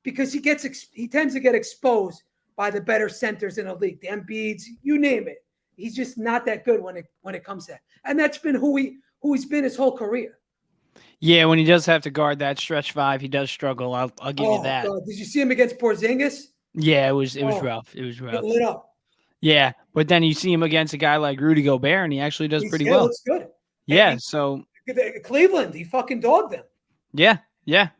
because he tends to get exposed by the better centers in the league, the Embiids, you name it. He's just not that good when it comes to that. And that's been who he's been his whole career. Yeah, when he does have to guard that stretch 5, he does struggle. I'll give you that. God. Did you see him against Porzingis? Yeah, it was rough. It was rough. It lit up. Yeah, but then you see him against a guy like Rudy Gobert, and he actually does pretty well. Looks good. Yeah, so Cleveland, he fucking dogged them. Yeah,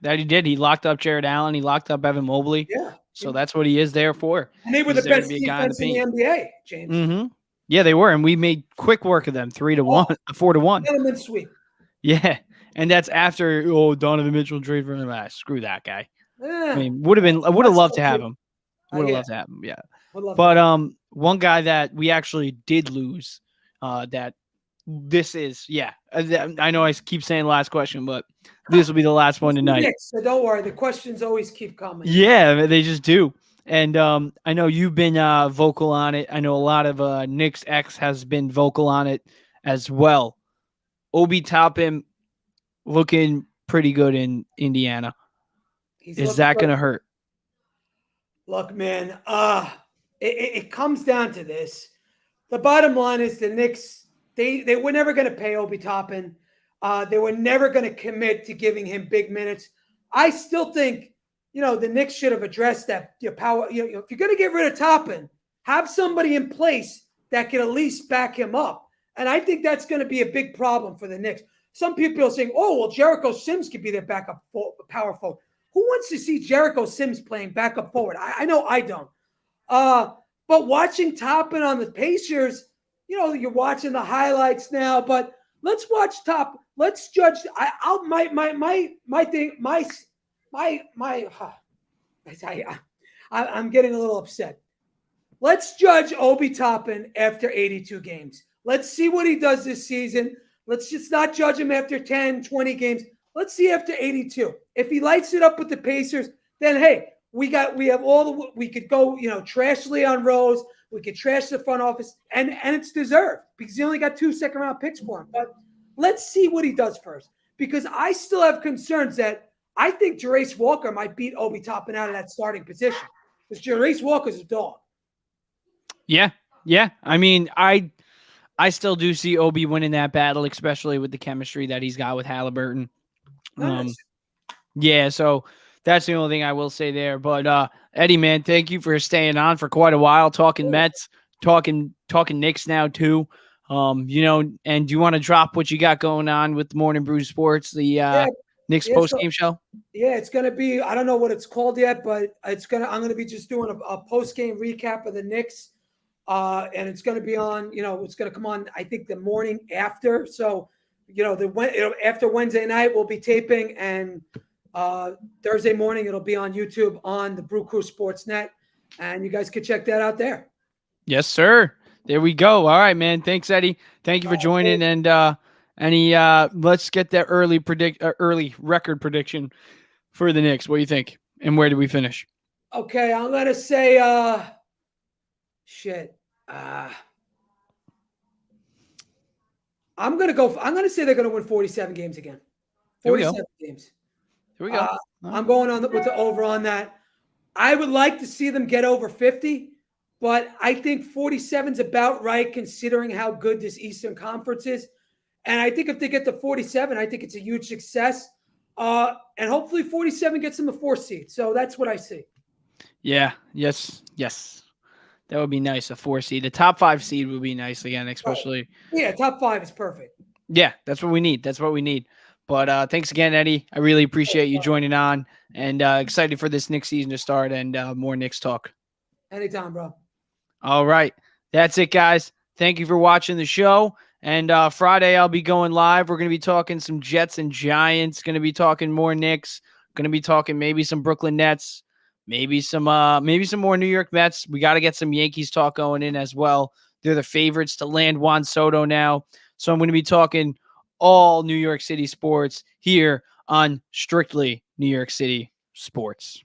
that he did. He locked up Jared Allen. He locked up Evan Mobley. Yeah. So that's what he is there for. And they were the best defense in the NBA, James. Mm-hmm. Yeah, they were, and we made quick work of them, 3-1, 4-1. Gentleman sweep. Yeah, and that's after Donovan Mitchell trade for him. Screw that guy. Yeah. I mean, I would have loved to have him. Would have loved to have him. Yeah. But one guy that we actually did lose, that this is, I know I keep saying last question, but this will be the last one tonight. So don't worry, the questions always keep coming. Yeah, they just do. And I know you've been vocal on it. I know a lot of Knicks X has been vocal on it as well. Obi Toppin looking pretty good in Indiana. Is that going to hurt? Look, man, it comes down to this. The bottom line is the Knicks, they were never going to pay Obi Toppin. They were never going to commit to giving him big minutes. I still think, the Knicks should have addressed that power. If you're going to get rid of Toppin, have somebody in place that can at least back him up. And I think that's going to be a big problem for the Knicks. Some people are saying, Jericho Sims could be their backup power forward. Who wants to see Jericho Sims playing backup forward? I know I don't. But watching Toppin on the Pacers, you're watching the highlights now. But let's watch Let's judge. I'm getting a little upset. Let's judge Obi Toppin after 82 games. Let's see what he does this season. Let's just not judge him after 10, 20 games. Let's see after 82. If he lights it up with the Pacers, then hey, we have we could go, trash Leon Rose, we could trash the front office, and it's deserved because he only got 2 second-round picks for him. But let's see what he does first, because I still have concerns that I think Jarace Walker might beat Obi Toppin out of that starting position because Jarace Walker's a dog. Yeah. I mean, I still do see Obi winning that battle, especially with the chemistry that he's got with Halliburton. Nice. Yeah, so that's the only thing I will say there. But Eddie, man, thank you for staying on for quite a while, talking Mets, talking Knicks now too. And do you want to drop what you got going on with the Morning Brew Sports, the Knicks post game show? Yeah, it's gonna be, I don't know what it's called yet, but I'm gonna be just doing a post game recap of the Knicks. And it's going to be on, it's going to come on, I think, the morning after. So, after Wednesday night, we'll be taping, and Thursday morning, it'll be on YouTube on the Brew Crew Sports Net, and you guys can check that out there. Yes, sir. There we go. All right, man. Thanks, Eddie. Thank you for joining. And let's get that early record prediction for the Knicks. What do you think? And where do we finish? Okay, I'm going to say, I'm going to say they're going to win 47 games again. 47 games. Here we go. I'm going on with the over on that. I would like to see them get over 50, but I think 47 is about right considering how good this Eastern Conference is. And I think if they get to 47, I think it's a huge success. And hopefully 47 gets them a 4 seed. So that's what I see. Yeah. Yes. That would be nice, a 4 seed. The top 5 seed would be nice again, especially. Yeah, top 5 is perfect. Yeah, that's what we need. But thanks again, Eddie. I really appreciate you joining on, and excited for this Knicks season to start and more Knicks talk. Anytime, bro. All right. That's it, guys. Thank you for watching the show. And Friday, I'll be going live. We're going to be talking some Jets and Giants. Going to be talking more Knicks. Going to be talking maybe some Brooklyn Nets. Maybe some more New York Mets. We got to get some Yankees talk going in as well. They're the favorites to land Juan Soto now. So I'm going to be talking all New York City sports here on Strictly New York City Sports.